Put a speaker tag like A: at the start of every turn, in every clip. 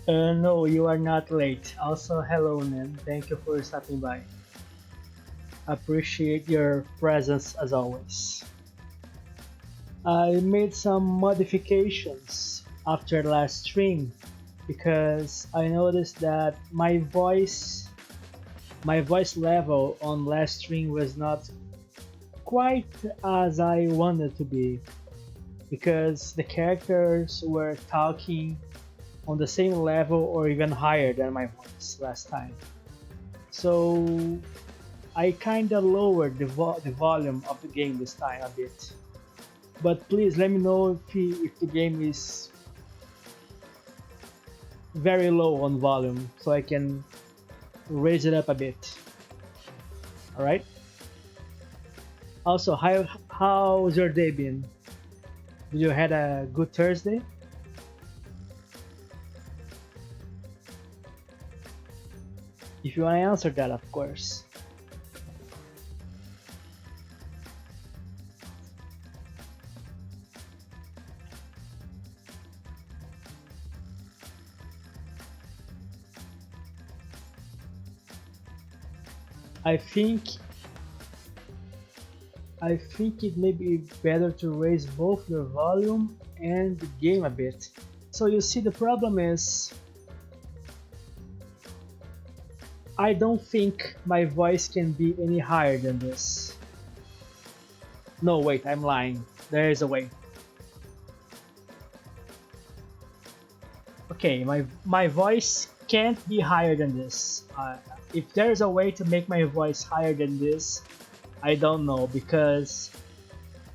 A: No, you are not late. Also, hello, Nen. Thank you for stopping by. Appreciate your presence as always. I made some modifications after last stream because I noticed that my voice level on last stream was not quite as I wanted to be because the characters were talking on the same level or even higher than my voice last time. So I kinda lowered the volume of the game this time a bit. But please let me know if the game is very low on volume so I can raise it up a bit. Alright? Also, how's your day been? Did you had a good Thursday? If you want to answer that, of course. I think I think it may be better to raise both your volume and the game a bit. So you see, the problem is I don't think my voice can be any higher than this. No, wait, I'm lying. There is a way. Okay, my voice can't be higher than this. If there's a way to make my voice higher than this, I don't know because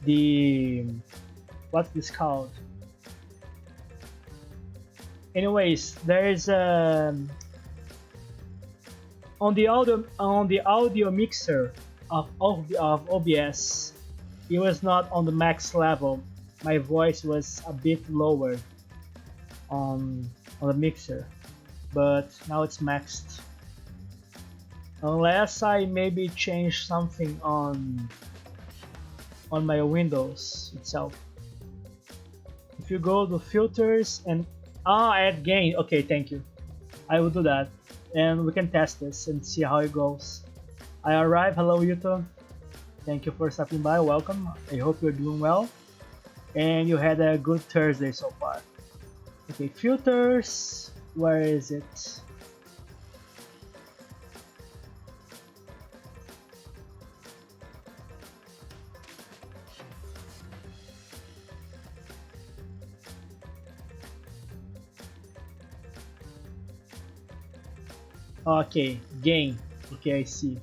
A: the what's this called? Anyways, there's on the audio mixer of OBS. It was not on the max level. My voice was a bit lower on the mixer, but now it's maxed. Unless I maybe change something on my Windows itself. If you go to filters and add gain, okay, thank you. I will do that, and we can test this and see how it goes. I arrived. Hello, YouTube. Thank you for stopping by. Welcome. I hope you're doing well, and you had a good Thursday so far. Okay, filters. Where is it? Okay, gain. Okay, I see.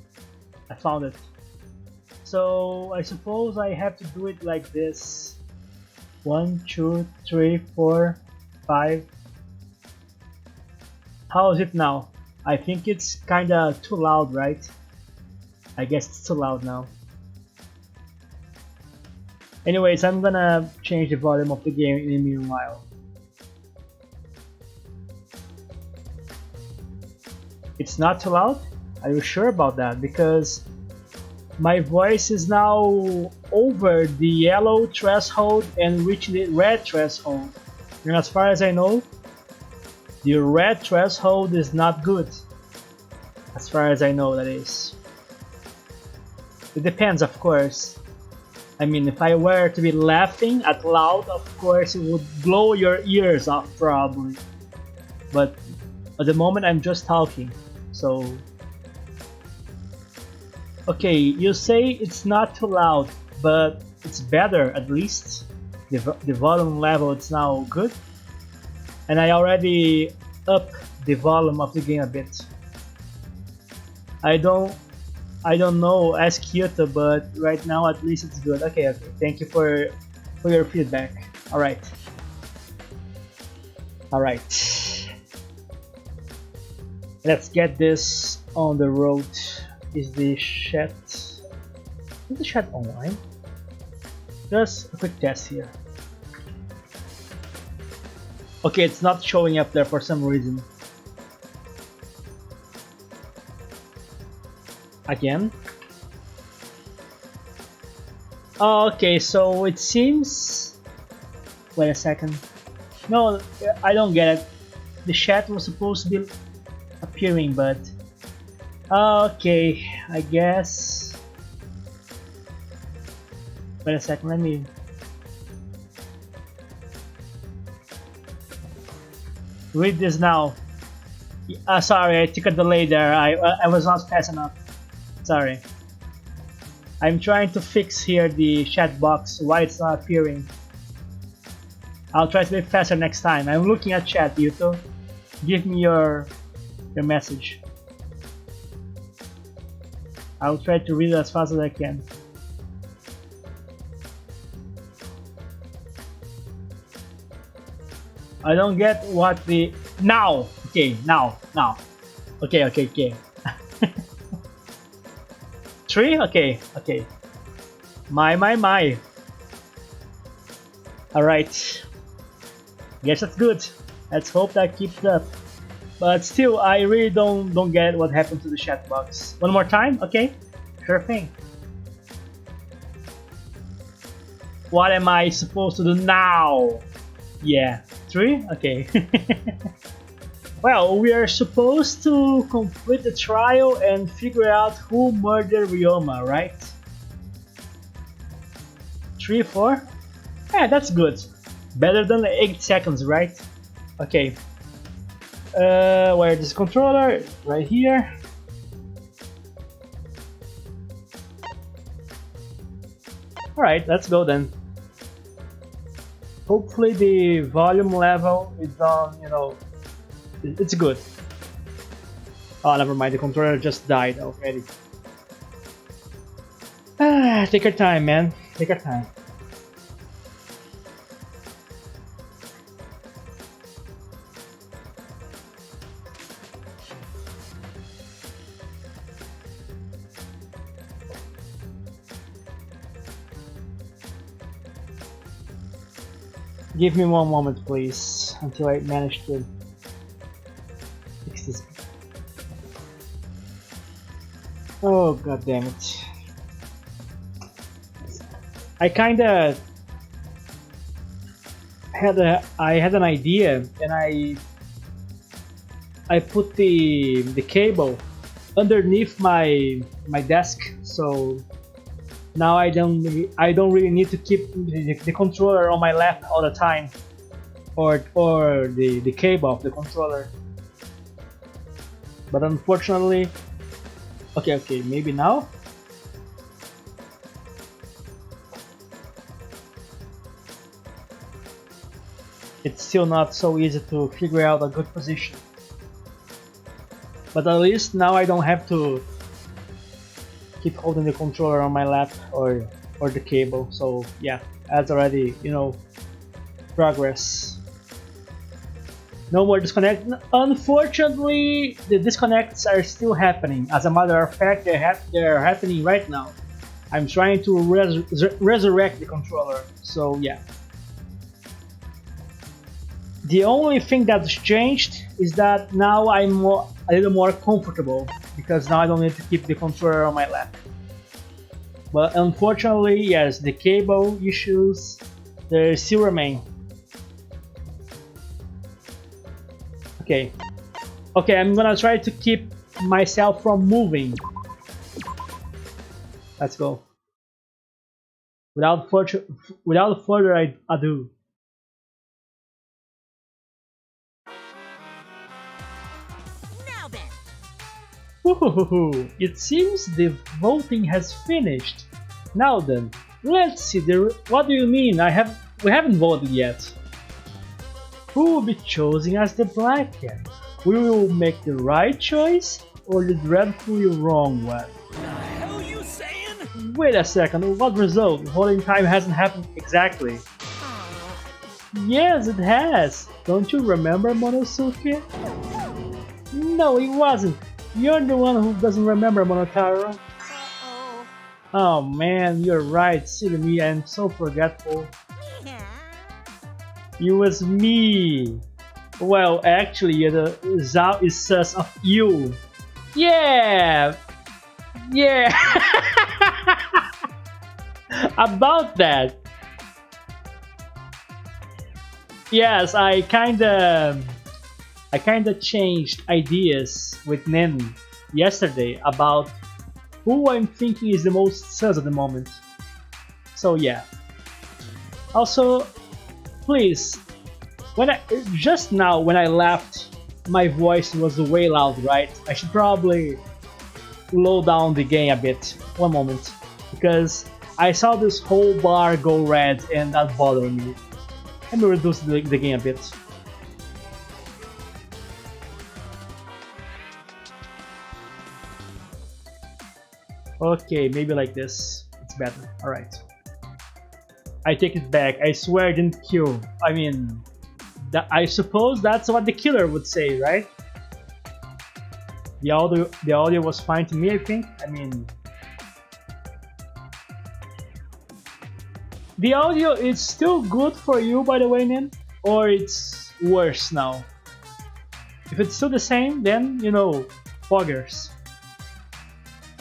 A: I found it. So I suppose I have to do it like this. 1, 2, 3, 4, 5. How is it now? I think it's kinda too loud, right? I guess it's too loud now. Anyways, I'm gonna change the volume of the game in the meanwhile. It's not too loud? Are you sure about that? Because my voice is now over the yellow threshold and reaching the red threshold. And as far as I know, the red threshold is not good. As far as I know, that is. It depends, of course. I mean, if I were to be laughing out loud, of course it would blow your ears off probably. But at the moment I'm just talking, so... Okay, you say it's not too loud, but it's better at least. The volume level is now good. And I already up the volume of the game a bit. I don't know, ask Kyoto, but right now at least it's good. Okay, okay. Thank you for your feedback. Alright. Alright. Let's get this on the road. Is the chat online? Just a quick test here. Okay, it's not showing up there for some reason. Again? Okay, so it seems... Wait a second. No, I don't get it. the chat was supposed to be appearing, but okay, I guess. Wait a second, let me. Read this now. Sorry, I took a delay there. I was not fast enough. Sorry. I'm trying to fix here the chat box. Why it's not appearing? I'll try to be faster next time. I'm looking at chat, Yuto. Give me your message. I'll try to read it as fast as I can. I don't get what the now. Okay, now. Okay. 3? Okay. My. Alright. Guess that's good. Let's hope that keeps up. But still, I really don't get what happened to the chat box. One more time? Okay. Sure thing. What am I supposed to do now? Yeah. 3? Okay. Well, we are supposed to complete the trial and figure out who murdered Ryoma, right? 3, 4? Yeah, that's good. Better than 8 seconds, right? Okay. Where is this controller? Right here. Alright, let's go then. Hopefully the volume level is on, it's good. Oh, never mind, the controller just died already. Take your time, man. Take your time. Give me one moment, please, until I manage to fix this. Oh, god damn it. I kinda had an idea, and I put the cable underneath my desk, so now I don't really need to keep the controller on my lap all the time, or the cable of the controller. But unfortunately, okay, maybe now. It's still not so easy to figure out a good position. But at least now I don't have to keep holding the controller on my lap or the cable. So yeah, that's already, progress. No more disconnect. Unfortunately, the disconnects are still happening. As a matter of fact, they're happening right now. I'm trying to resurrect the controller. So yeah. The only thing that's changed is that now I'm a little more comfortable, because now I don't need to keep the controller on my lap. But unfortunately, yes, the cable issues, they still remain. Okay, I'm gonna try to keep myself from moving. Let's go. Without further ado. Woohoo! It seems the voting has finished. Now then, let's see. What do you mean? We haven't voted yet. Who will be chosen as the black cat? We will make the right choice, or the dreadfully wrong one?
B: The hell you saying?
A: Wait a second. What result? Voting time hasn't happened exactly. Yes, it has. Don't you remember, Monosuke? No, it wasn't. You're the one who doesn't remember, Monotaro. Oh man, you're right. Silly me, I'm so forgetful. It was me. Well, actually, the Zhao is sus of you. Yeah. About that. Yes, I kinda I kinda changed ideas with Nanny yesterday about who I'm thinking is the most sus at the moment. So yeah. Also, please, when I just now when I laughed, my voice was way loud, right? I should probably low down the game a bit. One moment, because I saw this whole bar go red and that bothered me. Let me reduce the game a bit. Okay, maybe like this. It's better. Alright. I take it back. I swear I didn't kill. I mean, I suppose that's what the killer would say, right? The audio was fine to me, I think. I mean, the audio is still good for you, by the way, Nin? Or it's worse now? If it's still the same, then, you know, poggers.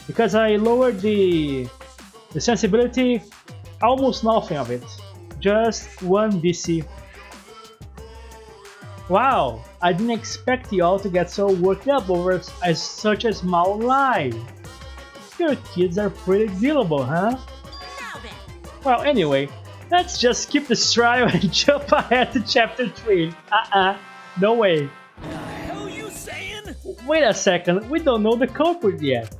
A: Because I lowered the sensibility, almost nothing of it. Just 1 DC. Wow, I didn't expect y'all to get so worked up over such a small lie. Your kids are pretty dealable, huh? Well, anyway, let's just skip this trial and jump ahead to chapter 3. No way.
B: The hell you saying?
A: Wait a second, we don't know the culprit yet.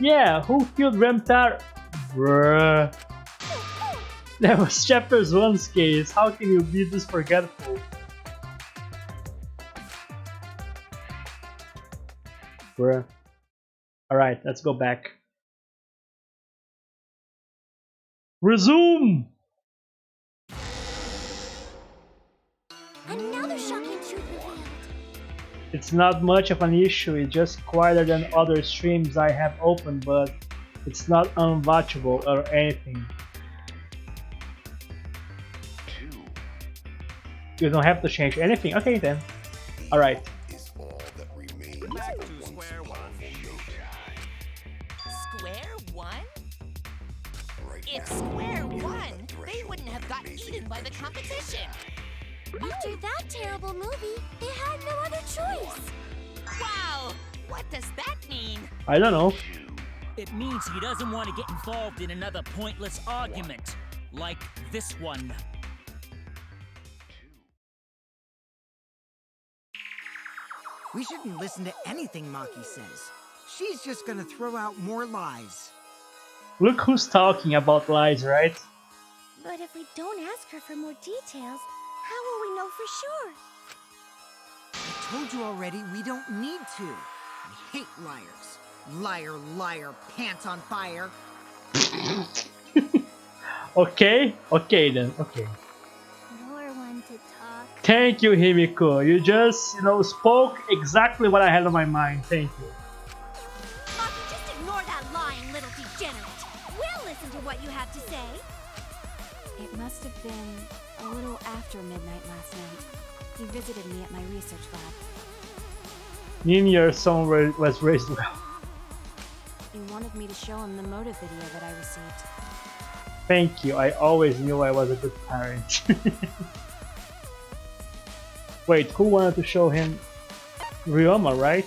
A: Yeah, who killed Remtar? Bruh. That was chapter 1's case. How can you be this forgetful? Bruh. Alright, let's go back. Resume!
C: Another shocking truth revealed.
A: It's not much of an issue, it's just quieter than other streams I have opened, but it's not unwatchable or anything. You don't have to change anything. Okay then. Alright.
B: Back to square one.
D: Square one? If square one, they wouldn't have gotten eaten by the competition.
C: After that terrible movie, they had no other choice.
D: Wow, what does that mean?
A: I don't know.
B: It means he doesn't want to get involved in another pointless argument, like this one.
E: We shouldn't listen to anything Maki says. She's just gonna throw out more lies.
A: Look who's talking about lies, right?
C: But if we don't ask her for more details, how will we know for sure?
E: I told you already, we don't need to. I hate liars. Liar, liar, pants on fire.
A: Okay? Okay then, okay.
C: You're one to talk.
A: Thank you, Himiko. You just, spoke exactly what I had on my mind. Thank you.
C: Maki, just ignore that lying little degenerate. We'll listen to what you have to say.
F: It must have been a little after midnight last night. He visited me at my research lab.
A: Nin, your son was raised well.
F: He wanted me to show him the motive video that I received.
A: Thank you. I always knew I was a good parent. Wait, who wanted to show him? Ryoma, right?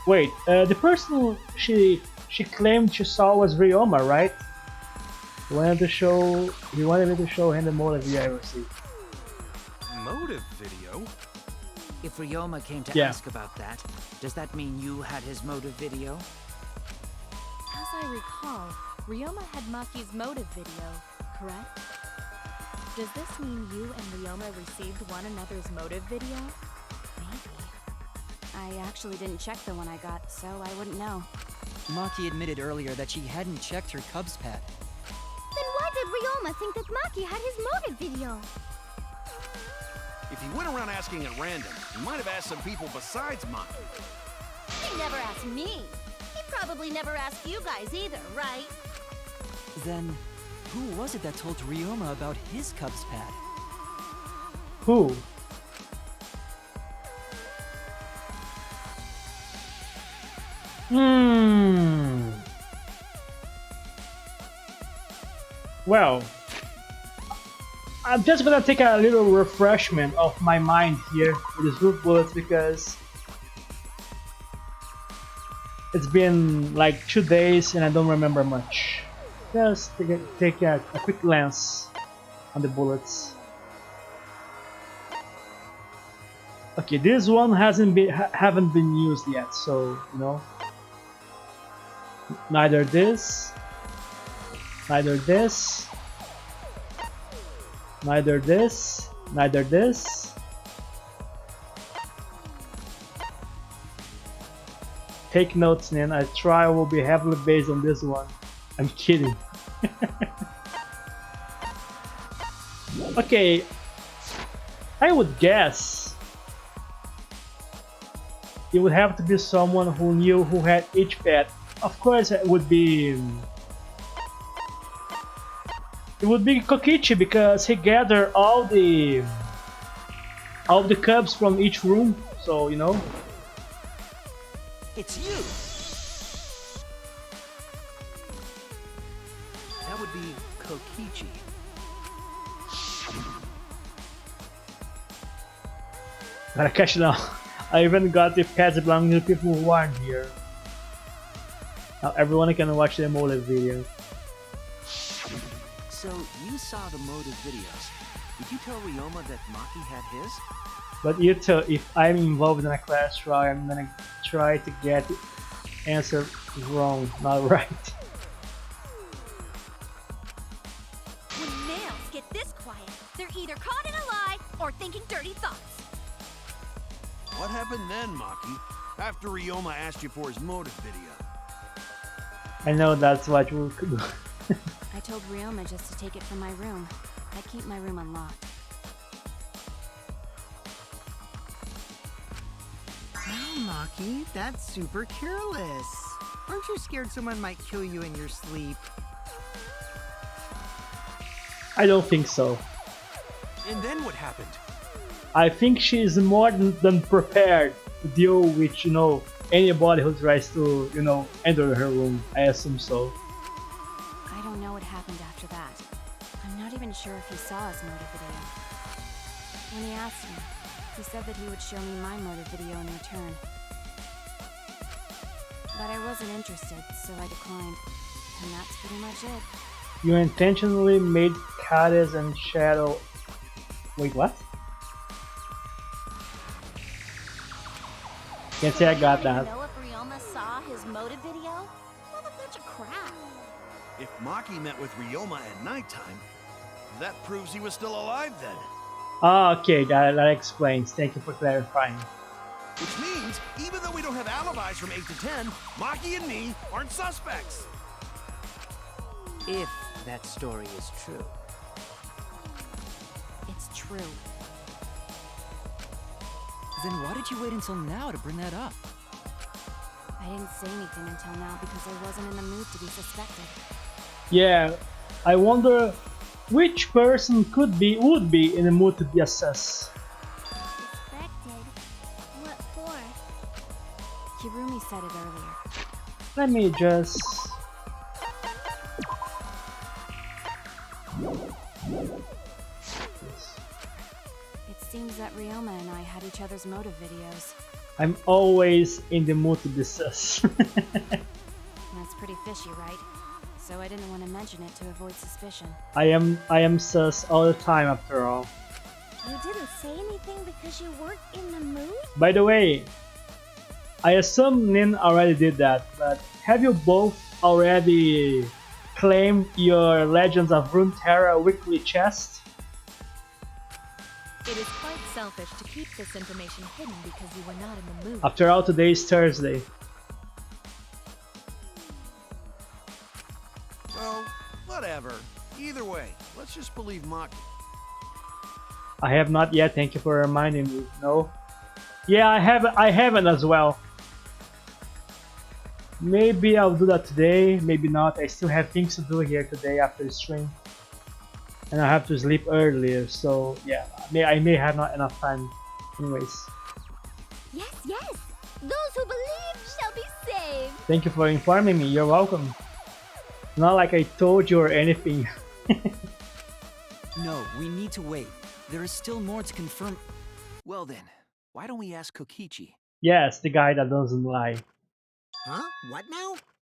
A: Wait, the person she claimed she saw was Ryoma, right? He wanted me to show him the motive video I received.
G: Motive video?
E: If Ryoma came to
A: Yeah.
E: ask about that, does that mean you had his motive video?
F: As I recall, Ryoma had Maki's motive video, correct? Does this mean you and Ryoma received one another's motive video? Maybe. I actually didn't check the one I got, so I wouldn't know.
H: Maki admitted earlier that she hadn't checked her Cubs pad.
C: Then why did Ryoma think that Maki had his motive video?
G: If he went around asking at random, he might have asked some people besides Maki.
C: He never asked me. He probably never asked you guys either, right?
H: Then, who was it that told Ryoma about his Cubs pad?
A: Who? Well, I'm just gonna take a little refreshment of my mind here with these root bullets because it's been like 2 days and I don't remember much. Just take a quick glance on the bullets. Okay, this one haven't been used yet, so you know. Neither this, neither this, neither this, neither this. Take notes, Nin. I try will be heavily based on this one. I'm kidding. Okay, I would guess it would have to be someone who knew who had each pet. Of course, it would be Kokichi because he gathered all the cubs from each room. So you know.
H: It's you! That would be Kokichi.
A: Gotta catch it now. I even got the pets belonging to people who aren't here. Now everyone can watch the motive video.
H: So, you saw the motive videos. Did you tell Ryoma that Maki had his?
A: But you too, if I'm involved in a class trial, I'm gonna try to get the answer wrong, not right.
C: When males get this quiet, they're either caught in a lie or thinking dirty thoughts.
G: What happened then, Maki? After Ryoma asked you for his motive video?
A: I know that's what you could do.
F: I told Ryoma just to take it from my room. I keep my room unlocked.
E: Wow, Maki, that's super careless. Aren't you scared someone might kill you in your sleep?
A: I don't think so.
G: And then what happened?
A: I think she is more than prepared to deal with, you know, anybody who tries to, you know, enter her room. I assume so.
F: I don't know what happened after that. I'm not even sure if he saw his motive video. When he asked me, he said that he would show me my motive video in return. But I wasn't interested, so I declined. And that's pretty much it.
A: You intentionally made Kades and Shadow... Wait, what? Can't say I got that.
C: Know if Ryoma saw his motive video? What a bunch of crap.
G: If Maki met with Ryoma at nighttime, that proves he was still alive then.
A: Ah, okay, that explains. Thank you for clarifying.
G: Which means, even though we don't have alibis from 8 to 10, Maki and me aren't suspects.
H: If that story is true.
F: It's true.
H: Then why did you wait until now to bring that up?
F: I didn't say anything until now because I wasn't in the mood to be suspected.
A: Yeah, I wonder which person would be in the mood to be assessed.
C: Suspected? What for?
F: Kirumi said it earlier.
A: Let me just...
F: It seems that Ryoma and I had each other's motive videos.
A: I'm always in the mood to be sus.
F: That's pretty fishy, right? So I didn't want to mention it to avoid suspicion.
A: I am sus all the time after all.
C: You didn't say anything because you weren't in the mood?
A: By the way, I assume Nin already did that, but have you both already claimed your Legends of Runeterra weekly chest?
I: It is quite selfish to keep this information hidden because you were not in the mood.
A: After all, today is Thursday.
G: Well, whatever. Either way, let's just believe Maki.
A: I have not yet, thank you for reminding me. No? Yeah, I haven't as well. Maybe I'll do that today, maybe not. I still have things to do here today after the stream. And I have to sleep earlier, so yeah, I may have not enough time. Anyways.
C: Yes, yes! Those who believe shall be saved!
A: Thank you for informing me, you're welcome. Not like I told you or anything.
H: No, we need to wait. There is still more to confirm.
G: Well then, why don't we ask Kokichi?
A: Yes, the guy that doesn't lie.
E: Huh? What now?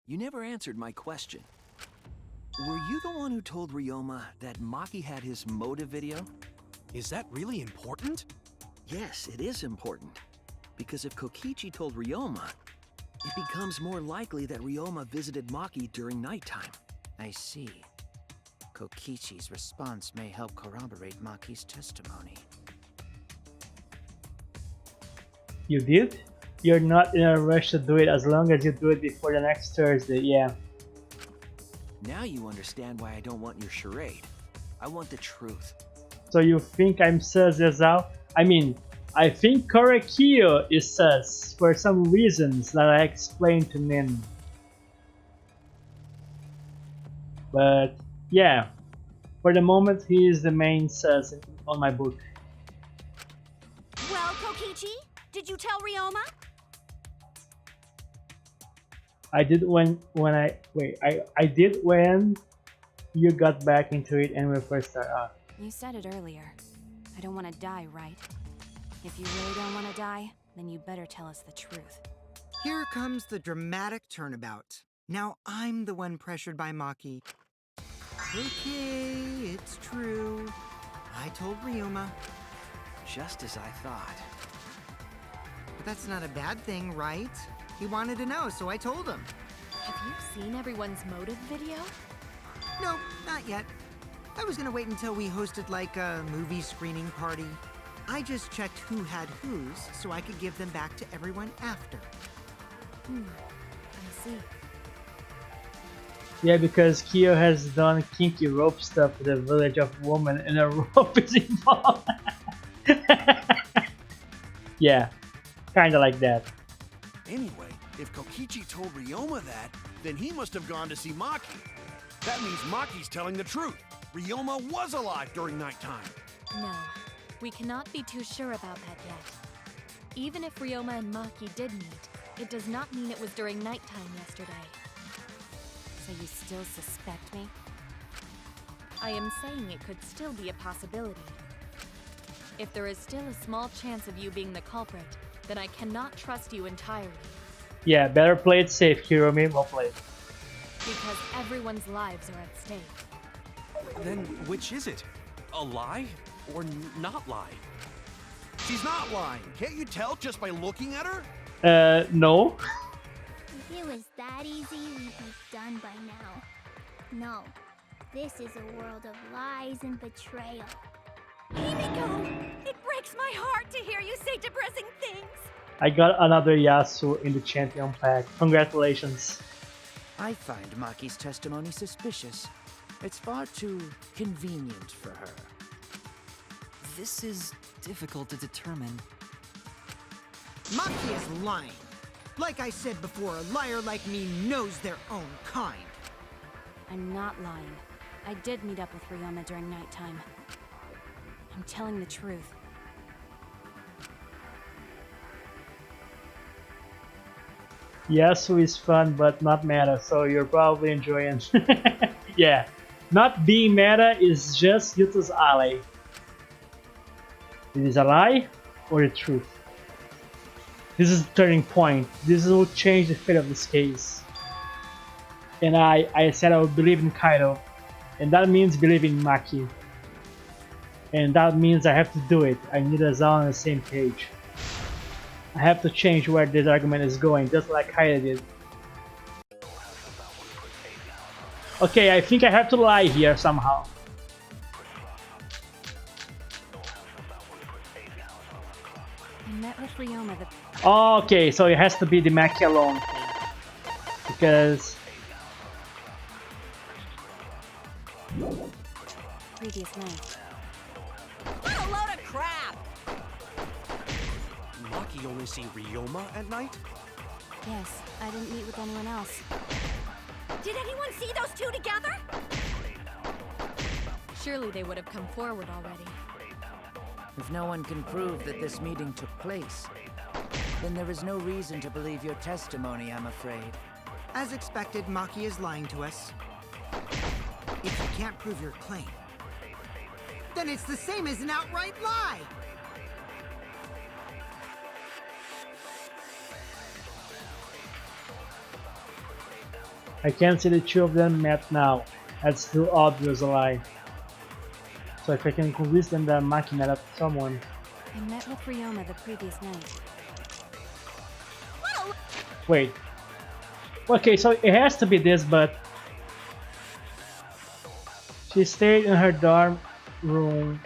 G: You never answered my question. Were you the one who told Ryoma that Maki had his motive video?
J: Is that really important?
G: Yes, it is important. Because if Kokichi told Ryoma, it becomes more likely that Ryoma visited Maki during nighttime.
K: I see. Kokichi's response may help corroborate Maki's testimony.
A: You did? You're not in a rush to do it as long as you do it before the next Thursday, yeah.
G: Now you understand why I don't want your charade. I want the truth.
A: So you think I'm sus as well? I mean, I think Korekiyo is sus for some reasons that I explained to Nin. But yeah, for the moment he is the main sus on my book.
C: Well, Kokichi, did you tell Ryoma?
A: I did I did when you got back into it and we first started off.
F: You said it earlier. I don't want to die, right? If you really don't want to die, then you better tell us the truth.
E: Here comes the dramatic turnabout. Now I'm the one pressured by Maki. Okay, it's true. I told Ryoma.
G: Just as I thought.
E: But that's not a bad thing, right? He wanted to know, so I told him.
F: Have you seen everyone's motive video?
E: No, not yet. I was gonna wait until we hosted like a movie screening party. I just checked who had whose so I could give them back to everyone after.
F: I see.
A: Yeah, because Kyo has done kinky rope stuff with a village of women and a rope is involved. Yeah, kinda like that.
G: Anyway, if Kokichi told Ryoma that, then he must have gone to see Maki. That means Maki's telling the truth. Ryoma was alive during nighttime.
F: No, we cannot be too sure about that yet. Even if Ryoma and Maki did meet, it does not mean it was during nighttime yesterday. So you still suspect me? I am saying it could still be a possibility. If there is still a small chance of you being the culprit, then I cannot trust you entirely.
A: Yeah, better play it safe, Hiromi. Well played.
F: Because everyone's lives are at stake.
J: Then which is it? A lie or not lie?
G: She's not lying. Can't you tell just by looking at her?
A: No.
L: If it was that easy, we'd be done by now. No, this is a world of lies and betrayal.
C: Himiko! It breaks my heart to hear you say depressing things.
A: I got another Yasu in the champion pack. Congratulations.
K: I find Maki's testimony suspicious. It's far too convenient for her.
H: This is difficult to determine.
E: Maki is lying. Like I said before, a liar like me knows their own kind.
F: I'm not lying. I did meet up with Ryoma during nighttime. I'm telling the truth.
A: Yasu is fun, but not meta, so you're probably enjoying. Yeah, not being meta is just Yuto's ally. It is a lie or the truth. This is the turning point. This will change the fate of this case. And I said I would believe in Kaido, and that means believe in Maki. And that means I have to do it. I need us all on the same page. I have to change where this argument is going, just like Kaido did. Okay, I think I have to lie here somehow.
F: I met with Ryoma the
A: Okay, so it has to be the Maki alone thing. Because
F: previous night.
D: What a load of crap!
J: Maki only see Ryoma at night?
F: Yes, I didn't meet with anyone else.
C: Did anyone see those two together?
F: Surely they would have come forward already.
K: If no one can prove that this meeting took place, then there is no reason to believe your testimony, I'm afraid.
E: As expected, Maki is lying to us. If you can't prove your claim, Then it's the same as an outright lie.
A: I can't see the two of them met now. That's too obvious a lie. So if I can convince them that Maki met up someone.
F: I met with Ryoma the previous night.
A: Wait. Okay, so it has to be this, but she stayed in her dorm room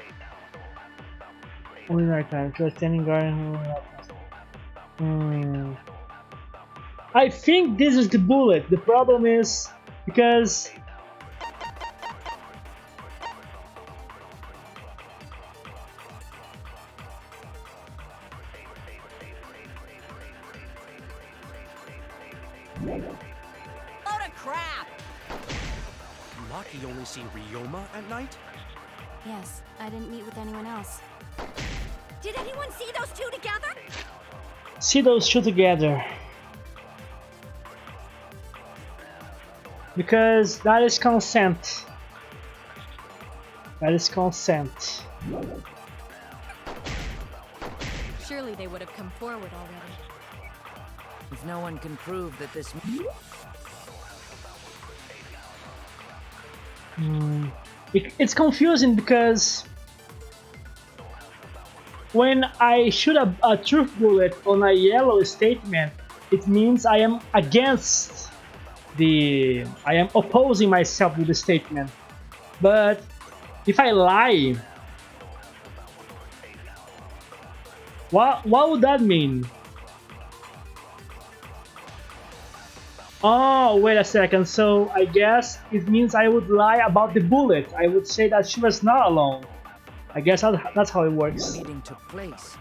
A: only night time. She was standing guard in her. I think this is the bullet. The problem is because
D: Load of crap!
J: Maki only see Ryoma at night?
F: Yes, I didn't meet with anyone else.
C: Did anyone see those two together?
A: see those two together. Because that is consent. That is consent.
F: Surely they would have come forward already.
K: If no one can prove that this...
A: It's confusing because when I shoot a truth bullet on a yellow statement, it means I am against I am opposing myself with the statement. But if I lie, what would that mean? Oh, wait a second. So I guess it means I would lie about the bullet. I would say that she was not alone. I guess that's how it works.
K: Meeting took place.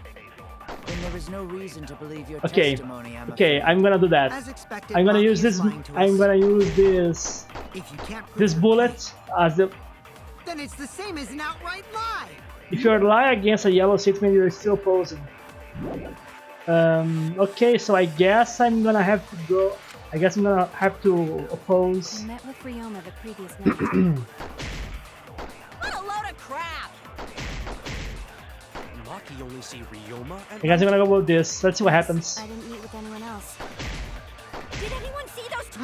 K: Then there is no reason to believe your
A: Okay.
K: testimony.
A: Okay, I'm gonna do that.
E: As expected,
A: I'm gonna
E: Maki
A: use
E: is
A: this.
E: lying to
A: I'm
E: us.
A: gonna use this.
E: If you can't prove
A: This
E: her
A: bullet
E: case,
A: as the.
E: then it's the same as an outright lie.
A: If you're lying against a yellow statement, you're still opposing. Okay, so I guess I'm gonna have to go. I guess I'm gonna have to oppose.
F: I met with Ryoma the previous night.
D: What a load of crap!
J: Maki only see Ryoma at
A: I guess I'm
J: night?
A: gonna go with this. Let's see what happens.
F: I didn't meet with anyone else.
C: Did anyone see those two?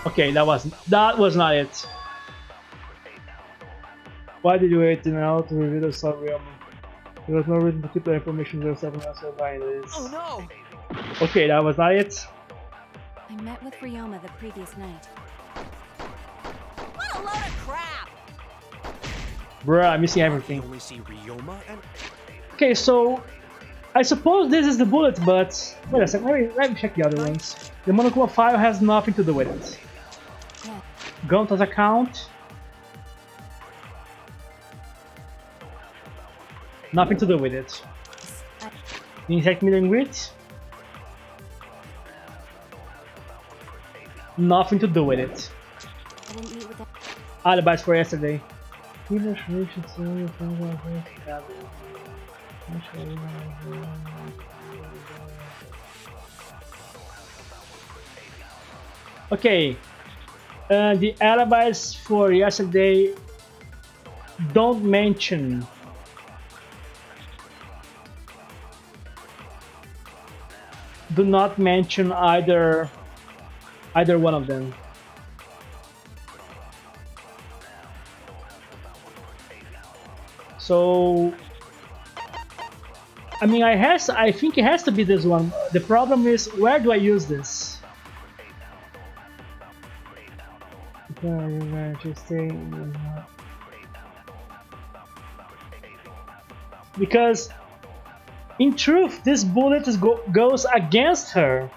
A: Okay, that was not it. Why did you wait now to reveal the story? There was no reason to keep the information to yourself and also buying this.
D: Oh no!
A: Okay, that was not it.
F: I met with Ryoma the previous night.
D: What a load of crap!
A: Bruh, I'm missing
J: Maki
A: everything.
J: only see Ryoma at
A: Okay, so I suppose this is the bullet, but wait a second, let me check the other ones. The Monokuma file has nothing to do with it.
F: Yeah.
A: Gonta's account. Nothing to do with it. Insect meeting with. Nothing to do with it.
F: I didn't meet with them.
A: Alibis for yesterday. Okay, the alibis for yesterday don't mention do not mention either one of them. So I mean, I think it has to be this one. The problem is, where do I use this? Because in truth, this bullet goes against her.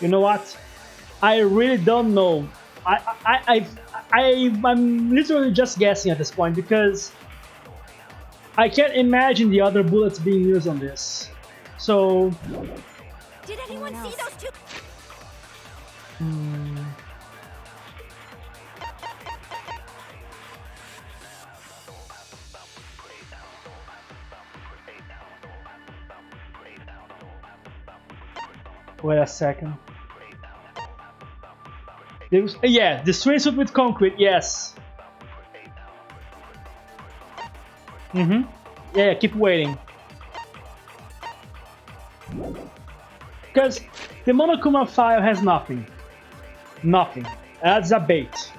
A: You know what? I really don't know. I'm literally just guessing at this point because I can't imagine the other bullets being used on this. So.
C: Did anyone see those two?
A: Wait a second. Yeah, the swimsuit with concrete, yes. Yeah, keep waiting. Because the Monokuma file has nothing. Nothing. That's a bait.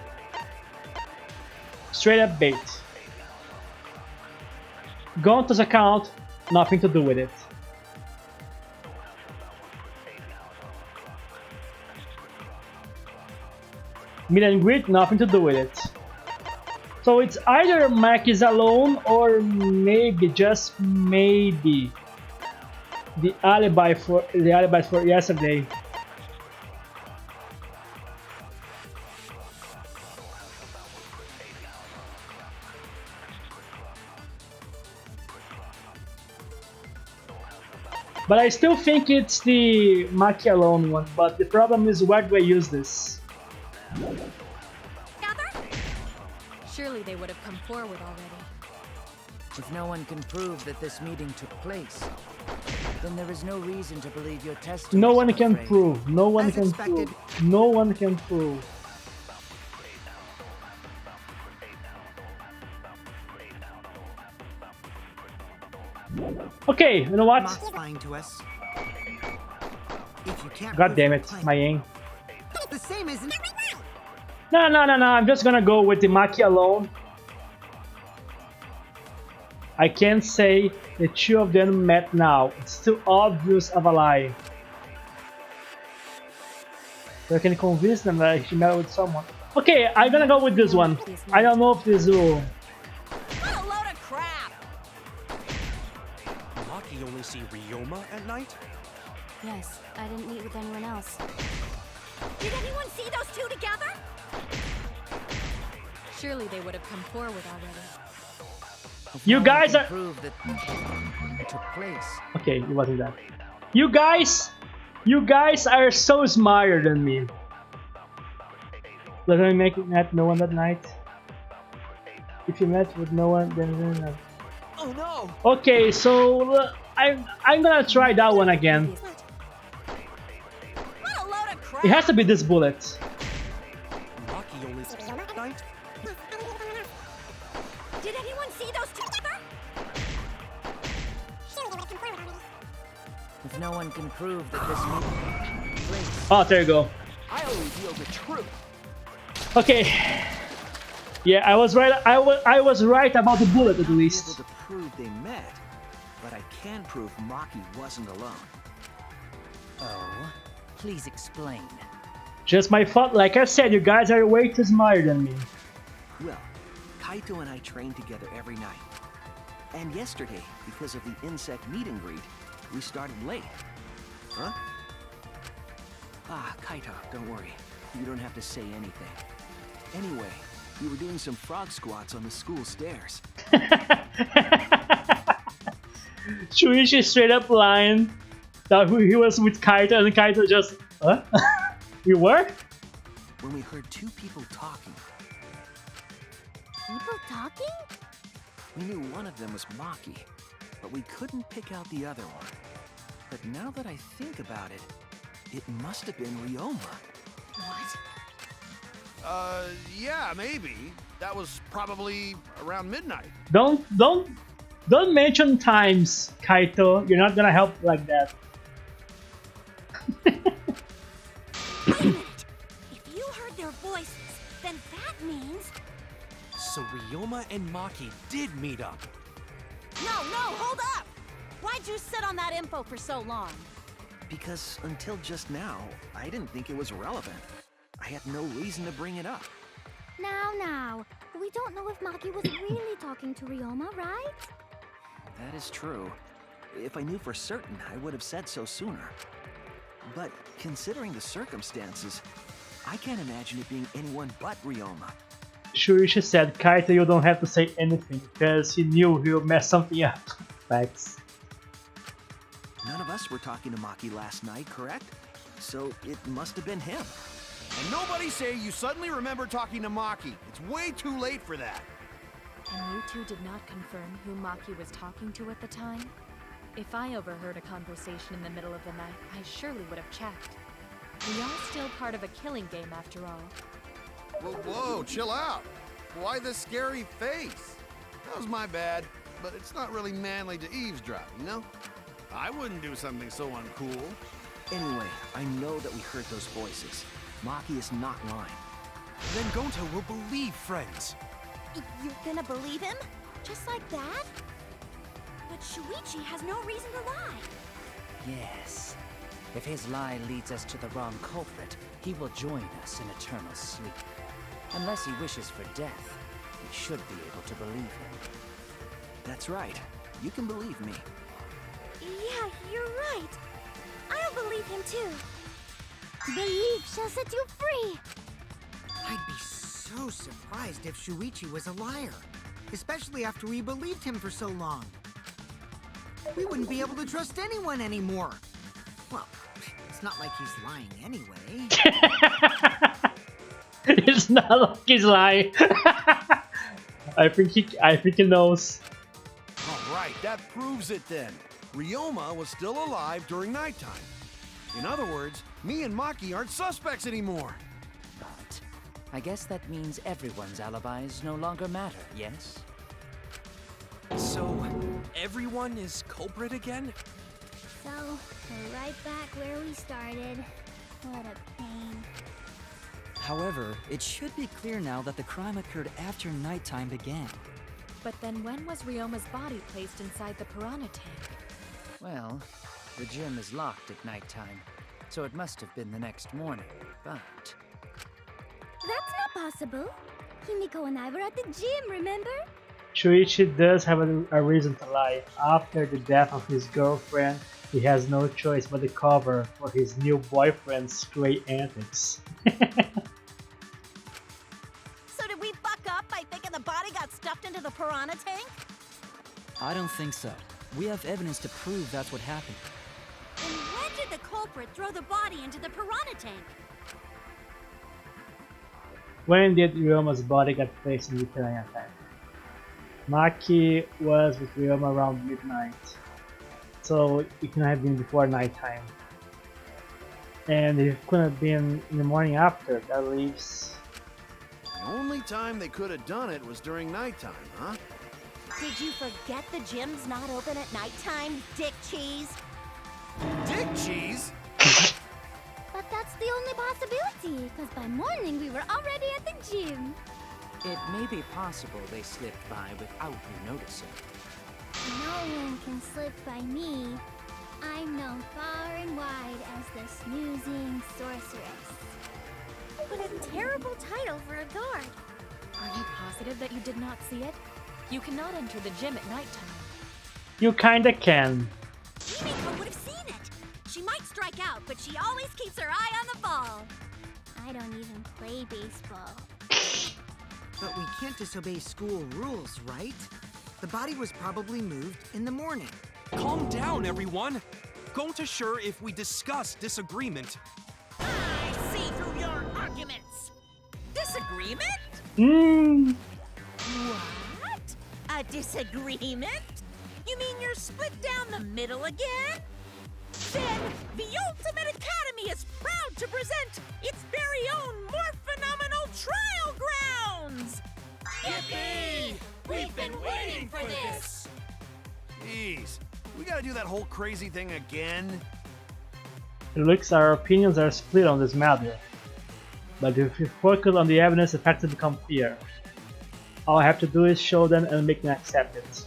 A: Straight up bait. Gonto's account, nothing to do with it. Meet and greet, nothing to do with it. So it's either Mac is alone or maybe, just maybe, the alibis for yesterday. But I still think it's the Maki alone one, but the problem is, where do I use this?
F: Surely they would have come forward already.
K: If no one can prove that this meeting took place, then there is no reason to believe your testimony.
A: No one can prove. No one can prove. No one can prove. Okay, you know what?
E: Lying to us. If you can't
A: God damn it, my aim.
E: the same, isn't it?
A: No. I'm just gonna go with the Maki alone. I can't say the two of them met now. It's too obvious of a lie. So I can convince them that she met with someone. Okay, I'm gonna go with this one. I don't know if this will.
D: What a load of crap!
J: Maki only see Ryoma at night?
I: Yes, I didn't meet with anyone else.
C: Did anyone see those two together?
F: Surely they would have come forward already.
A: You guys are.
K: Prove that it took place.
A: Okay, it wasn't that. You guys are so smarter than me. Doesn't it make it met no one that night? If you met with no one, then.
J: Oh no!
A: Okay, so I'm gonna try that one again.
D: What a load of crap!
A: It has to be this bullet.
J: Maki only see at night?
C: Did anyone see those two together?
K: If no one can prove that this meeting took place.
A: Oh, there you go.
G: I only feel the truth.
A: Okay. Yeah, I was right. I was right about the bullet at
G: Able
A: least.
G: to prove they met, but I can prove Maki wasn't alone.
K: Oh, please explain.
A: Just my fault. Like I said, you guys are way too smarter than me.
G: Well, Kaito and I train together every night. And yesterday, because of the insect meet and greet, we started late. Huh? Ah, Kaito, don't worry. You don't have to say anything. Anyway, we were doing some frog squats on the school stairs.
A: Shuichi straight up lying that he was with Kaito, and Kaito just, huh? You were?
G: When we heard two people talking.
L: People talking?
G: We knew one of them was Maki, but we couldn't pick out the other one. But now that I think about it, it must have been Ryoma.
L: What?
G: Yeah, maybe. That was probably around midnight.
A: Don't mention times, Kaito. You're not gonna help like that.
C: Wait a minute. If you heard their voices, then that means...
J: So Ryoma and Maki did meet up.
D: No, hold up! Why'd you sit on that info for so long?
G: Because until just now, I didn't think it was relevant. I had no reason to bring it up.
L: Now. We don't know if Maki was really talking to Ryoma, right?
G: That is true. If I knew for certain, I would have said so sooner. But considering the circumstances, I can't imagine it being anyone but Ryoma.
A: Shuichi said, Kaito, you don't have to say anything, because he knew he would mess something up. Facts.
G: None of us were talking to Maki last night, correct? So it must have been him. And nobody say you suddenly remember talking to Maki. It's way too late for that.
F: And you two did not confirm who Maki was talking to at the time? If I overheard a conversation in the middle of the night, I surely would have checked. We are still part of a killing game after all.
M: Whoa, whoa, chill out. Why the scary face? That was my bad, but it's not really manly to eavesdrop, you know? I wouldn't do something so uncool.
G: Anyway, I know that we heard those voices. Maki is not lying.
J: Then Gonta will believe friends.
C: You're gonna believe him? Just like that? But Shuichi has no reason to lie.
K: Yes. If his lie leads us to the wrong culprit, he will join us in eternal sleep. Unless he wishes for death, we should be able to believe him.
G: That's right. You can believe me.
C: Yeah, you're right. I'll believe him too. Believe shall set you free.
E: I'd be so surprised if Shuichi was a liar, especially after we believed him for so long. We wouldn't be able to trust anyone anymore. Well, it's not like he's lying anyway.
A: It's not like he's lying. I think he knows.
M: All right, that proves it then. Ryoma was still alive during nighttime. In other words, me and Maki aren't suspects anymore.
K: But I guess that means everyone's alibis no longer matter, yes?
J: So, everyone is culprit again?
L: So, we're right back where we started. What a pain.
H: However, it should be clear now that the crime occurred after nighttime began.
F: But then when was Ryoma's body placed inside the piranha tank?
K: Well, the gym is locked at nighttime, so it must have been the next morning, but...
L: That's not possible. Himiko and I were at the gym, remember?
A: Shuichi does have a reason to lie. After the death of his girlfriend, he has no choice but to cover for his new boyfriend's stray antics.
C: So did we fuck up by thinking the body got stuffed into the piranha tank?
H: I don't think so. We have evidence to prove that's what happened.
C: And when did the culprit throw the body into the piranha tank?
A: When did Ryoma's body get placed in the piranha tank? Maki was with Ryoma around midnight, so it couldn't have been before nighttime. And it couldn't have been in the morning after. That leaves...
M: The only time they could have done it was during nighttime, huh?
C: Did you forget the gym's not open at nighttime, Dick Cheese?
M: Dick Cheese?
L: But that's the only possibility, because by morning we were already at the gym.
K: It may be possible they slipped by without you noticing.
L: No one can slip by me. I'm known far and wide as the snoozing sorceress.
C: What a terrible title for a guard.
F: Are you positive that you did not see it? You cannot enter the gym at nighttime.
A: You kinda can.
C: Himiko would have seen it. She might strike out, but she always keeps her eye on the ball.
L: I don't even play baseball.
E: But we can't disobey school rules, right? The body was probably moved in the morning.
J: Calm down, everyone. Gonta sure if we discuss disagreement.
D: I see through your arguments. Disagreement? What? A disagreement? You mean you're split down the middle again? Then the Ultimate Academy is proud to present its very own more phenomenal trial grounds! Yippee! We've been waiting for this!
M: Jeez, we gotta do that whole crazy thing again?
A: It looks our opinions are split on this matter. But if we focus on the evidence, the facts become clear. All I have to do is show them and make them accept it.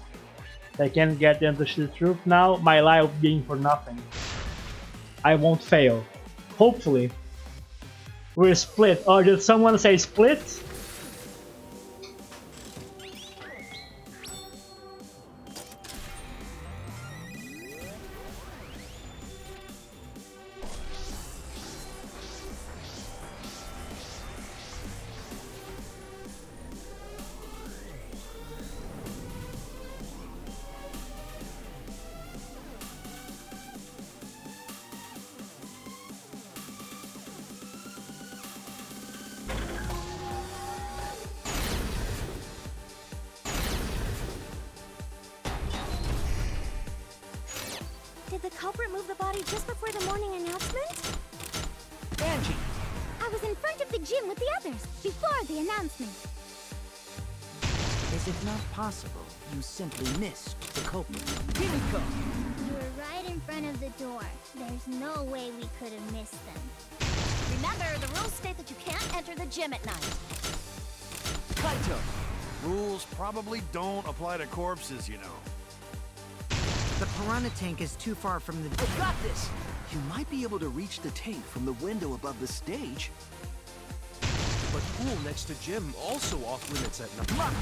A: If I can't get them to see the truth now, my lie will be for nothing. I won't fail. Hopefully. We're split. Or did someone say split?
C: culprit move the body just before the morning announcement?
K: Angie!
L: I was in front of the gym with the others, before the announcement.
K: Is it not possible you simply missed the culprit? Kimiko!
L: You were right in front of the door. There's no way we could have missed them.
C: Remember, the rules state that you can't enter the gym at night.
K: Kaito!
M: Rules probably don't apply to corpses, you know.
E: The piranha tank is too far from the...
K: I got this!
G: You might be able to reach the tank from the window above the stage.
J: But pool next to gym also off limits at night.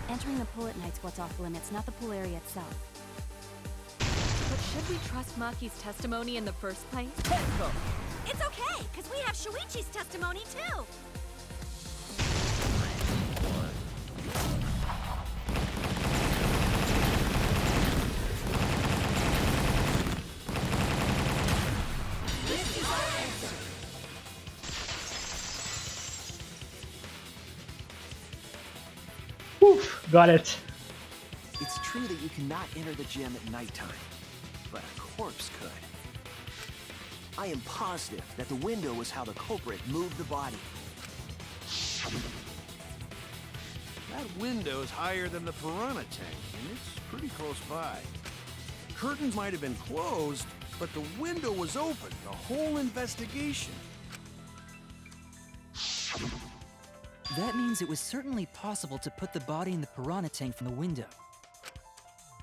F: Entering the pool at night's what's off limits, not the pool area itself. But should we trust Maki's testimony in the first place?
K: Tenko!
C: It's okay, because we have Shuichi's testimony too.
A: Oof, got it.
G: It's true that you cannot enter the gym at nighttime, but a corpse could. I am positive that the window was how the culprit moved the body.
M: That window's higher than the piranha tank, and it's pretty close by. Curtains might have been closed, but the window was open the whole investigation.
H: That means it was certainly possible to put the body in the piranha tank from the window.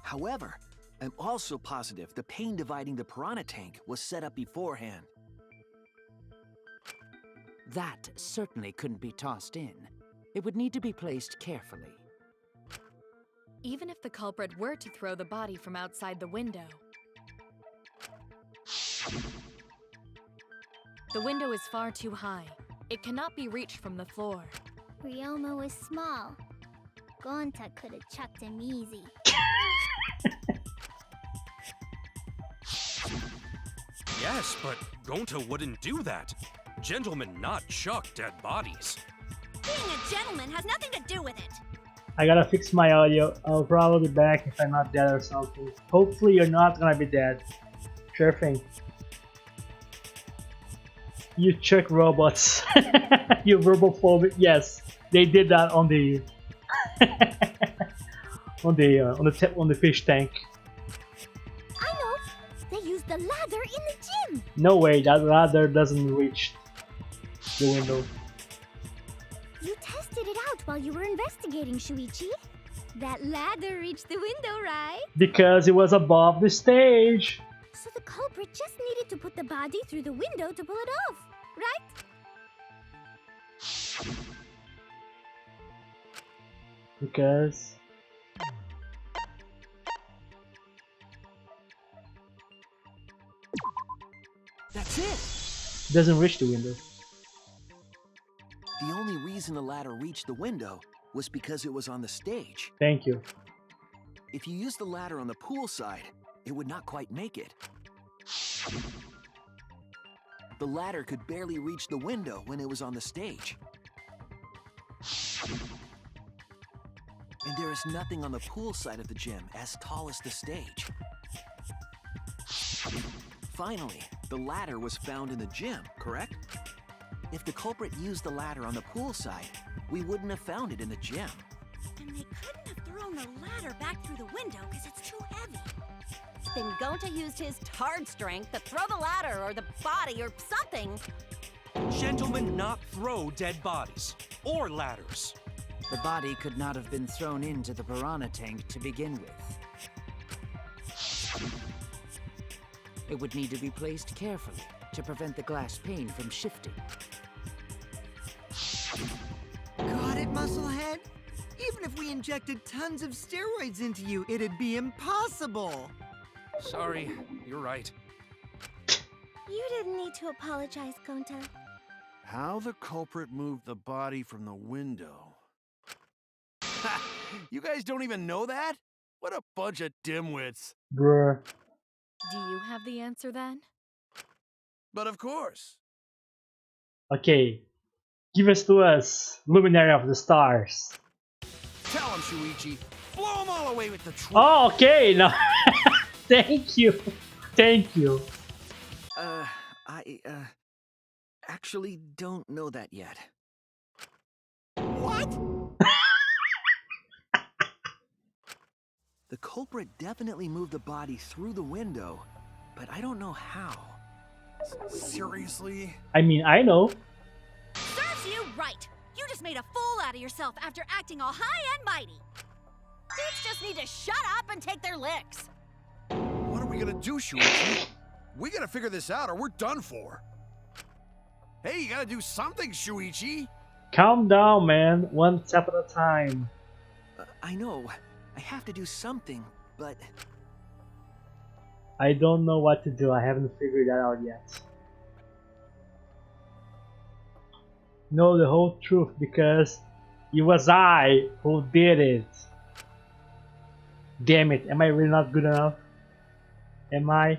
G: However, I'm also positive the pane dividing the piranha tank was set up beforehand.
K: That certainly couldn't be tossed in. It would need to be placed carefully.
F: Even if the culprit were to throw the body from outside the window, the window is far too high. It cannot be reached from the floor.
L: Ryoma was small. Gonta could have chucked him easy.
J: Yes, but Gonta wouldn't do that. Gentlemen not chuck dead bodies.
C: Being a gentleman has nothing to do with it.
A: I gotta fix my audio. I'll probably be back if I'm not dead or something. Hopefully you're not gonna be dead. Sure thing. You chuck robots. You robophobic. Yes, they did that on the on the fish tank.
L: I know! They used the ladder in the gym!
A: No way, that ladder doesn't reach the window.
L: You tested it out while you were investigating, Shuichi. That ladder reached the window, right?
A: Because it was above the stage.
L: So the culprit just needed to put the body through the window to pull it off, right?
A: Because
G: That's it!
A: it doesn't reach the window.
G: The only reason the ladder reached the window was because it was on the stage.
A: Thank you.
G: If you used the ladder on the pool side, it would not quite make it. The ladder could barely reach the window when it was on the stage. And there is nothing on the pool side of the gym as tall as the stage. Finally, the ladder was found in the gym, correct? If the culprit used the ladder on the pool side, we wouldn't have found it in the gym.
C: And they couldn't have thrown the ladder back through the window because it's too heavy.
D: Then Gonta used his hard strength to throw the ladder or the body or something.
J: Gentlemen not throw dead bodies. Or ladders.
K: The body could not have been thrown into the piranha tank to begin with. It would need to be placed carefully to prevent the glass pane from shifting.
E: Got it, Musclehead? Even if we injected tons of steroids into you, it'd be impossible.
J: Sorry, you're right.
L: You didn't need to apologize, Gonta.
M: How the culprit moved the body from the window. Ha! You guys don't even know that? What a bunch of dimwits.
A: Bruh.
F: Do you have the answer then?
M: But of course.
A: Okay. Give us to us, Luminary of the Stars.
M: Tell him, Shuichi. Blow them all away with the truth.
A: Oh, okay. Now, thank you. Thank you.
G: I actually don't know that yet.
E: What?
G: The culprit definitely moved the body through the window, but I don't know how.
M: Seriously?
A: I mean, I know.
C: Serves you right. You just made a fool out of yourself after acting all high and mighty. Dudes just need to shut up and take their licks.
M: What are we gonna do, Shuichi? We gotta figure this out or we're done for. Hey, you gotta do something, Shuichi.
A: Calm down, man. One step at a time.
G: I know. I have to do something, but...
A: I don't know what to do. I haven't figured that out yet. Know the whole truth because it was I who did it. Damn it. Am I really not good enough? Am I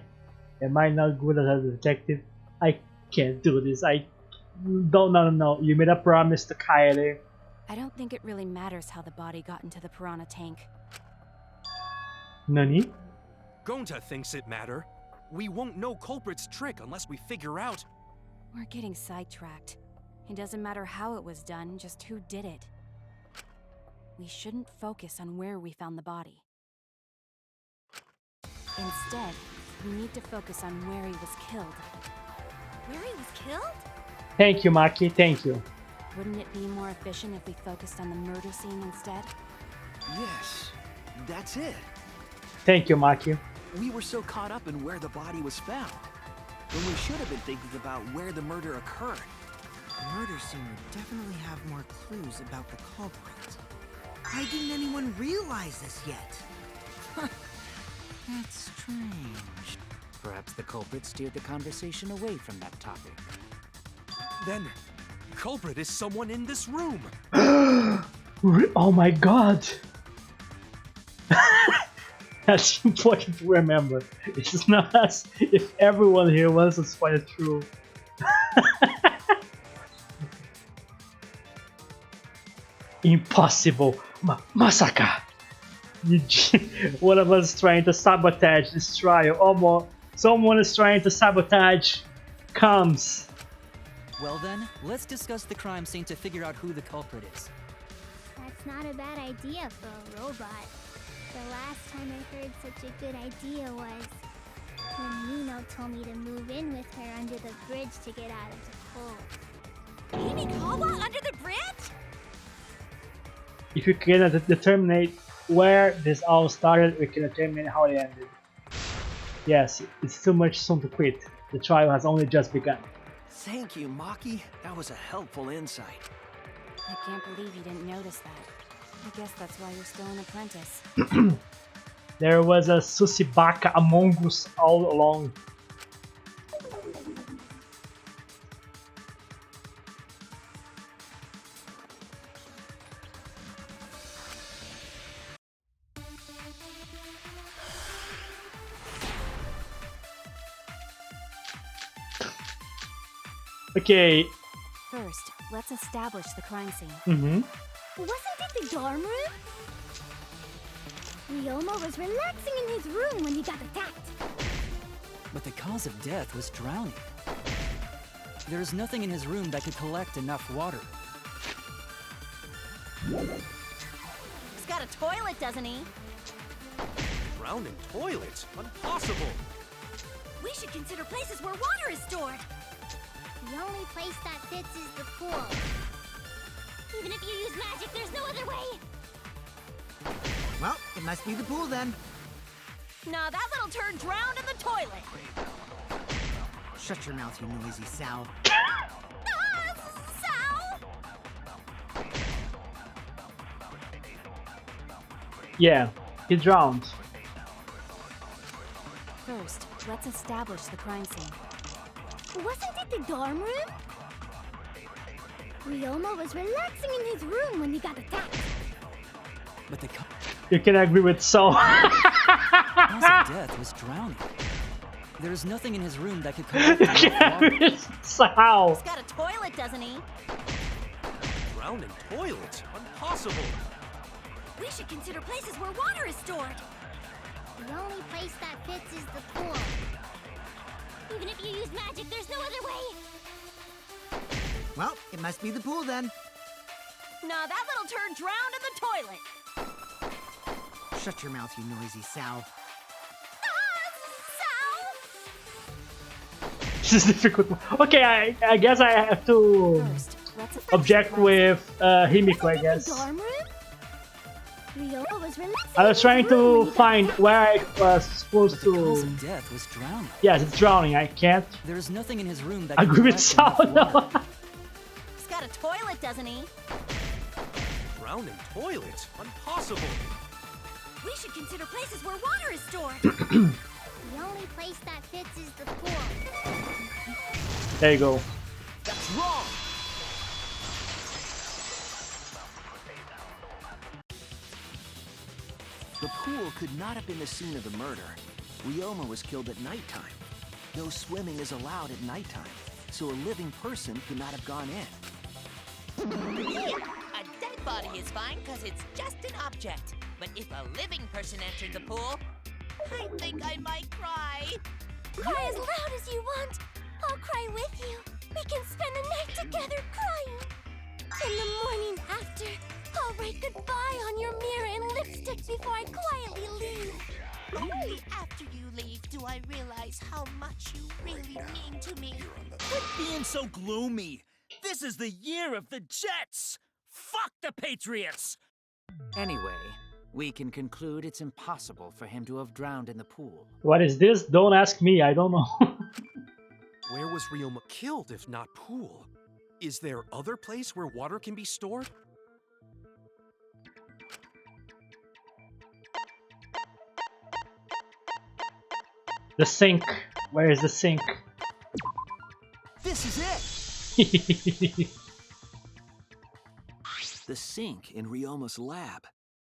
A: not good as a detective? I can't do this. No. You made a promise to Kaede.
F: I don't think it really matters how the body got into the piranha tank.
A: Nani?
J: Gonta thinks it matter. We won't know culprit's trick unless we figure out.
F: We're getting sidetracked. It doesn't matter how it was done, just who did it. We shouldn't focus on where we found the body. Instead, we need to focus on where he was killed.
C: Where he was killed?
A: Thank you, Maki. Thank you.
F: Wouldn't it be more efficient if we focused on the murder scene instead?
G: Yes, that's it.
A: Thank you, Maki.
G: We were so caught up in where the body was found, when we should have been thinking about where the murder occurred.
E: The murder scene would definitely have more clues about the culprit. Why didn't anyone realize this yet?
K: That's strange. Perhaps the culprit steered the conversation away from that topic.
J: Then, culprit is someone in this room.
A: Oh my god. That's important to remember. It's not as if everyone here wants to find it true. Impossible. Masaka. One of us is trying to sabotage this trial. Almost. Someone is trying to sabotage comms.
H: Well then, let's discuss the crime scene to figure out who the culprit is.
L: That's not a bad idea for a robot. The last time I heard such a good idea was when Nino told me to move in with her under the bridge to get out of the cold.
C: Himikawa under the bridge?
A: If you can determine where this all started, we can determine how it ended. Yes, it's too much soon to quit. The trial has only just begun.
G: Thank you, Maki. That was a helpful insight.
F: I can't believe you didn't notice that. I guess that's why you're still an apprentice.
A: There was a Susibaka among us all along. Okay.
F: First, let's establish the crime scene.
L: Wasn't it the dorm room? Ryoma was relaxing in his room when he got attacked.
H: But the cause of death was drowning. There's nothing in his room that could collect enough water.
C: He's got a toilet, doesn't he?
J: Drowning toilet? Impossible!
C: We should consider places where water is stored.
L: The only place that fits is the pool. Even if you use magic, there's no other way.
E: Well, it must be the pool then.
C: Nah, that little turd drowned in the toilet.
E: Shut your mouth, you noisy sow.
C: Sal!
A: Yeah, he drowned.
F: First, let's establish the crime scene.
L: Wasn't it the dorm room? Ryoma was relaxing in his room when he got attacked.
H: But the
A: You can agree with Saul.
H: cause of death was drowning. There's nothing in his room that could collect enough water.
A: Saul.
C: He's got a toilet, doesn't he?
J: Drowning toilet? Impossible!
C: We should consider places where water is stored.
L: The only place that fits is the pool. Even if you use magic, there's no other way.
E: Well, it must be the pool then.
D: Nah, that little turd drowned in the toilet.
E: Shut your mouth, you noisy sow.
A: This is difficult. Okay, I guess I have to object with Himiko, I guess. I was trying to find where I was supposed
H: The cause
A: to.
H: of death was drowning.
A: Yes, it's drowning. I can't
H: There is nothing in his room that
A: agree with
H: collect
A: Sao.
H: enough water.
A: No.
C: He's got a toilet, doesn't he?
J: Drowning toilet? Impossible.
C: We should consider places where water is stored.
L: The only place that fits is the pool.
A: There you go.
G: That's wrong! The pool could not have been the scene of the murder. Ryoma was killed at nighttime. No swimming is allowed at nighttime, so a living person could not have gone in.
D: A dead body is fine because it's just an object. But if a living person entered the pool, I think I might cry.
L: Cry as loud as you want. I'll cry with you. We can spend the night together crying. In the morning after, I'll write goodbye on your mirror in lipstick before I quietly leave.
D: Only after you leave do I realize how much you really mean to me.
B: Quit being so gloomy. This is the year of the Jets. Fuck the Patriots.
K: Anyway, we can conclude it's impossible for him to have drowned in the pool.
A: What is this? Don't ask me. I don't know.
J: Where was Ryoma killed if not pool? Is there other place where water can be stored?
A: The sink. Where is the sink?
G: This is it! The sink in Ryoma's lab.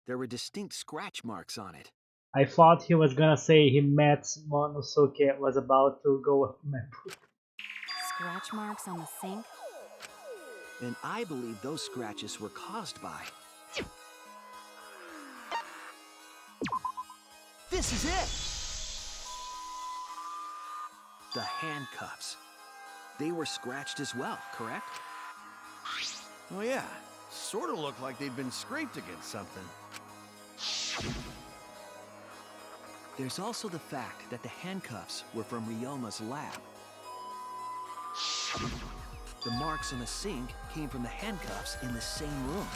G: There were distinct scratch marks on it.
A: I thought he was gonna say he met Monosuke and was about to go.
F: Scratch marks on the sink?
G: And I believe those scratches were caused by... This is it! The handcuffs. They were scratched as well, correct?
M: Oh yeah, sort of looked like they'd been scraped against something.
G: There's also the fact that the handcuffs were from Ryoma's lab. The marks on the sink came from the handcuffs in the same room.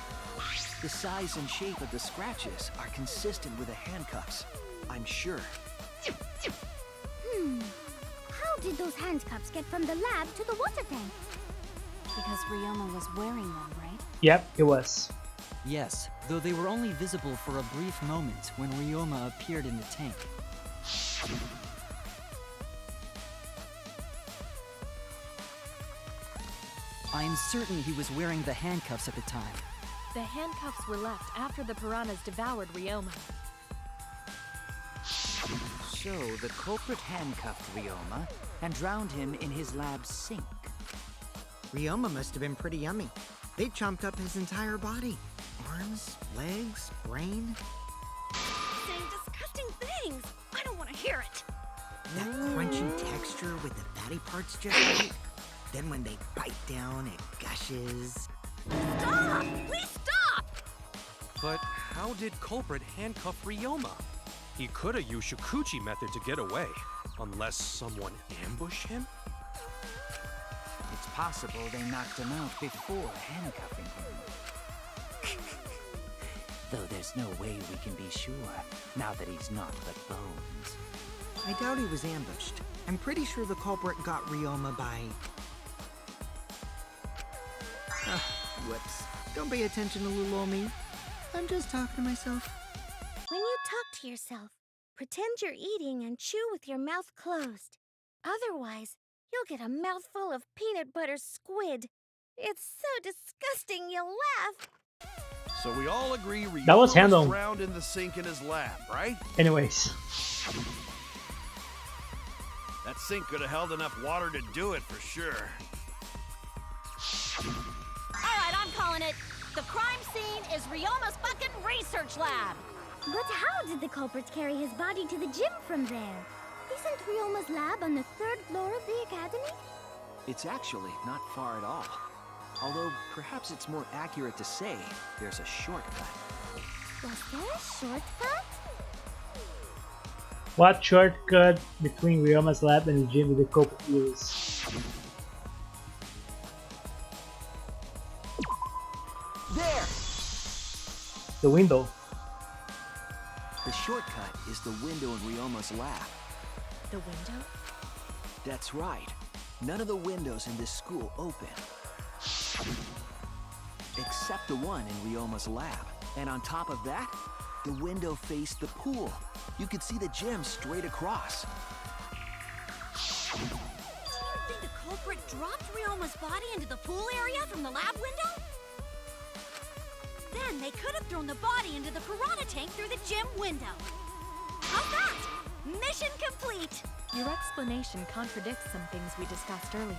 G: The size and shape of the scratches are consistent with the handcuffs, I'm sure.
L: How did those handcuffs get from the lab to the water tank?
F: Because Ryoma was wearing them, right?
A: Yep, it was.
H: Yes, though they were only visible for a brief moment when Ryoma appeared in the tank. I am certain he was wearing the handcuffs at the time.
F: The handcuffs were left after the piranhas devoured Ryoma.
K: So the culprit handcuffed Ryoma and drowned him in his lab's sink.
E: Ryoma must have been pretty yummy. They chomped up his entire body. Arms, legs, brain.
C: Saying disgusting things. I don't want to hear it.
E: That crunchy texture with the fatty parts just right. Then when they bite down, it gushes.
C: Stop! Please stop!
J: But how did culprit handcuff Ryoma? He could have used Shikuchi method to get away, unless someone ambushed him?
K: It's possible they knocked him out before handcuffing him. Though there's no way we can be sure, now that he's not but bones.
E: I doubt he was ambushed. I'm pretty sure the culprit got Ryoma by... Whoops. Don't pay attention to little old me. I'm just talking to myself.
L: When you talk to yourself, pretend you're eating and chew with your mouth closed. Otherwise, you'll get a mouthful of peanut butter squid. It's so disgusting you'll laugh.
M: So we all agree Ryoma
A: That was handled.
M: drowned in the sink in his lab, right?
A: Anyways.
M: That sink could have held enough water to do it for sure.
C: Alright, I'm calling it. The crime scene is Ryoma's fucking research lab.
L: But how did the culprits carry his body to the gym from there? Isn't Ryoma's lab on the 3rd floor of the academy?
G: It's actually not far at all. Although, perhaps it's more accurate to say there's a shortcut.
L: Was there a shortcut?
A: What shortcut between Ryoma's lab and the gym with the culprit use?
G: There!
A: The window.
G: The shortcut is the window in Ryoma's lab.
F: The window?
G: That's right. None of the windows in this school open. Except the one in Ryoma's lab. And on top of that, the window faced the pool. You could see the gym straight across.
C: Do you think the culprit dropped Ryoma's body into the pool area from the lab window? Then they could have thrown the body into the piranha tank through the gym window. How's that? Mission complete!
F: Your explanation contradicts some things we discussed earlier.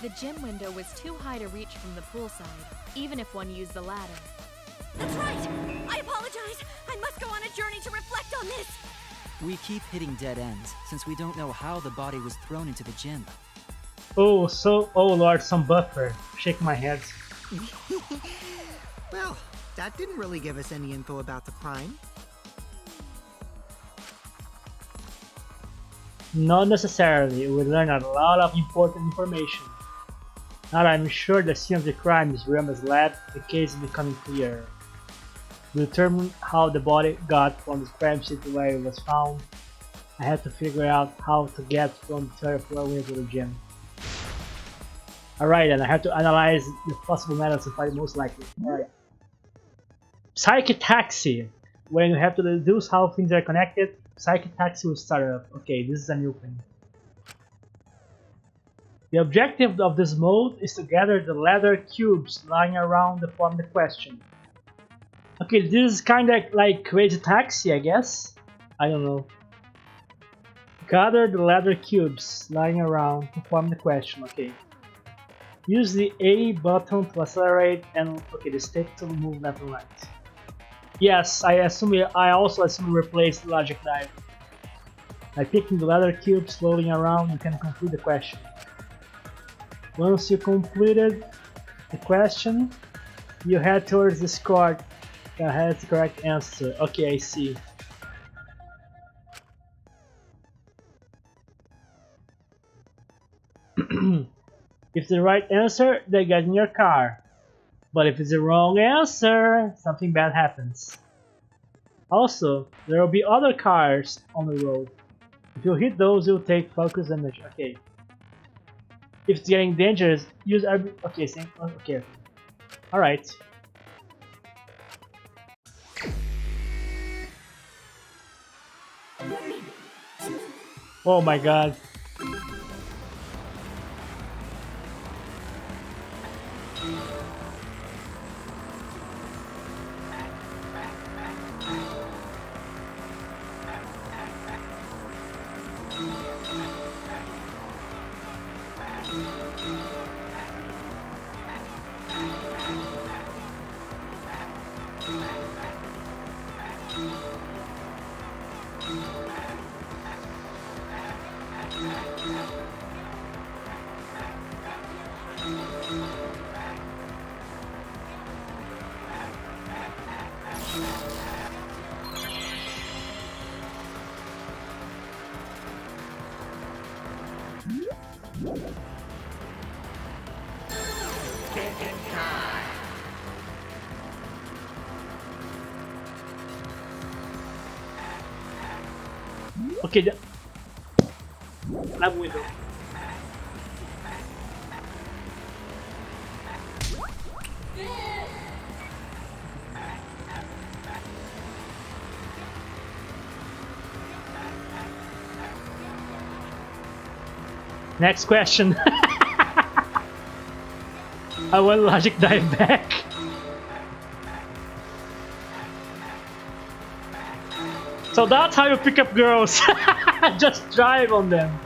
F: The gym window was too high to reach from the poolside, even if one used the ladder.
C: That's right! I apologize! I must go on a journey to reflect on this!
H: We keep hitting dead ends, since we don't know how the body was thrown into the gym.
A: Oh, Lord, some buffer. Shake my head.
E: Well, that didn't really give us any info about the crime.
A: Not necessarily. We learned a lot of important information. Now that I'm sure the scene of the crime is Ryoma's lab, the case is becoming clearer. To determine how the body got from the crime scene to where it was found, I had to figure out how to get from the 3rd floor window to the gym. Alright, and I have to analyze the possible methods to find the most likely. Alright. Psychic Taxi. When you have to deduce how things are connected, Psychic Taxi will start up. Okay, this is a new thing. The objective of this mode is to gather the leather cubes lying around to form the question. Okay, this is kinda like Crazy Taxi, I guess? I don't know. Gather the leather cubes lying around to form the question, okay. Use the A button to accelerate and the stick to move left and right. Yes, I also assume we replaced Logic Dive. By picking the leather cubes floating around, you can complete the question. Once you completed the question, you head towards the score that has the correct answer. Okay, I see. If it's the right answer, they get in your car. But if it's the wrong answer, something bad happens. Also, there will be other cars on the road. If you hit those, you'll take focus damage. Okay. If it's getting dangerous, use okay, okay. Alright. Oh my god. Okay, lab window. Next question. I want Logic Dive back. So that's how you pick up girls. Just drive on them.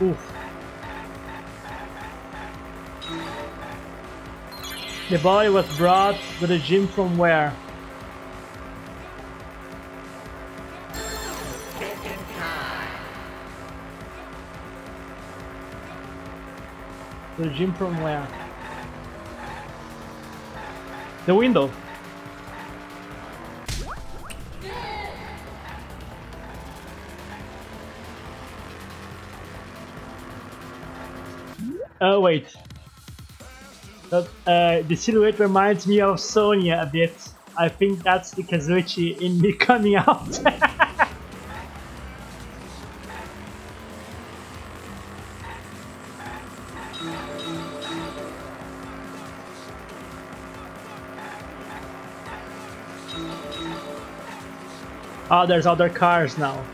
A: Oof. The body was brought to the gym from where? To the gym from where? The window. Oh wait. The silhouette reminds me of Sonya a bit. I think that's the Kazuichi in me coming out. Oh, there's other cars now.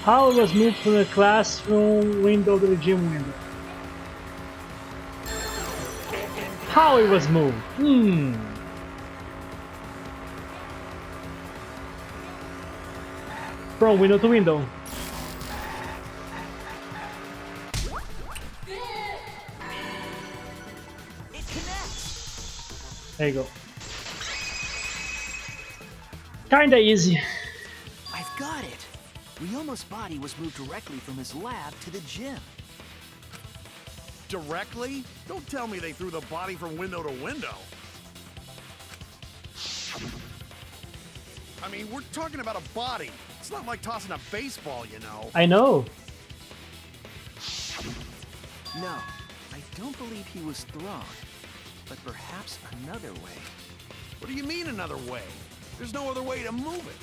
A: How it was moved from the classroom window to the gym window? How it was moved? From window to window.
G: It connects.
A: There you go. Kinda easy.
G: I've got it. Ryoma's body was moved directly from his lab to the gym.
M: Directly? Don't tell me they threw the body from window to window. I mean, we're talking about a body. It's not like tossing a baseball, you know.
A: I know.
G: No, I don't believe he was thrown. But perhaps another way.
M: What do you mean another way? There's no other way to move it.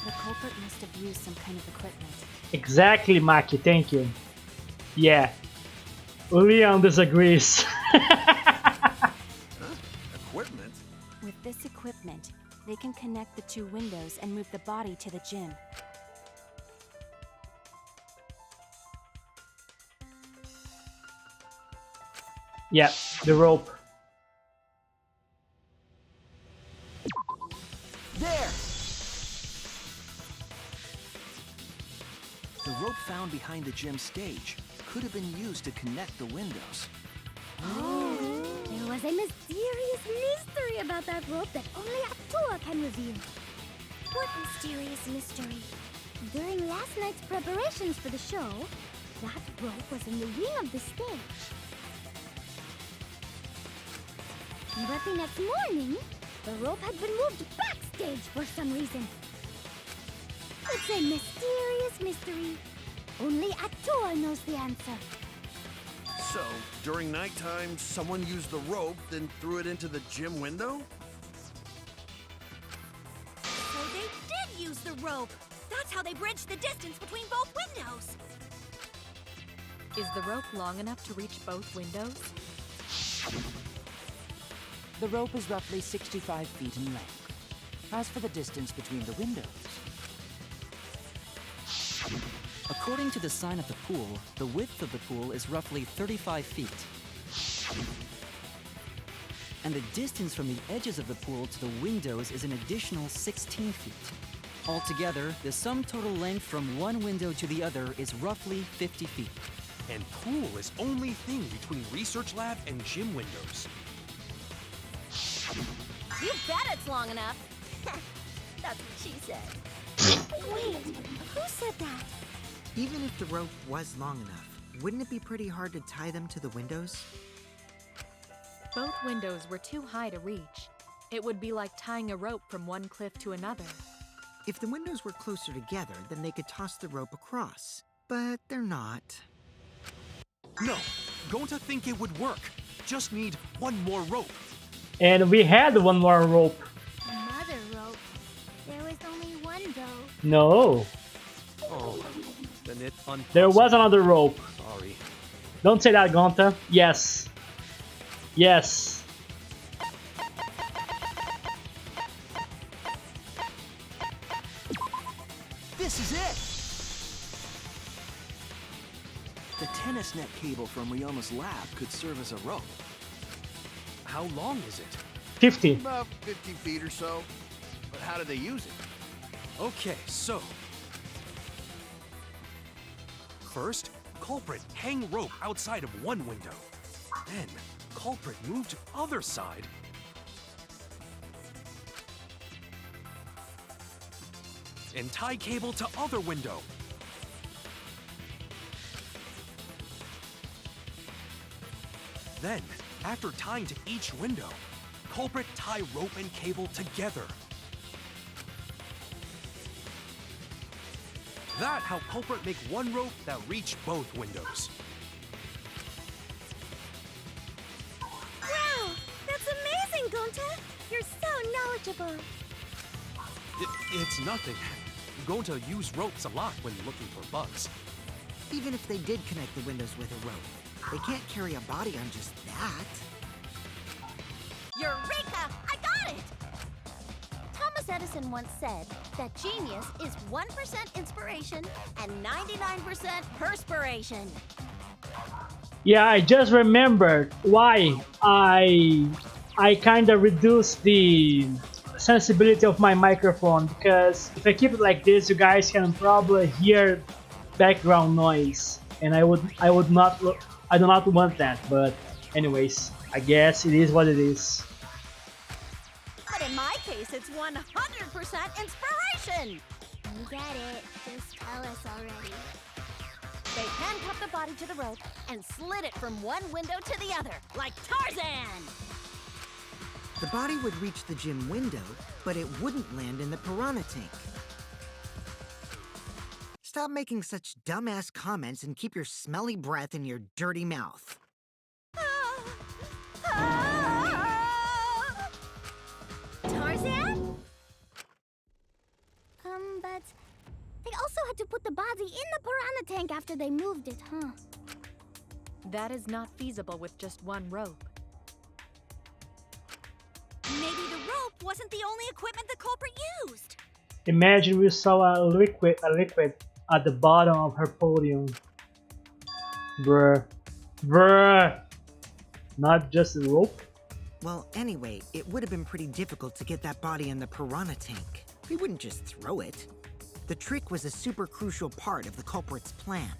F: The culprit must have used some kind of equipment.
A: Exactly, Maki, thank you. Yeah. Leon disagrees.
M: Equipment?
F: With this equipment, they can connect the two windows and move the body to the gym.
A: Yeah, the rope.
G: There! The rope found behind the gym stage could have been used to connect the windows.
L: Oh, there was a mysterious mystery about that rope that only Atua can reveal. What mysterious mystery? During last night's preparations for the show, that rope was in the wing of the stage. But the next morning, the rope had been moved backstage for some reason. It's a mysterious mystery. Only Atua knows the answer.
M: So, during nighttime, someone used the rope, then threw it into the gym window?
C: So they did use the rope. That's how they bridged the distance between both windows.
F: Is the rope long enough to reach both windows?
K: The rope is roughly 65 feet in length. As for the distance between the windows,
H: According to the sign at the pool, the width of the pool is roughly 35 feet. And the distance from the edges of the pool to the windows is an additional 16 feet. Altogether, the sum total length from one window to the other is roughly 50 feet.
J: And pool is only thing between research lab and gym windows.
C: You bet it's long enough. That's what she said.
L: Wait, who said that?
E: Even if the rope was long enough, wouldn't it be pretty hard to tie them to the windows?
F: both windows were too high to reach. It would be like tying a rope from one cliff to another.
E: If the windows were closer together, then they could toss the rope across. But they're not.
J: No, Gonta think it would work. Just need one more rope.
A: And we had one more rope.
L: Another rope. There was only one though.
A: No.
J: Oh, then it unpossible.
A: There was another rope.
J: Sorry.
A: Don't say that, Gonta. Yes. Yes.
G: This is it! The tennis net cable from Ryoma's lab could serve as a rope.
J: How long is it?
A: 50.
M: About 50 feet or so. But how do they use it?
J: Okay, so... First, culprit hang rope outside of one window. Then, culprit move to other side. And tie cable to other window. Then, after tying to each window, culprit tie rope and cable together. That how culprit make one rope that reach both windows.
D: Wow! That's amazing, Gonta! You're so knowledgeable.
J: It's nothing. Gonta use ropes a lot when looking for bugs.
E: Even if they did connect the windows with a rope, they can't carry a body on just that.
C: Eureka! I got it! Thomas Edison once said that genius is 1% inspiration and 99% perspiration.
A: Yeah, I just remembered why I kind of reduced the sensibility of my microphone, because if I keep it like this, you guys can probably hear background noise, and I do not want that. But anyways, I guess it is what it is.
C: But in my case, it's 100% inspiration.
L: You get it. Just tell us already.
C: They handcuffed the body to the rope and slid it from one window to the other, like Tarzan.
E: The body would reach the gym window, but it wouldn't land in the piranha tank. Stop making such dumbass comments and keep your smelly breath in your dirty mouth.
C: Tarzan?
L: But they also had to put the body in the piranha tank after they moved it, huh?
F: That is not feasible with just one rope.
C: Maybe the rope wasn't the only equipment the culprit used.
A: Imagine we saw a liquid at the bottom of her podium. Bruh. Bruh. Not just a rope?
E: Well, anyway, it would have been pretty difficult to get that body in the piranha tank. We wouldn't just throw it. The trick was a super crucial part of the culprit's plan.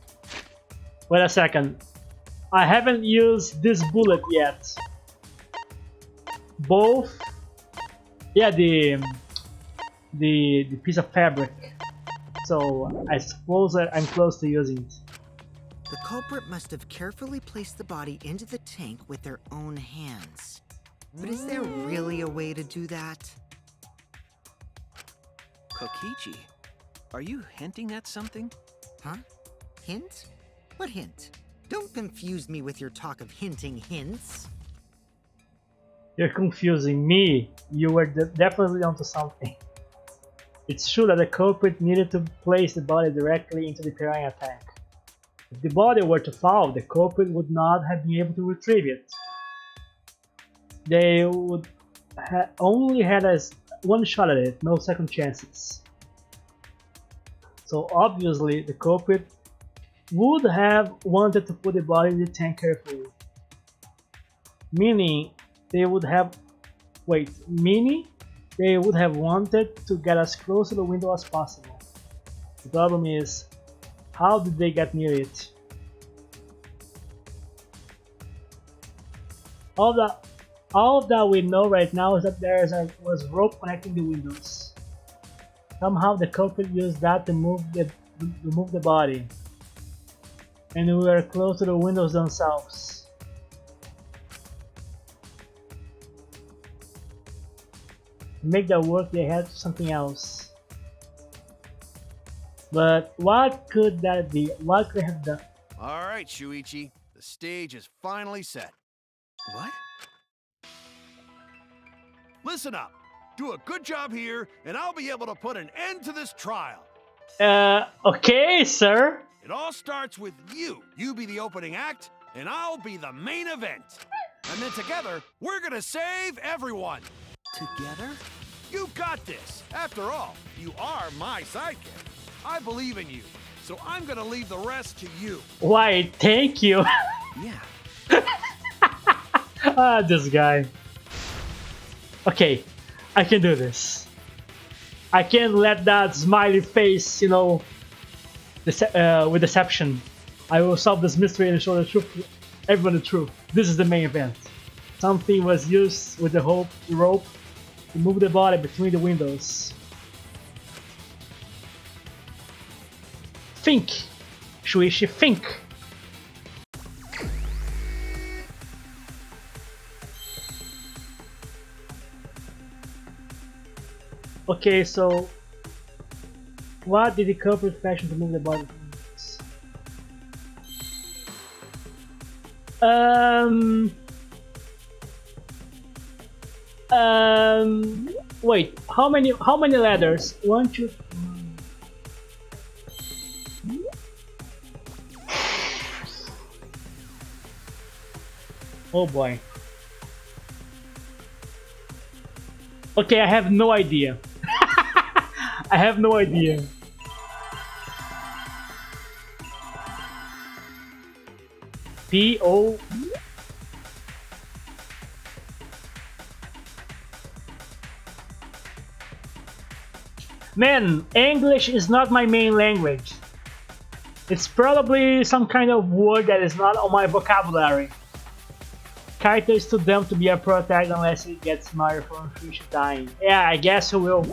A: Wait a second. I haven't used this bullet yet. Both. Yeah, the piece of fabric. So I suppose that I'm close to using it.
E: The culprit must have carefully placed the body into the tank with their own hands. But is there really a way to do that?
G: Kokichi, are you hinting at something?
E: Huh? Hint? What hint? Don't confuse me with your talk of hinting hints.
A: You're confusing me. You were definitely onto something. It's true that the culprit needed to place the body directly into the piranha tank. If the body were to fall, the culprit would not have been able to retrieve it. They would only had one shot at it, no second chances. So obviously the culprit would have wanted to put the body in the tank carefully. Meaning they would have wanted to get as close to the window as possible. The problem is, how did they get near it? All that we know right now is that there was rope connecting the windows. Somehow the culprit used that to move the body, and we were close to the windows themselves. To make that work, they had something else. But what could that be? What could have done?
M: All right, Shuichi. The stage is finally set.
G: What?
M: Listen up. Do a good job here, and I'll be able to put an end to this trial.
A: Okay, sir.
M: It all starts with you. You be the opening act, and I'll be the main event. And then together, we're gonna save everyone.
G: Together?
M: You got this. After all, you are my sidekick. I believe in you, so I'm gonna leave the rest to you.
A: Why, thank you.
G: Yeah.
A: Ah, this guy. Okay, I can do this. I can't let that smiley face, you know, with deception. I will solve this mystery and show the truth to everyone the truth. This is the main event. Something was used with the rope to move the body between the windows. Think, Shuichi, think. Okay, so what did the culprit fashion to move the body? Wait, how many ladders? 1, 2. Oh boy. Okay, I have no idea. I have no idea. P-O... Man, English is not my main language. It's probably some kind of word that is not on my vocabulary. Kaito is too dumb to be a protagonist unless he gets smarter from fish dying. Yeah, I guess he will.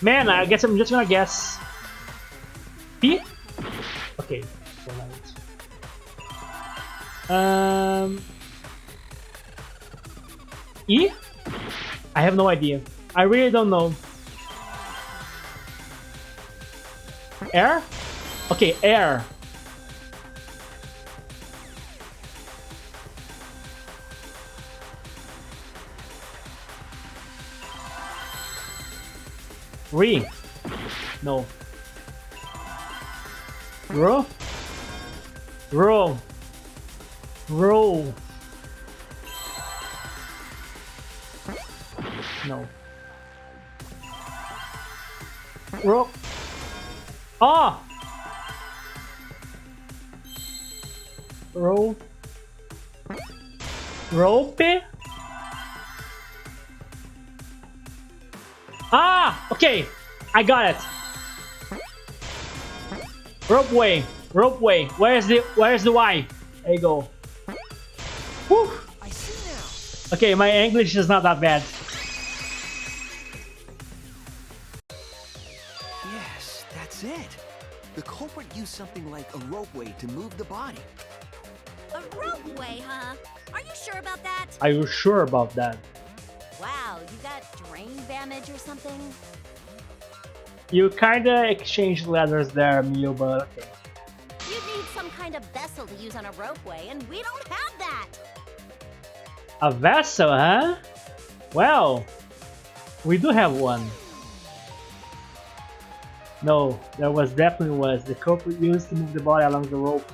A: Man, I guess I'm just gonna guess. P? Okay. E? I have no idea. I really don't know. Air? Okay, air. Re? No. Ro? Roll. Roll. No. Roll. Ah! Roll. Rope? Ah! Okay! I got it! Ropeway! Ropeway! Where's the Y? There you go. Whew.
G: I see now.
A: Okay, my English is not that bad.
G: Yes, that's it. The culprit used something like a ropeway to move the body.
C: A ropeway, huh? Are you sure about that?
A: Are you sure about that?
C: Wow, you got drain damage or something?
A: You kinda exchanged letters there, Mio, but okay.
C: You'd need some kind of vessel to use on a ropeway, and we don't have that!
A: A vessel, huh? Well, we do have one. No, there definitely was. The culprit used to move the body along the rope.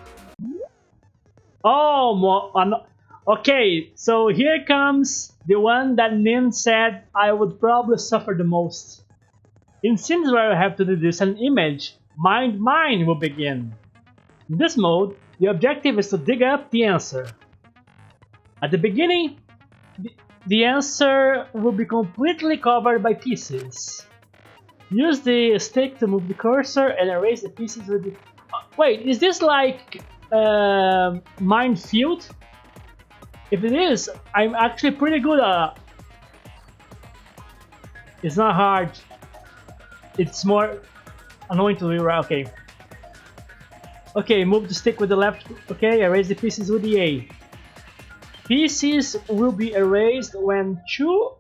A: Oh, okay, so here comes the one that Nin said I would probably suffer the most. In scenes where I have to deduce an image, Mind Mine will begin. In this mode, the objective is to dig up the answer. At the beginning, the answer will be completely covered by pieces. Use the stick to move the cursor and erase the pieces with the... Wait, is this like Minefield? If it is, I'm actually pretty good at... It's not hard. It's more annoying to rewrite. Okay. Okay, move the stick with the left. Okay, erase the pieces with the A. Pieces will be erased when two.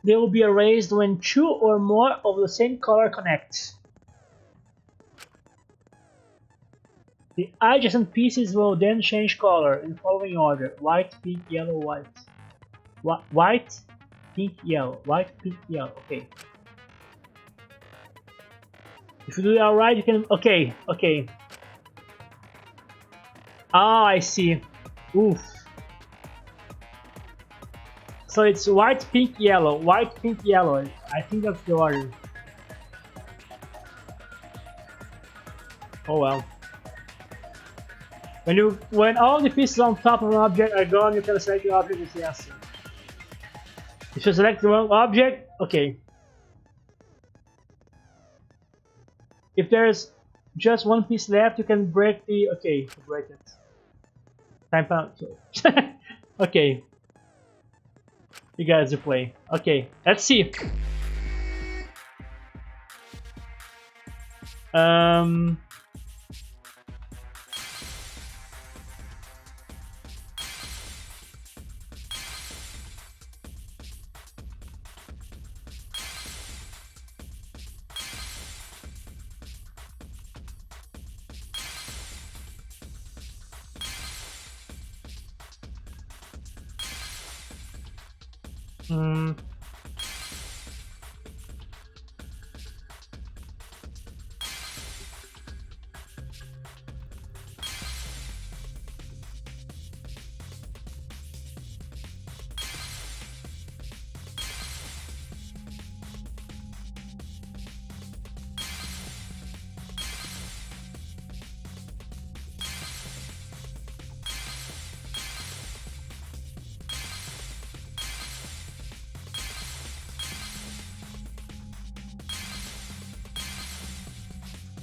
A: They will be erased when two or more of the same color connect. The adjacent pieces will then change color in following order: white, pink, yellow, white. White, pink, yellow. White, pink, yellow. Okay. If you do that right, you can. Okay, okay. Ah, I see. Oof. So it's white, pink, yellow. White, pink, yellow. I think that's the order. Oh well. When all the pieces on top of an object are gone, you can select the object with the answer. If you select the wrong object, okay. If there's just one piece left, you can break the. Okay, break it. Time out. Okay. You guys are play. Okay, let's see.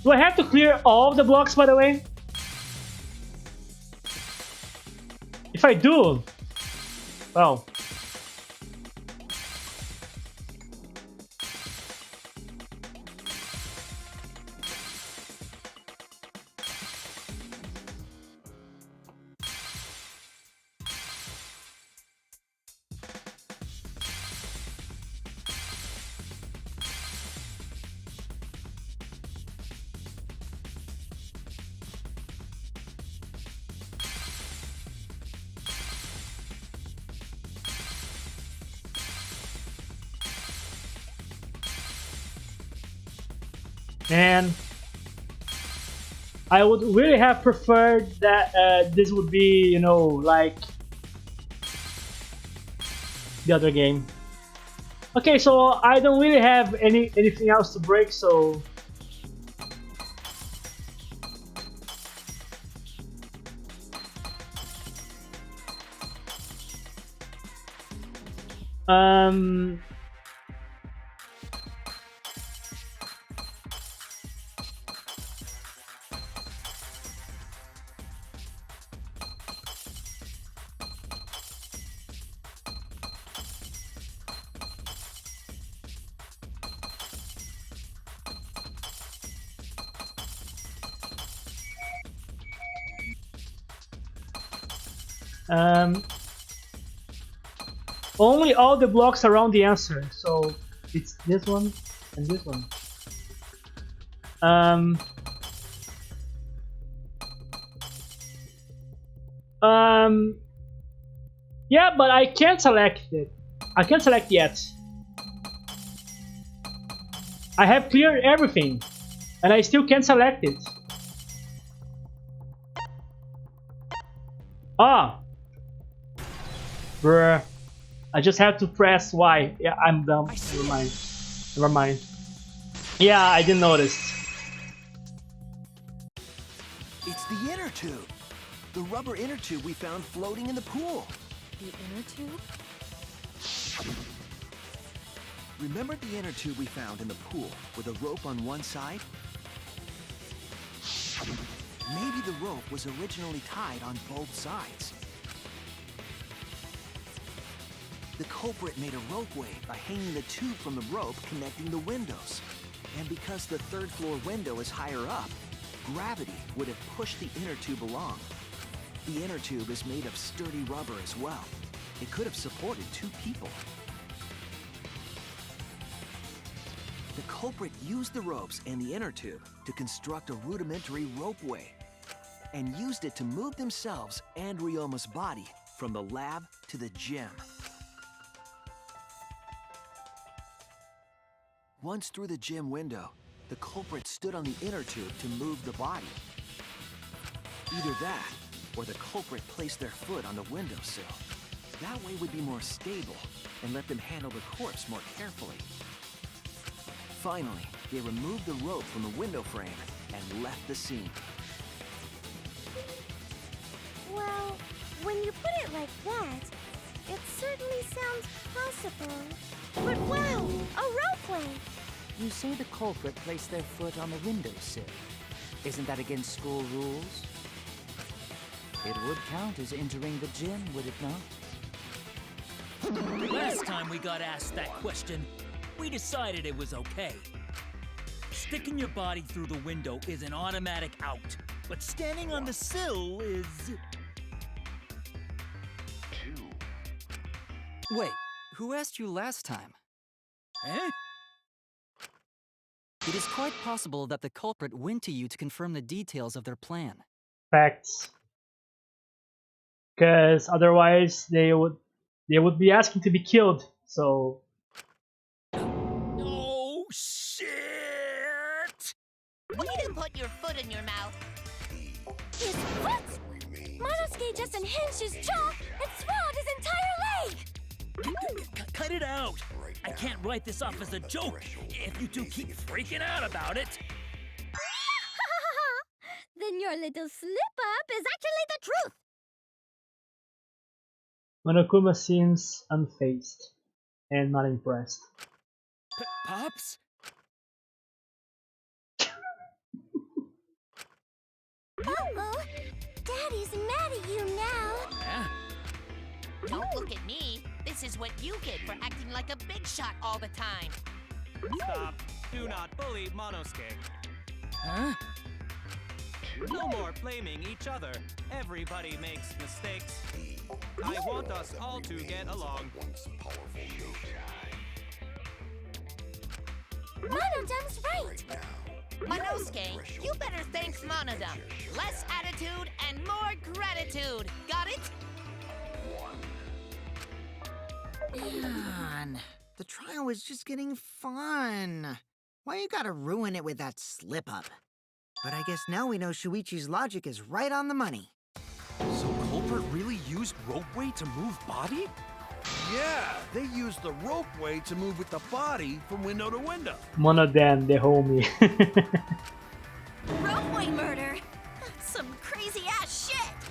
A: Do I have to clear all of the blocks, by the way? If I do, well. And I would really have preferred that this would be, you know, like the other game. Okay, so I don't really have anything else to break, so only all the blocks around the answer. So it's this one and this one. Yeah, but I can't select it. I can't select yet. I have cleared everything, and I still can't select it. Ah, bruh. I just have to press Y. Yeah, I'm dumb. Never mind. Never mind. Yeah, I didn't notice.
G: It's the inner tube. The rubber inner tube we found floating in the pool.
F: The inner tube?
G: Remember the inner tube we found in the pool with a rope on one side? Maybe the rope was originally tied on both sides. The culprit made a ropeway by hanging the tube from the rope connecting the windows. And because the third floor window is higher up, gravity would have pushed the inner tube along. The inner tube is made of sturdy rubber as well. It could have supported 2 people. The culprit used the ropes and the inner tube to construct a rudimentary ropeway and used it to move themselves and Ryoma's body from the lab to the gym. Once through the gym window, the culprit stood on the inner tube to move the body. Either that, or the culprit placed their foot on the windowsill. That way would be more stable and let them handle the corpse more carefully. Finally, they removed the rope from the window frame and left the scene.
C: Well, when you put it like that, it certainly sounds possible. But wow, a ropeway!
K: You say the culprit placed their foot on the windowsill. Isn't that against school rules? It would count as entering the gym, would it not?
B: Last time we got asked that question, we decided it was okay. Sticking your body through the window is an automatic out, but standing on the sill is...
H: Wait, who asked you last time?
B: Eh?
H: It is quite possible that the culprit went to you to confirm the details of their plan.
A: Facts. Because otherwise they would be asking to be killed. So
B: Oh, shit!
D: You didn't put your foot in your mouth.
C: His foot! Monosuke just unhinged his jaw and swallowed his entire leg!
B: Cut it out! I can't write this off as a joke if you two keep freaking out about it.
C: Then your little slip-up is actually the truth!
A: Monokuma seems unfazed and not impressed.
B: Pops?
C: Uh-oh! Daddy's mad at you now!
B: Yeah?
D: Don't look at me. This is what you get for acting like a big shot all the time.
J: Stop. Do not bully Monosuke.
B: Huh?
J: No more blaming each other. Everybody makes mistakes. I want us all to get along.
C: Monodum's right!
D: Monosuke, you better thank Monodum. Less attitude and more gratitude. Got it?
E: Man, the trial was just getting fun. Why you gotta ruin it with that slip-up? But I guess now we know Shuichi's logic is right on the money.
J: So culprit really used ropeway to move body?
M: Yeah, they used the ropeway to move with the body from window to window.
A: Monodan, the homie.
C: Ropeway murder? That's some crazy-ass shit!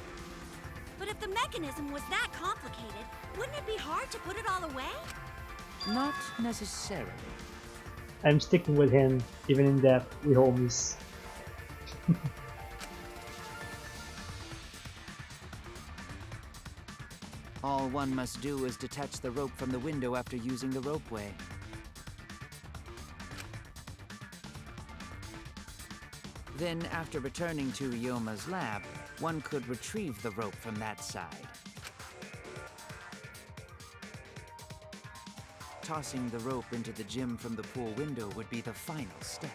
C: But if the mechanism was that complicated, wouldn't it be hard to put it all away?
K: Not necessarily.
A: I'm sticking with him, even in death, we homies.
K: All one must do is detach the rope from the window after using the ropeway. Then, after returning to Ryoma's lab, one could retrieve the rope from that side. Tossing the rope into the gym from the pool window would be the final step.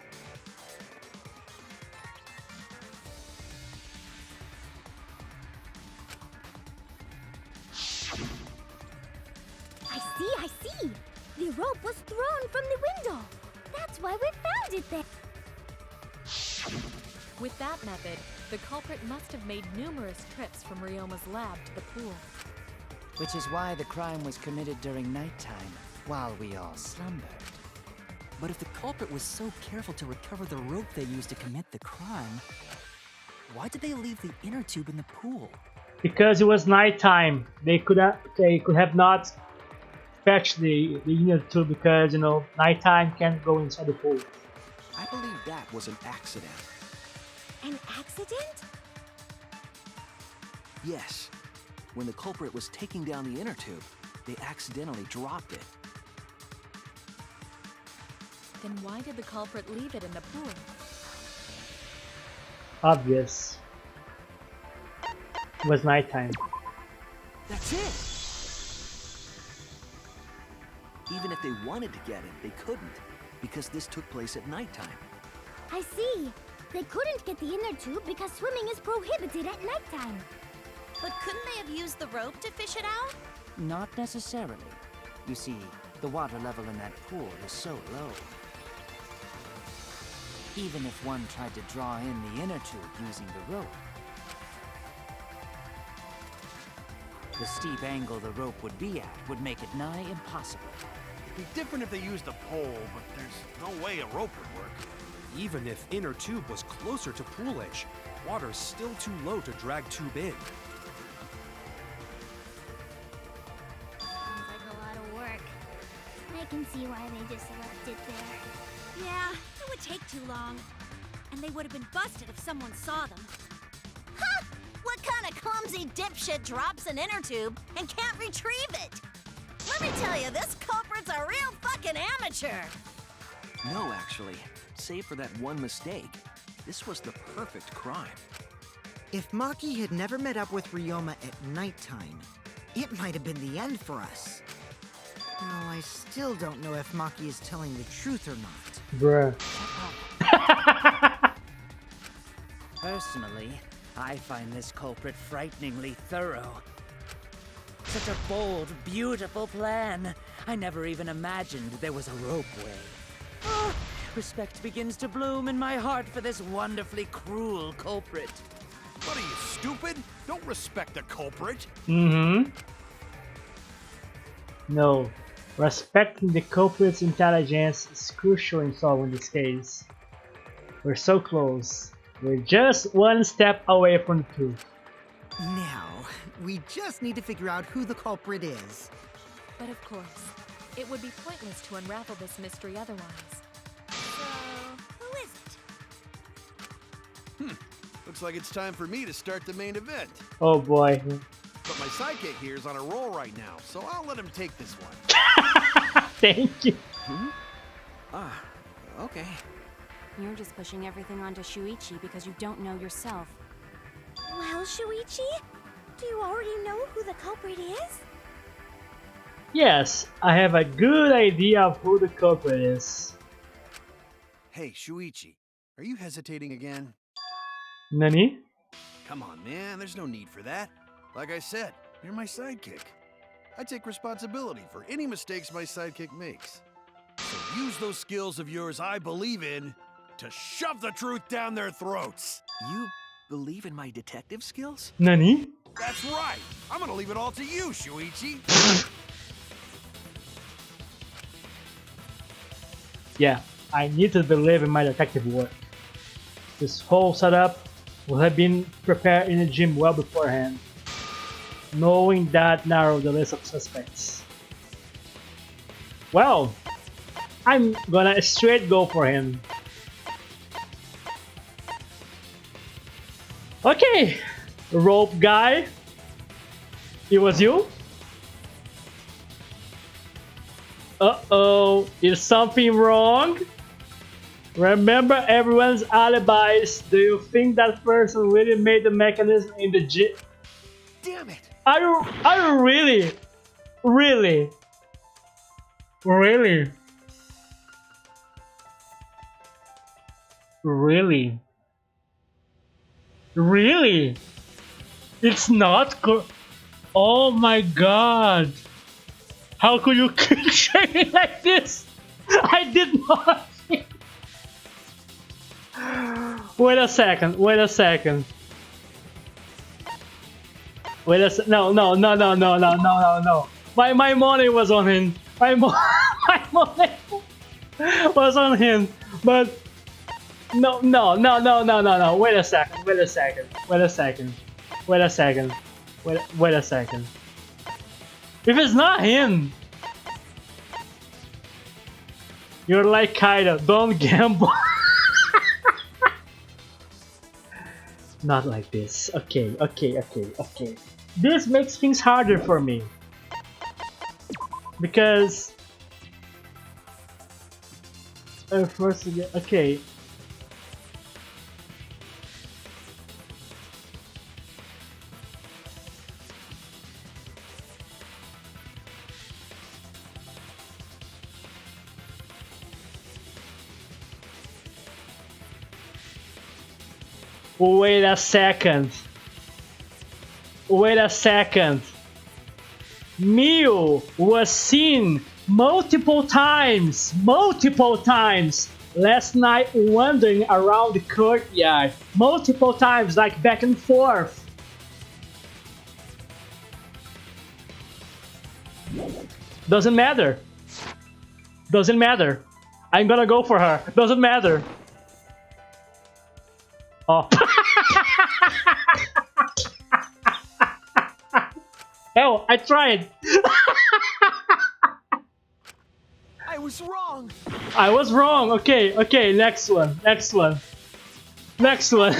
C: I see! The rope was thrown from the window! That's why we found it there!
F: With that method, the culprit must have made numerous trips from Ryoma's lab to the pool.
K: Which is why the crime was committed during nighttime, while we all slumbered.
H: But if the culprit was so careful to recover the rope they used to commit the crime, why did they leave the inner tube in the pool?
A: Because it was nighttime. They could have not fetched the inner tube because, you know, nighttime can't go inside the pool.
G: I believe that was an accident.
C: An accident?
G: Yes. When the culprit was taking down the inner tube, They accidentally dropped it.
F: Then why did the culprit leave it in the pool?
A: Obvious. It was nighttime.
G: That's it! Even if they wanted to get it, they couldn't, because this took place at nighttime.
L: I see. They couldn't get the inner tube because swimming is prohibited at nighttime.
C: But couldn't they have used the rope to fish it out?
K: Not necessarily. You see, the water level in that pool is so low. Even if one tried to draw in the inner tube using the rope, the steep angle the rope would be at would make it nigh impossible.
M: It'd be different if they used a pole, but there's no way a rope would work.
J: Even if inner tube was closer to pool edge, water's still too low to drag tube in.
L: Sounds like a lot of work. I can see why they just left it there.
D: Yeah, it would take too long. And they would have been busted if someone saw them.
C: Huh! What kind of clumsy dipshit drops an inner tube and can't retrieve it? Let me tell you, this culprit's a real fucking amateur.
G: No, actually. Save for that one mistake, this was the perfect crime.
E: If Maki had never met up with Ryoma at nighttime, it might have been the end for us. Now, I still don't know if Maki is telling the truth or not.
A: Bruh.
K: personally, I find this culprit frighteningly thorough. Such a bold, beautiful plan. I never even imagined there was a ropeway. Ah, respect begins to bloom in my heart for this wonderfully cruel culprit.
M: What are you, stupid? Don't respect the culprit.
A: Mm-hmm. No. Respecting the culprit's intelligence is crucial in solving this case. We're so close. We're just one step away from the truth.
E: Now, we just need to figure out who the culprit is.
F: But of course, it would be pointless to unravel this mystery otherwise.
D: So, who is it?
M: Looks like it's time for me to start the main event.
A: Oh boy.
M: But my sidekick here is on a roll right now, so I'll let him take this one.
A: Thank you.
G: Ah, okay.
I: You're just pushing everything onto Shuichi because you don't know yourself.
C: Well, Shuichi, do you already know who the culprit is?
A: Yes, I have a good idea of who the culprit is.
M: Hey, Shuichi, are you hesitating again?
A: Nani?
M: Come on, man, there's no need for that. Like I said, you're my sidekick. I take responsibility for any mistakes my sidekick makes. So use those skills of yours I believe in to shove the truth down their throats.
G: You believe in my detective skills?
A: Nani?
M: That's right. I'm gonna leave it all to you, Shuichi.
A: Yeah, I need to believe in my detective work. This whole setup will have been prepared in the gym well beforehand, knowing that narrowed the list of suspects. Well, I'm gonna straight go for him. Okay, rope guy, it was you? Uh-oh, is something wrong? Remember everyone's alibis. Do you think that person really made the mechanism in the gym?
G: Damn it!
A: Are you really? Really? Really? Really? Really? It's not oh my god! How could you say it like this? I did not. Wait a second. Wait a second. Wait a no. My money was on him. My money was on him. But no. Wait a second. Wait a second. If it's not him, you're like Kaido. Don't gamble. Not like this. Okay. This makes things harder for me. Because first again, okay. Wait a second. Wait a second. Mew was seen multiple times last night wandering around the courtyard. Multiple times, like back and forth. Doesn't matter. Doesn't matter. I'm gonna go for her. Doesn't matter. Oh. Hell, I tried.
G: I was wrong.
A: I was wrong. Okay, okay, next one. Next one. Next one.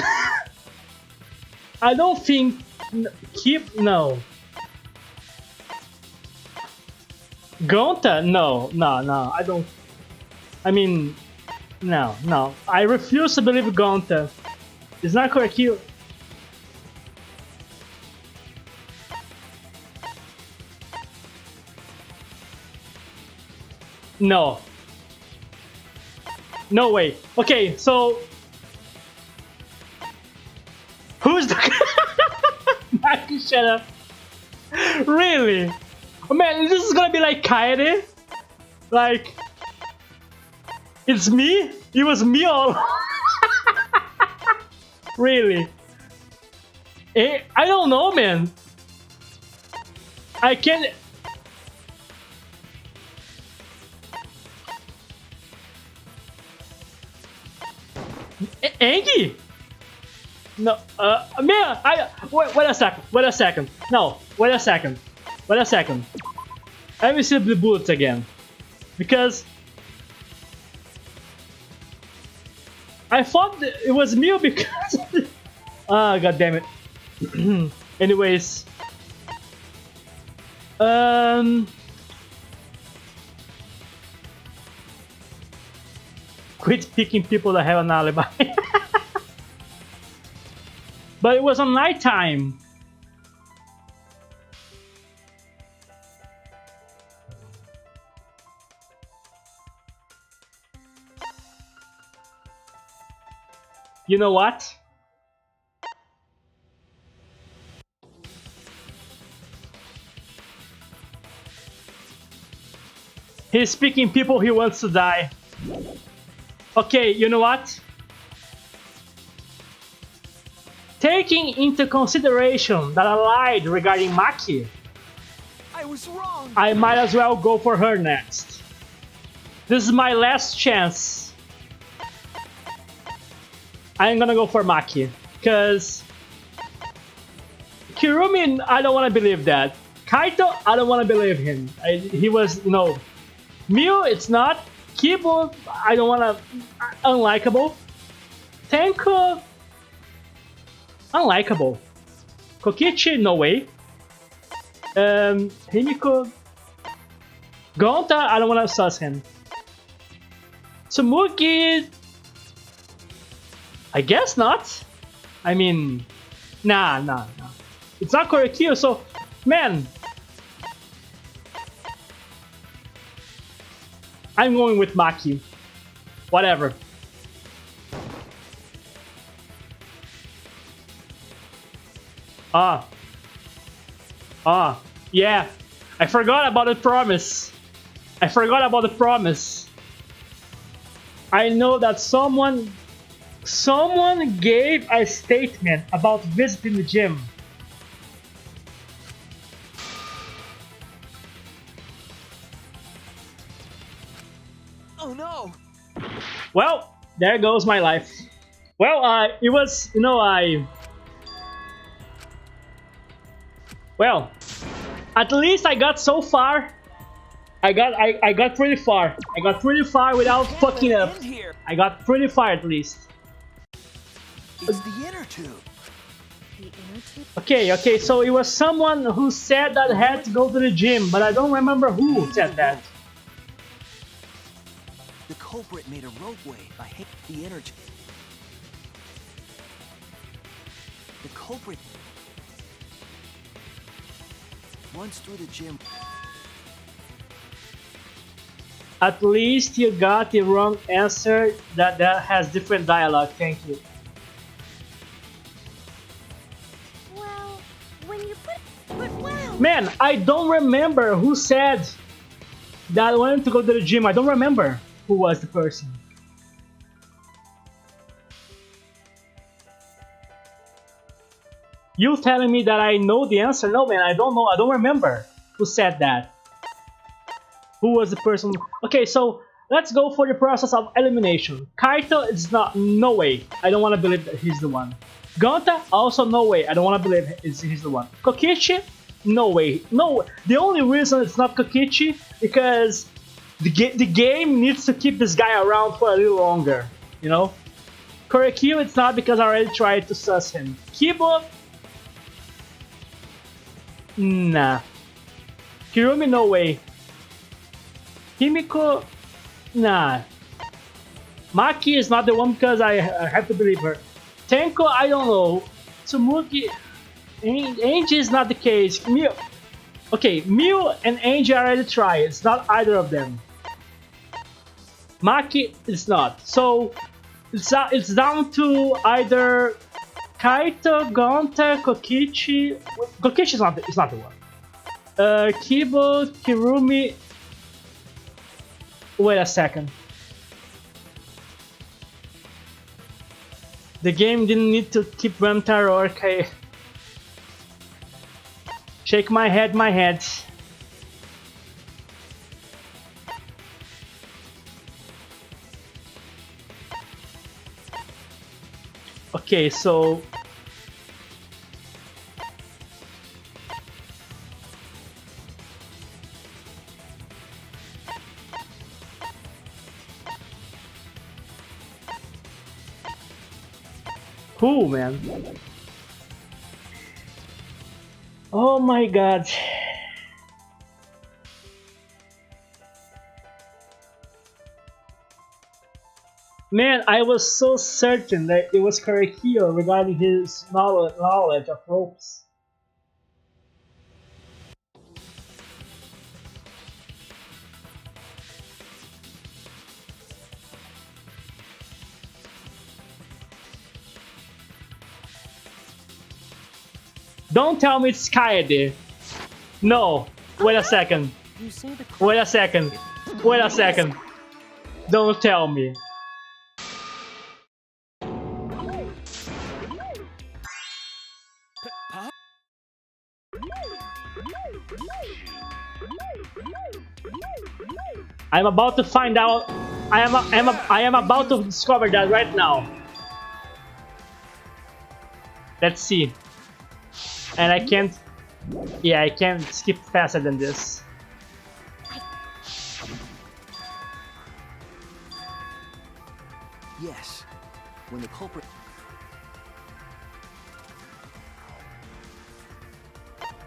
A: I don't think no. Gonta? No, I don't. I mean, no. I refuse to believe Gonta. It's not correct. No. No way. Okay, so who's the Maki, shut up. Really? Oh man, this is gonna be like Kaede? Like it's me? It was me all really? I don't know, man. I can't. Angie? No, man, wait a second. No, wait a second. Let me see the bullets again. Because I thought it was Mew because ah, god damn it. Anyways. Quit picking people that have an alibi. But it was on nighttime. You know what? He's picking people he wants to die. Okay, you know what? Taking into consideration that I lied regarding Maki,
G: I was wrong.
A: I might as well go for her next. This is my last chance. I'm gonna go for Maki, because Kirumi, I don't want to believe that. Kaito, I don't want to believe him. He was, no. Mew, it's not. Kibo, I don't want to. Unlikable. Tenko, unlikable. Kokichi, no way. Himiko, Gonta, I don't want to sus him. Tsumugi, I guess not. I mean, nah. It's not Korekyo, so, man. I'm going with Maki. Whatever. Yeah. I forgot about the promise. I know that someone gave a statement about visiting the gym.
G: Oh no!
A: Well, there goes my life. Well, it was, well, at least I got so far. I got pretty far. I got pretty far without fucking up. I got pretty far at least.
G: It's the inner tube.
F: the inner tube?
A: Okay, so it was someone who said that I had to go to the gym, but I don't remember who said that.
G: The culprit made a ropeway by hanging the inner tube. The culprit once through the gym.
A: At least you got the wrong answer. That has different dialogue. Thank you.
C: Well, when you but wow.
A: Man, I don't remember who said that I wanted to go to the gym. I don't remember who was the person. You telling me that I know the answer? No, man, I don't know. I don't remember who said that. Who was the person? Okay, so let's go for the process of elimination. Kaito is not, no way. I don't want to believe that he's the one. Gonta, also no way. I don't want to believe he's the one. Kokichi, no way. No, the only reason it's not Kokichi because the game needs to keep this guy around for a little longer. You know, Korekyo, it's not because I already tried to suss him. Kibo, nah. Kirumi, no way. Himiko, nah. Maki is not the one because I have to believe her. Tenko, I don't know. Tsumugi, Angie is not the case. Miu, okay, Miu and Angie already tried. It's not either of them. Maki is not. So it's down to either Kaito, Gonta, Kokichi. Kokichi is not the one. Kibo, Kirumi. Wait a second. The game didn't need to keep Ramtar or K. Shake my head, my head. Okay, so who, man? Oh my god. Man, I was so certain that it was Korekyo regarding his knowledge of ropes. Don't tell me it's Kaede. No. Wait a second. Wait a second. Wait a second. Don't tell me. I'm about to find out. I am about to discover that right now. Let's see. And I can't. Yeah, I can't skip faster than this.
G: Yes. When the culprit.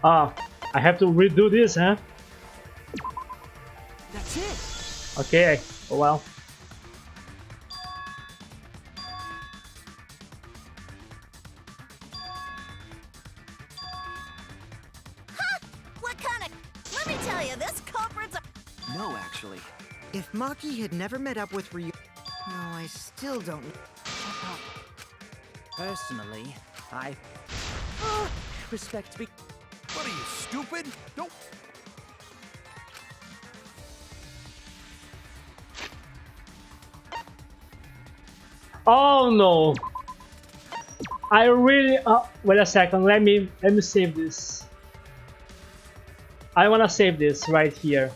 A: Ah, I have to redo this, huh?
G: That's it.
A: Okay. Oh well.
G: No, actually.
E: If Maki had never met up with Ryu... No, I still don't...
K: Shut up. Personally, I... respect me.
M: What are you, stupid? Don't...
A: Oh no! I really... wait a second, let me save this. I wanna save this right here.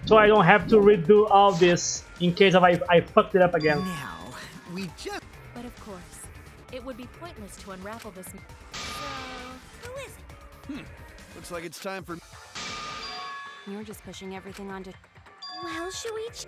A: So I don't have to redo all this in case of I fucked it up again.
E: Now, we just...
F: But of course, it would be pointless to unravel this.
C: So, who is it?
M: Looks like it's time for...
I: You're just pushing everything onto...
C: Well, Shuichi.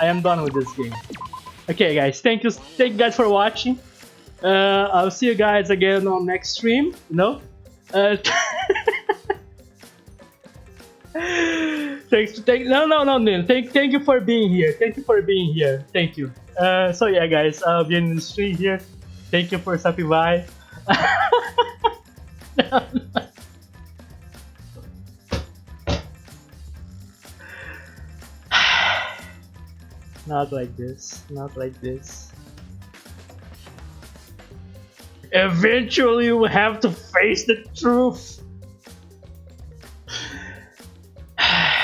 A: I am done with this game. Okay, guys, thank you guys for watching. I'll see you guys again on next stream. You know. Thank you for being here. Thank you for being here. Thank you. So yeah, guys, I'll be in the stream here. Thank you for stopping by. Not like this. Not like this. Eventually, you will have to face the truth.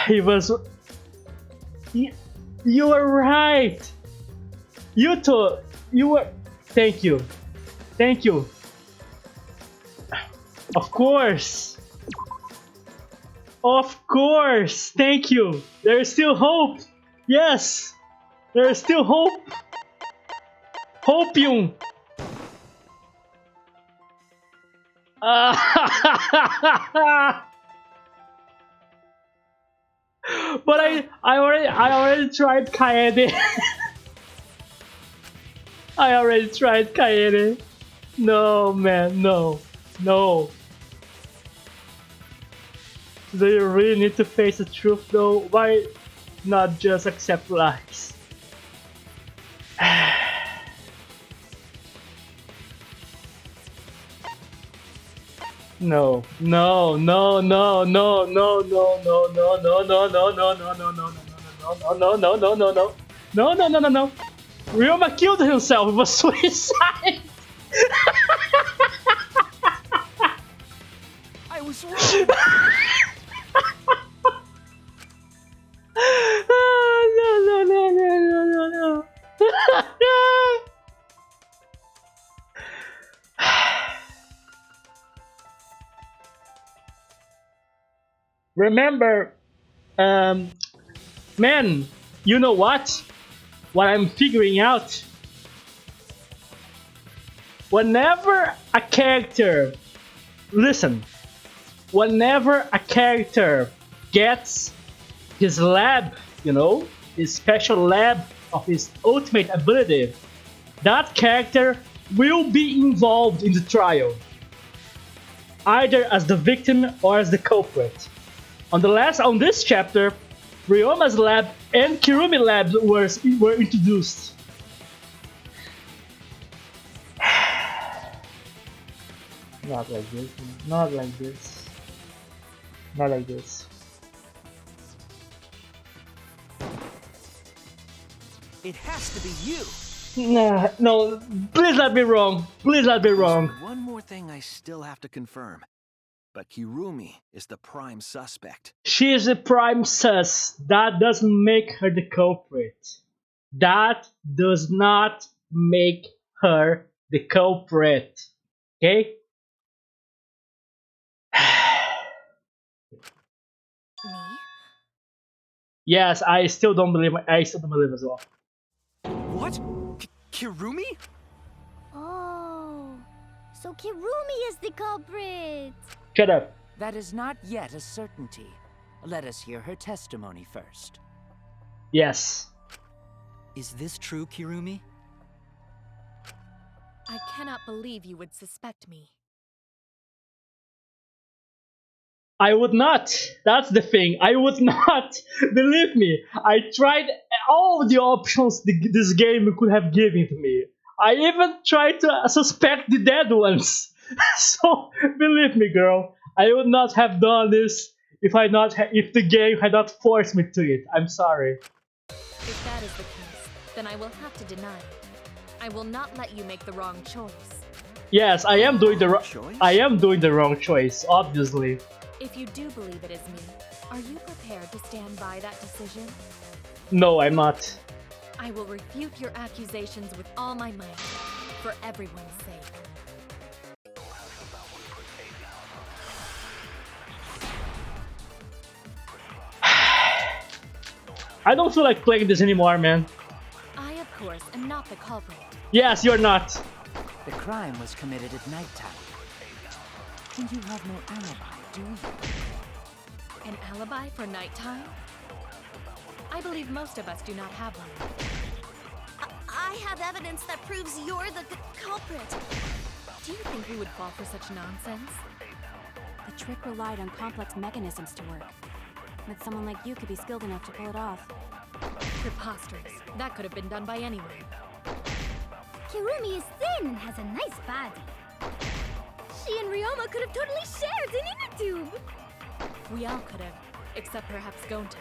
A: He was. You were right. You were. Thank you. Thank you. Of course. Of course. Thank you. There is still hope. Yes. There is still hope. Hopium. But I already tried Kaede. I already tried Kaede. No, man, no. Do you really need to face the truth though? Why not just accept lies? No. Ryoma killed himself. It was suicide.
G: I was wrong.
A: No. Remember, man, you know what? What I'm figuring out? Whenever a character gets his lab, you know, his special lab of his ultimate ability, that character will be involved in the trial, either as the victim or as the culprit. On this chapter, Ryoma's lab and Kirumi lab were introduced. Not like this. Not like this. Not like this.
G: It has to be you.
A: Nah, no, please let me wrong. Please let me wrong.
G: There's one more thing I still have to confirm. But Kirumi is the prime suspect.
A: She is the prime sus. That doesn't make her the culprit. That does not make her the culprit. Okay?
F: Me?
A: Yes, I still don't believe as well.
J: What? Kirumi?
C: Oh, so Kirumi is the culprit.
A: Shut up.
K: That is not yet a certainty. Let us hear her testimony first.
A: Yes.
H: Is this true, Kirumi?
F: I cannot believe you would suspect me.
A: I would not. That's the thing. I would not. Believe me. I tried all the options this game could have given to me. I even tried to suspect the dead ones. So believe me, girl. I would not have done this if the game had not forced me to it. I'm sorry.
F: If that is the case, then I will have to deny it. I will not let you make the wrong choice.
A: Yes, I am doing the wrong choice, obviously.
F: If you do believe it is me, are you prepared to stand by that decision?
A: No, I'm not.
F: I will refute your accusations with all my might, for everyone's sake.
A: I don't feel like playing this anymore, man.
F: I, of course, am not the culprit.
A: Yes, you're not.
K: The crime was committed at nighttime. And you have no alibi, do you?
F: An alibi for nighttime? I believe most of us do not have one.
C: I have evidence that proves you're the culprit.
F: Do you think we would fall for such nonsense?
I: The trick relied on complex mechanisms to work. But someone like you could be skilled enough to pull it off.
F: Preposterous. That could have been done by anyone.
L: Kirumi is thin and has a nice body. She and Ryoma could have totally shared an inner tube.
F: We all could have, except perhaps Gonta.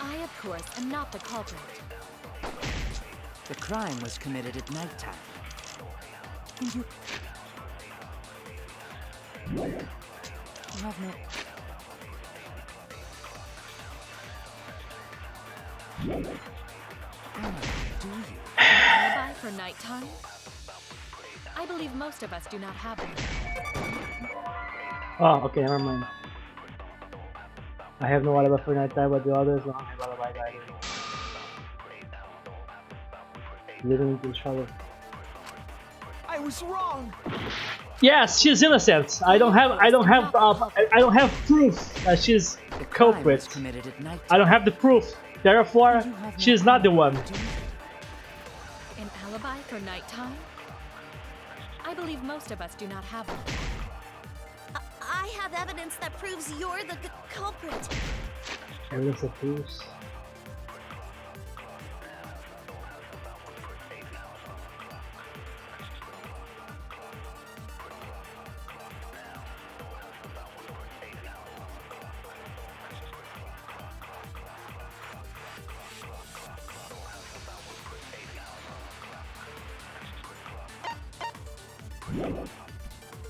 F: I, of course, am not the culprit.
K: The crime was committed at nighttime. And you have no...
F: Do you? An alibi for nighttime? I believe most of us do not have one.
A: Oh, okay, never mind. I have no alibi for nighttime, but the others don't have alibi either. Living into trouble.
G: I was wrong.
A: Yes, she's innocent. I don't have proof that she's a culprit.
K: Committed at night.
A: I don't have the proof. Therefore, she's not the one.
F: An alibi for nighttime? I believe most of us do not have one.
C: I have evidence that proves you're the culprit.
A: Evidence that proves.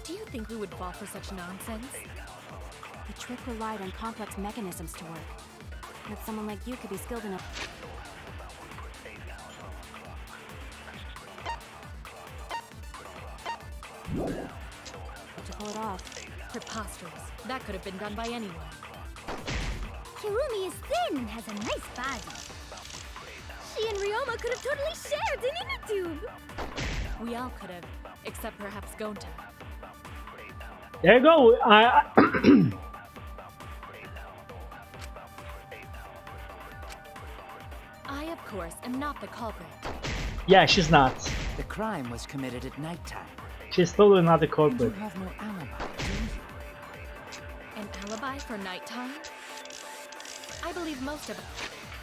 F: Do you think we would fall for such nonsense?
I: The trick relied on complex mechanisms to work. But someone like you could be skilled enough. To pull it off.
F: Preposterous. That could have been done by anyone.
L: Kirumi is thin and has a nice body. She and Ryoma could have totally shared an inner tube.
F: We all could have, except perhaps Gonta.
A: There you go.
F: I, of course, am not the culprit.
A: Yeah, she's not.
K: The crime was committed at nighttime.
A: She's totally not the
K: You
A: culprit.
K: have no alibi, do you?
F: An alibi for nighttime? I believe most of us.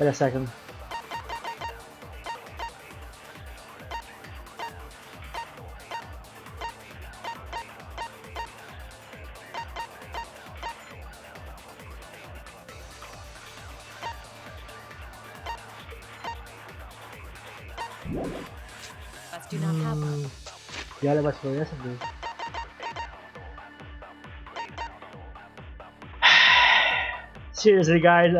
A: Wait a second.
F: Us do not have one.
A: The alibis for yesterday. Seriously, guys,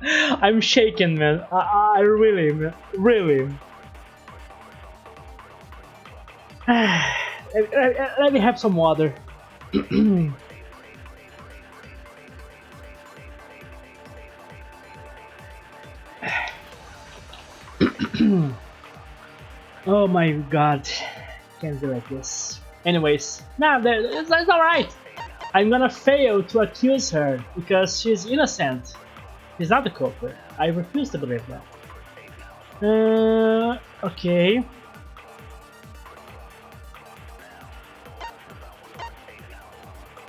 A: I'm shaken, man. I really, man, really. Let me have some water. Oh my god, can't be like this. Anyways, nah, it's alright. I'm gonna fail to accuse her because she's innocent. She's not the culprit. I refuse to believe that. Okay.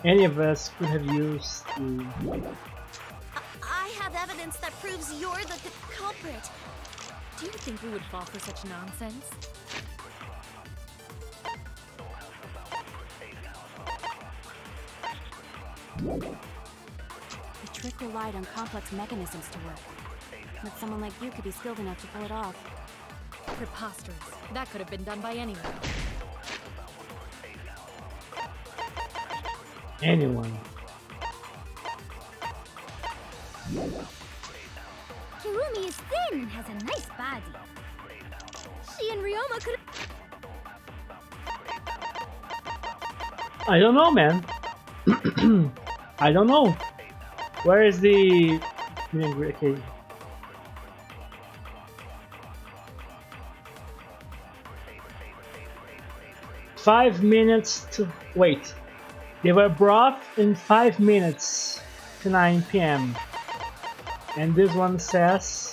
A: Any of us could have used the...
C: I have evidence that proves you're the culprit.
F: Do you think we would fall for such nonsense?
I: The trick relied on complex mechanisms to work. But someone like you could be skilled enough to pull it off.
F: Preposterous. That could have been done by anyone.
A: Anyone.
L: Kirumi is thin and has a nice body. She and Ryoma could have...
A: I don't know, man. I don't know. Where is the... Okay. 5 minutes to wait. They were brought in 5 minutes to 9 p.m. And this one says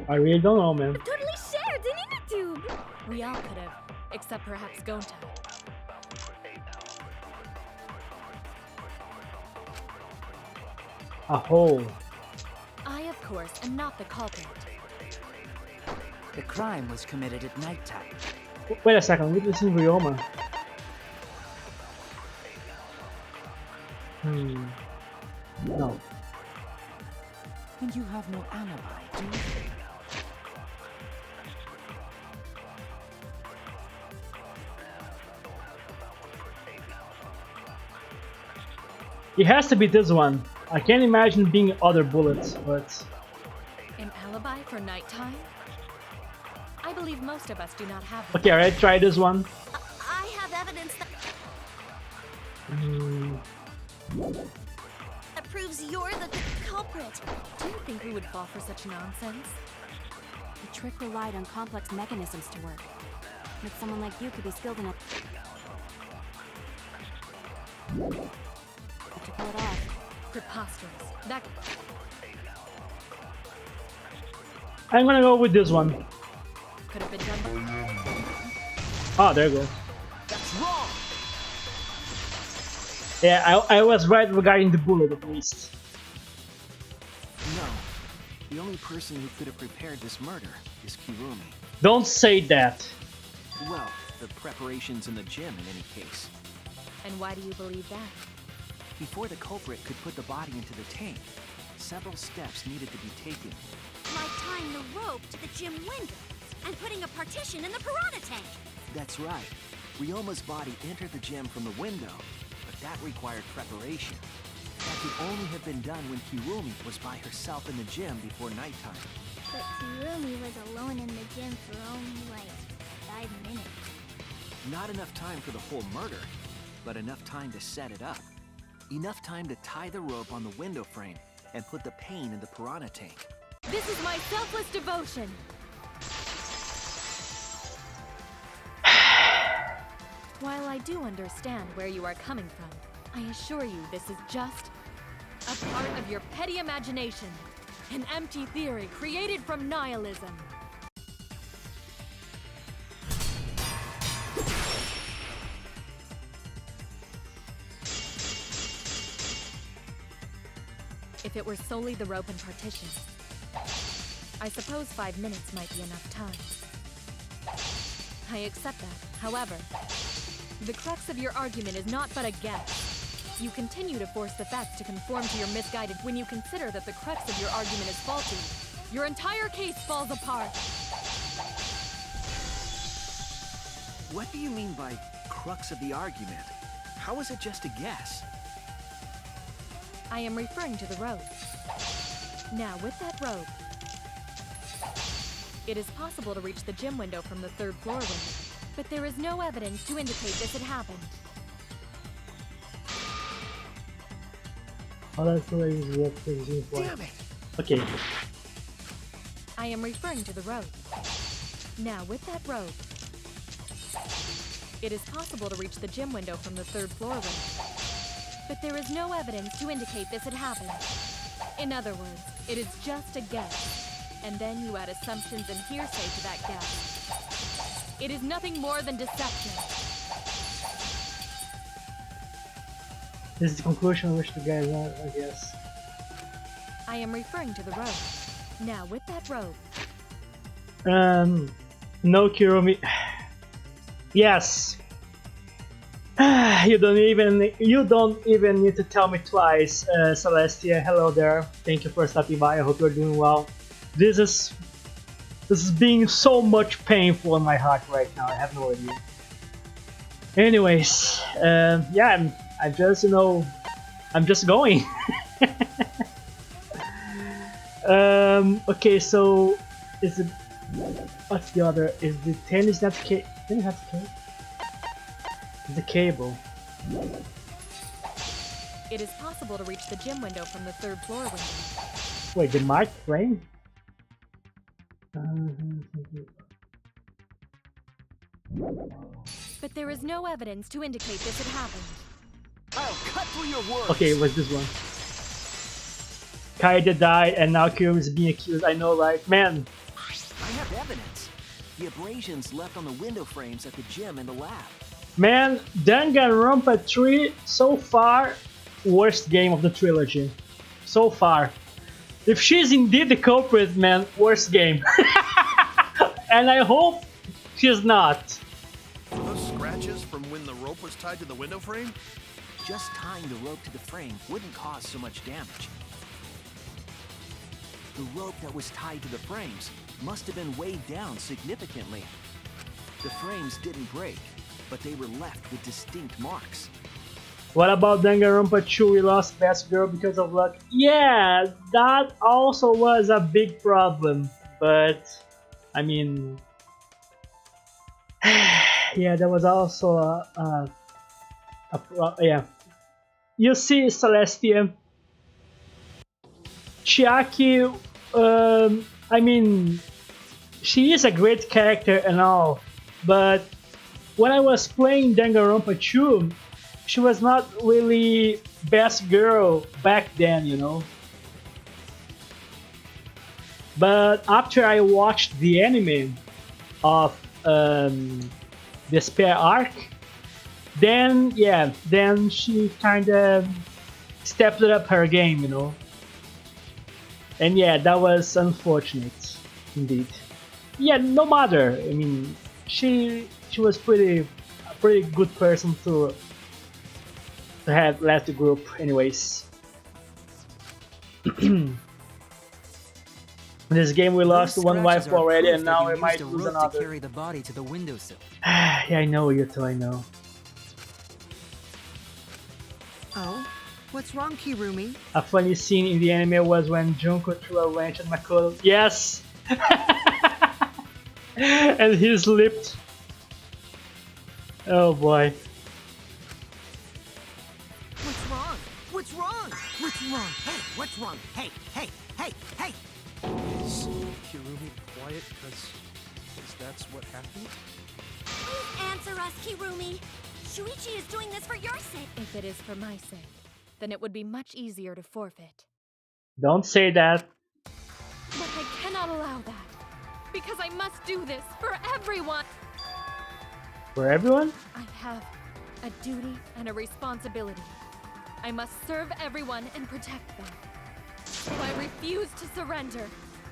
A: I really don't know, man.
F: Totally shared in YouTube! We all could have, except perhaps Gonta.
A: A hole.
F: I, of course, am not the culprit.
K: The crime was committed at nighttime.
A: Wait a second, we're missing Ryoma. No.
K: And you have no alibi, do you?
A: It has to be this one. I can't imagine being other bullets, but...
F: An alibi for nighttime? I believe most of us do not have one.
A: Okay, alright, try this one.
C: I have evidence that proves you're the culprit.
F: Do you think we would fall for such nonsense?
I: The trick relied on complex mechanisms to work. But someone like you could be skilled enough to pull it off.
F: Preposterous. That...
A: I'm gonna go with this one.
F: could have been done by...
A: Oh, there you go.
G: That's wrong!
A: Yeah, I was right regarding the bullet at least.
G: No. The only person who could have prepared this murder is Kirumi.
A: Don't say that.
G: Well, the preparations in the gym in any case.
F: And why do you believe that?
G: Before the culprit could put the body into the tank, several steps needed to be taken.
C: Like tying the rope to the gym window and putting a partition in the piranha tank.
G: That's right. Ryoma's body entered the gym from the window, but that required preparation. That could only have been done when Kirumi was by herself in the gym before nighttime.
L: But Kirumi was alone in the gym for only like 5 minutes.
G: Not enough time for the whole murder, but enough time to set it up. Enough time to tie the rope on the window frame and put the pain in the piranha tank.
F: This is my selfless devotion! While I do understand where you are coming from, I assure you this is just a part of your petty imagination. An empty theory created from nihilism. If it were solely the rope and partitions, I suppose 5 minutes might be enough time. I accept that. However, the crux of your argument is not but a guess. You continue to force the facts to conform to your misguided. When you consider that the crux of your argument is faulty, your entire case falls apart.
G: What do you mean by crux of the argument? How is it just a guess?
F: I am referring to the rope. Now, with that rope, it is possible to reach the gym window from the 3rd floor window, but there is no evidence to indicate this had happened.
A: Oh, that's the way you work things.
G: Damn it!
A: Okay.
F: I am referring to the rope. Now, with that rope, it is possible to reach the gym window from the 3rd floor window, but there is no evidence to indicate this had happened. In other words, it is just a guess, and then you add assumptions and hearsay to that guess. It is nothing more than deception.
A: This is the conclusion which the guys want, I guess.
F: I am referring to the rope. Now, with that rope...
A: No Kirumi... Yes! You don't even need to tell me twice, Celestia. Hello there. Thank you for stopping by. I hope you're doing well. This is being so much painful in my heart right now. I have no idea. Anyways, yeah, I'm just, I'm just going. Okay, so is it what's the other? Is the tennis not ca- tennis not cable? The cable.
F: It is possible to reach the gym window from the third floor window.
A: Wait, the mic frame?
F: But there is no evidence to indicate this had happened.
G: I'll cut through your words.
A: Okay, it was this one. Kaede died and now Kiyomi is being accused. I know, right? Man,
G: I have evidence. The abrasions left on the window frames at the gym and the lab.
A: man, Danganronpa 3 so far, worst game of the trilogy. So far. If she's indeed the culprit, man, worst game. And I hope she's not.
M: Were those scratches from when the rope was tied to the window frame?
G: Just tying the rope to the frame wouldn't cause so much damage. The rope that was tied to the frames must have been weighed down significantly. The frames didn't break, but they were left with distinct marks.
A: What about Danganronpa 2? We lost Best Girl because of luck. Yeah, that also was a big problem. But, I mean... yeah, that was also yeah. You see, Celestia, Chiaki, I mean, she is a great character and all, but when I was playing Danganronpa 2, she was not really best girl back then, you know. But after I watched the anime of the spare arc, then yeah, then she kind of stepped up her game, you know. And yeah, that was unfortunate, indeed. Yeah, no matter. I mean, she was a pretty good person to have left the group, anyways. In this game, we lost one wife already, and now we might lose another.
H: To carry the body to the windowsill.
A: Yeah, I know, Yuto, I know.
E: Oh? What's wrong, Kirumi?
A: A funny scene in the anime was when Junko threw a wrench at Makoto. Yes! And he slipped. Oh boy.
E: What's wrong? What's wrong? What's wrong? Hey, what's wrong? Hey, hey, hey, hey!
J: Is Kirumi quiet because that's what happened?
C: Please answer us, Kirumi. Shuichi is doing this for your sake.
F: If it is for my sake, then it would be much easier to forfeit.
A: Don't say that.
F: But I cannot allow that. Because I must do this for everyone.
A: For everyone?
F: I have a duty and a responsibility. I must serve everyone and protect them. So I refuse to surrender.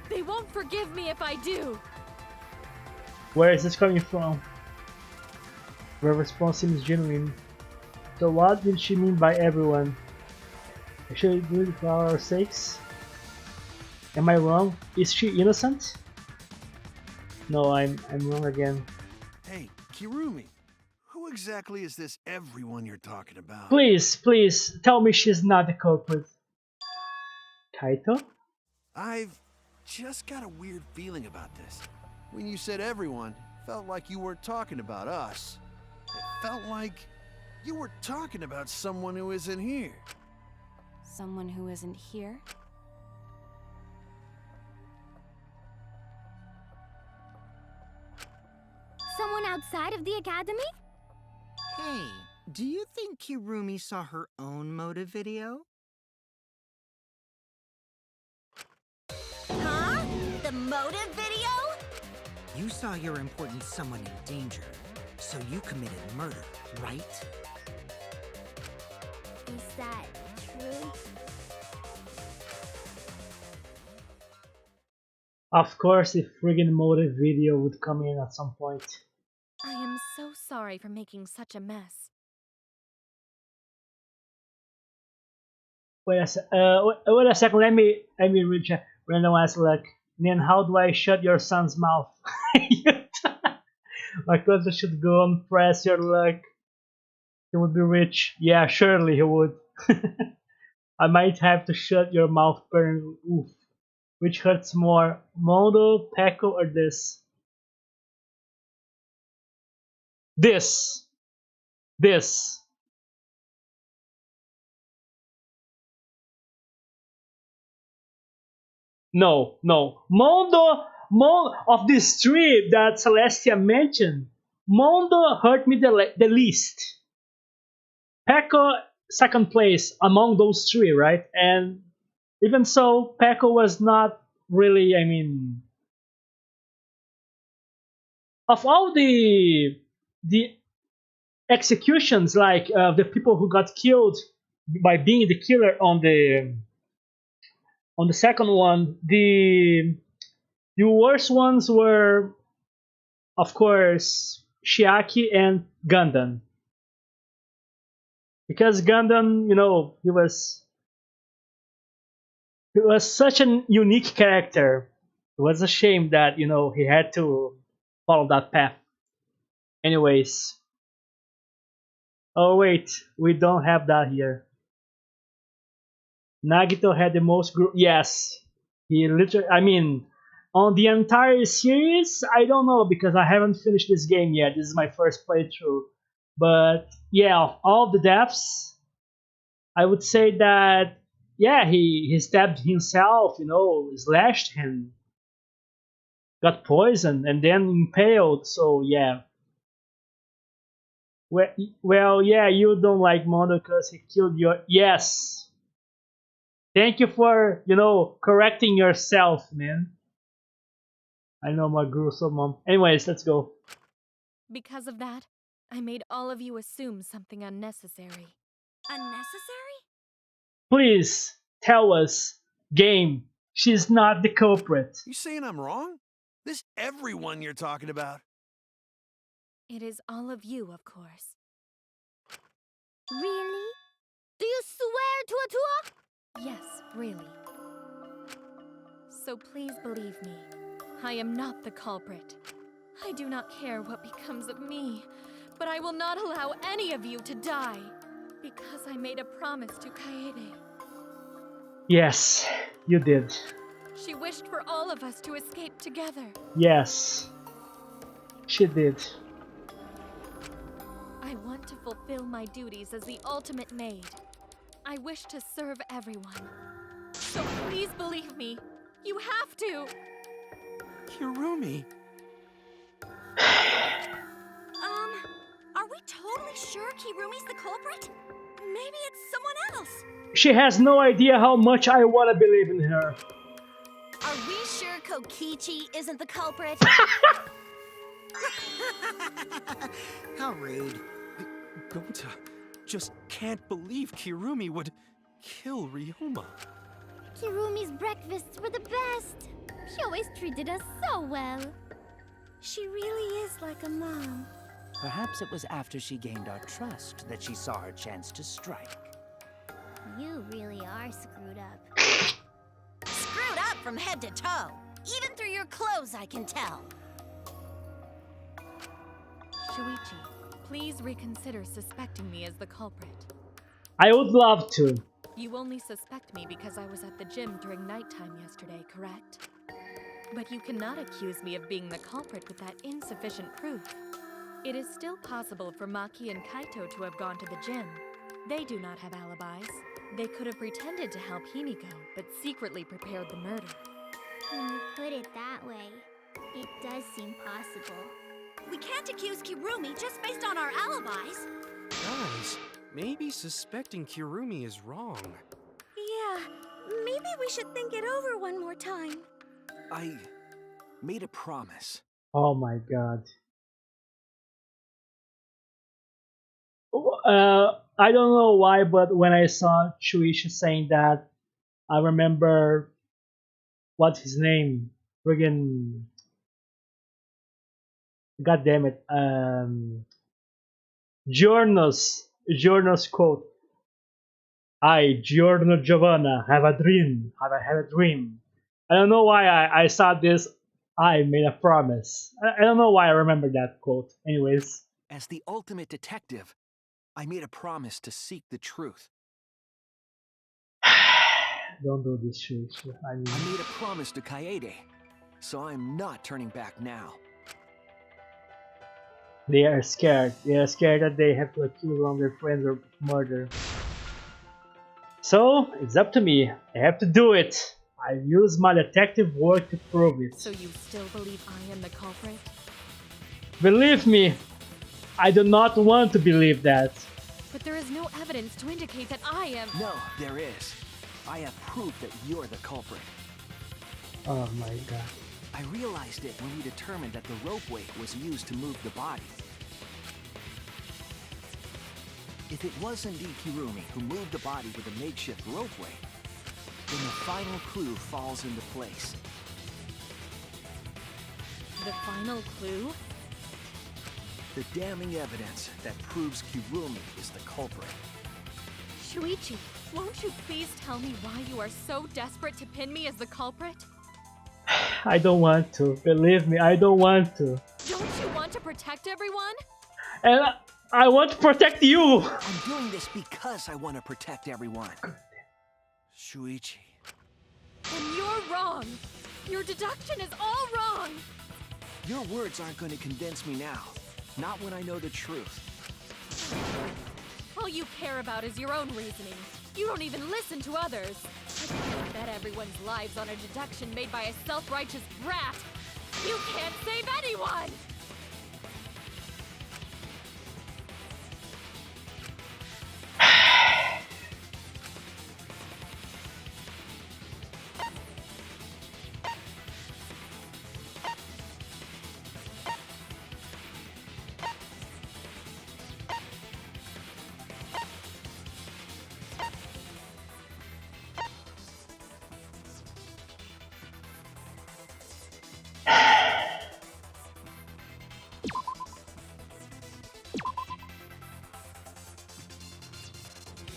F: They won't forgive me if I do.
A: Where is this coming from? Her response seems genuine. So what did she mean by everyone? Should we do it for our sakes? Am I wrong? Is she innocent? No, I'm wrong again.
M: Hey, Kirumi, who exactly is this everyone you're talking about?
A: Please, please, tell me she's not the culprit. Kaito?
M: I've just got a weird feeling about this. When you said everyone, it felt like you weren't talking about us. It felt like you were talking about someone who isn't here.
I: Someone who isn't here?
L: Someone outside of the academy?
E: Hey, do you think Kirumi saw her own motive video?
C: Huh? The motive video?
E: You saw your important someone in danger, so you committed murder, right?
L: Is that true?
A: Of course, the friggin' motive video would come in at some point.
F: I am so sorry for making such a mess.
A: Wait a second. Let me reach a random ass like. Then how do I shut your son's mouth? My cousin should go and press your luck. He would be rich. Yeah, surely he would. I might have to shut your mouth, parent. Oof. Which hurts more, Mondo, Peko, or this? This. This. No, no. Of these three that Celestia mentioned, Mondo hurt me the least. Peko, second place among those three, right? And even so, Peko was not really, I mean, of all the executions, like the people who got killed by being the killer on the second one, the worst ones were, of course, Shiaki and Gundam. Because Gundam, he was such a unique character. It was a shame that he had to follow that path. Anyways, oh wait, we don't have that here. Nagito had the most group. Yes, he literally. I mean, on the entire series, I don't know because I haven't finished this game yet. This is my first playthrough. But yeah, of all the deaths, I would say that yeah, he stabbed himself, slashed him, got poisoned, and then impaled. So yeah. Well, yeah, you don't like Mondo because he killed your. Yes. Thank you for, correcting yourself, man. I know my gruesome mom. Anyways, let's go.
F: Because of that, I made all of you assume something unnecessary.
D: Unnecessary?
A: Please tell us, game. She's not the culprit.
M: You saying I'm wrong? This everyone you're talking about.
F: It is all of you, of course.
C: Really? Do you swear to a tour?
F: Yes, really. So please believe me, I am not the culprit. I do not care what becomes of me, but I will not allow any of you to die, because I made a promise to Kaede.
A: Yes, you did.
F: She wished for all of us to escape together.
A: Yes, she did.
F: I want to fulfill my duties as the ultimate maid. I wish to serve everyone. So please believe me. You have to.
J: Kirumi.
D: Are we totally sure Kirumi's the culprit? Maybe it's someone else.
A: She has no idea how much I want to believe in her.
C: Are we sure Kokichi isn't the culprit?
E: How rude.
J: Gonta just can't believe Kirumi would kill Ryoma.
L: Kirumi's breakfasts were the best. She always treated us so well. She really is like a mom.
K: Perhaps it was after she gained our trust that she saw her chance to strike.
L: You really are screwed up.
C: Screwed up from head to toe. Even through your clothes, I can tell.
F: Shuichi, please reconsider suspecting me as the culprit.
A: I would love to.
F: You only suspect me because I was at the gym during nighttime yesterday, correct? But you cannot accuse me of being the culprit with that insufficient proof. It is still possible for Maki and Kaito to have gone to the gym. They do not have alibis. They could have pretended to help Himiko, but secretly prepared the murder.
L: When you put it that way, it does seem possible.
D: We can't accuse Kirumi just based on our alibis.
J: Guys, maybe suspecting Kirumi is wrong.
D: Yeah, maybe we should think it over one more time.
G: I made a promise.
A: Oh my god. I don't know why, but when I saw Shuichi saying that, I remember what's his name? Friggin' God damn it. Giorno's quote. I, Giorno Giovanna, have a dream. Have I had a dream? I don't know why I saw this. I made a promise. I don't know why I remember that quote. Anyways.
G: As the ultimate detective, I made a promise to seek the truth.
A: Don't do this, Shuichi. I mean,
G: I made a promise to Kaede, so I'm not turning back now.
A: they are scared. They are scared that they have to accuse one of their friends of murder. So, it's up to me. I have to do it. I use my detective work to prove it.
F: So you still believe I am the culprit?
A: Believe me, I do not want to believe that.
F: But there is no evidence to indicate that I am.
G: No, there is. I have proof that you're the culprit.
A: Oh my god.
G: I realized it when we determined that the ropeway was used to move the body. If it was indeed Kirumi who moved the body with a makeshift ropeway, then the final clue falls into place.
F: The final clue?
G: The damning evidence that proves Kirumi is the culprit.
F: Shuichi, won't you please tell me why you are so desperate to pin me as the culprit?
A: I don't want to. Believe me, I don't want to.
F: Don't you want to protect everyone?
A: And I want to protect you!
G: I'm doing this because I want to protect everyone. Shuichi.
F: Then you're wrong. Your deduction is all wrong.
G: Your words aren't going to convince me now. Not when I know the truth.
F: All you care about is your own reasoning. You don't even listen to others. I can't bet everyone's lives on a deduction made by a self-righteous brat. You can't save anyone!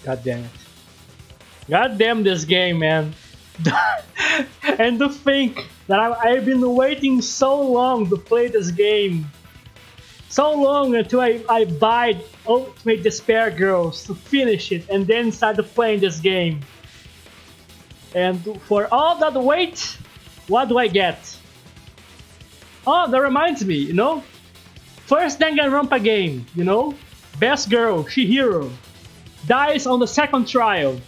A: God damn it. God damn this game, man. And to think that I've been waiting so long to play this game. So long until I buy Ultimate Despair Girls to finish it and then start playing this game. And for all that wait, what do I get? Oh, that reminds me, you know? First Danganronpa game, you know? Best girl, Shihiro. Dies on the second trial.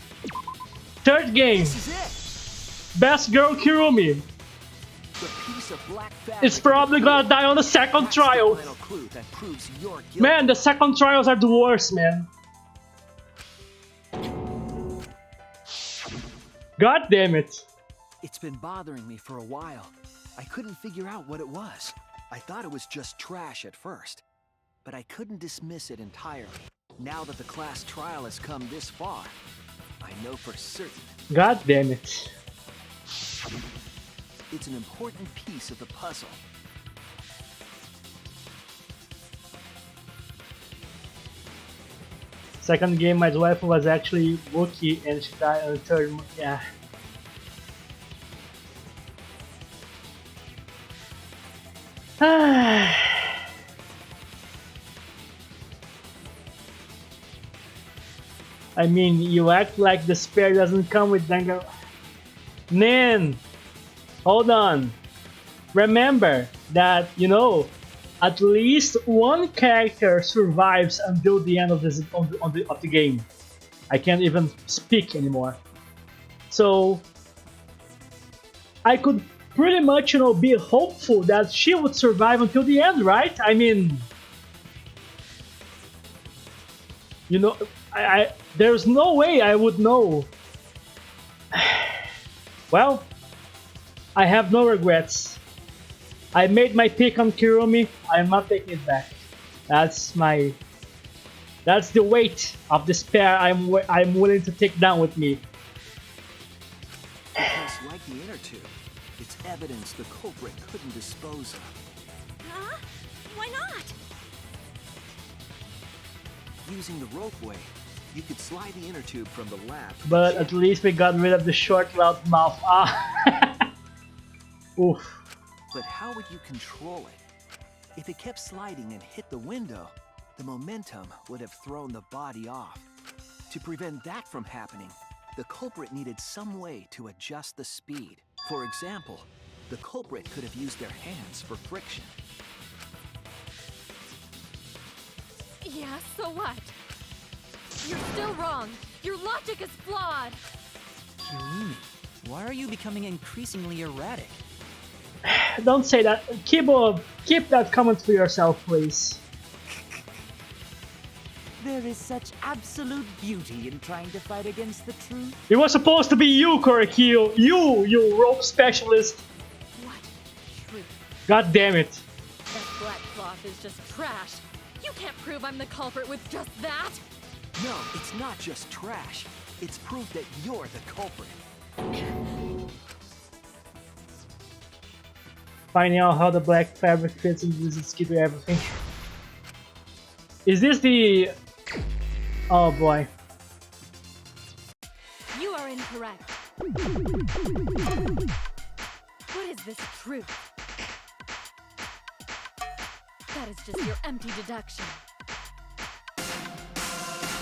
A: Third game.
G: This is
A: Best girl Kirumi.
G: The piece of black fabric.
A: It's probably gonna die on the second
G: That's
A: trial.
G: the final clue that proves your guilt.
A: Man, the second trials are the worst, man. God damn it.
G: It's been bothering me for a while. I couldn't figure out what it was. I thought it was just trash at first, but I couldn't dismiss it entirely. Now that the class trial has come this far, I know for certain.
A: God damn it.
G: It's an important piece of the puzzle.
A: Second game, my wife was actually Wookiee and she died on the third. Yeah. I mean, you act like despair doesn't come with Dangan. Nin! Hold on. Remember that, you know, at least one character survives until the end of this of the game. I can't even speak anymore. So I could pretty much, you know, be hopeful that she would survive until the end, right? I mean, you know, there's no way I would know. Well, I have no regrets. I made my pick on Kirumi. I'm not taking it back. That's the weight of despair I'm willing to take down with me.
G: Because like the inner tube, it's evidence the culprit couldn't dispose of.
D: Huh? Why not?
G: Using the ropeway, you could slide the inner tube from the lab.
A: But at least we got rid of the short route mouth. Ah. Oof.
G: But how would you control it? If it kept sliding and hit the window, the momentum would have thrown the body off. To prevent that from happening, the culprit needed some way to adjust the speed. For example, the culprit could have used their hands for friction.
F: Yeah, so what? You're still wrong. Your logic is flawed.
H: Kirumi, why are you becoming increasingly erratic?
A: Don't say that. Keep that comment to yourself, please.
K: There is such absolute beauty in trying to fight against the truth.
A: It was supposed to be you, Korikyo. You rope specialist.
F: What? Truth.
A: God damn it.
F: That black cloth is just trash. You can't prove I'm the culprit with just that.
G: No, it's not just trash. It's proof that you're the culprit.
A: Finding out how the black fabric fits into this key to everything. Is this the... Oh boy.
F: You are incorrect. What is this truth? That is just your empty deduction.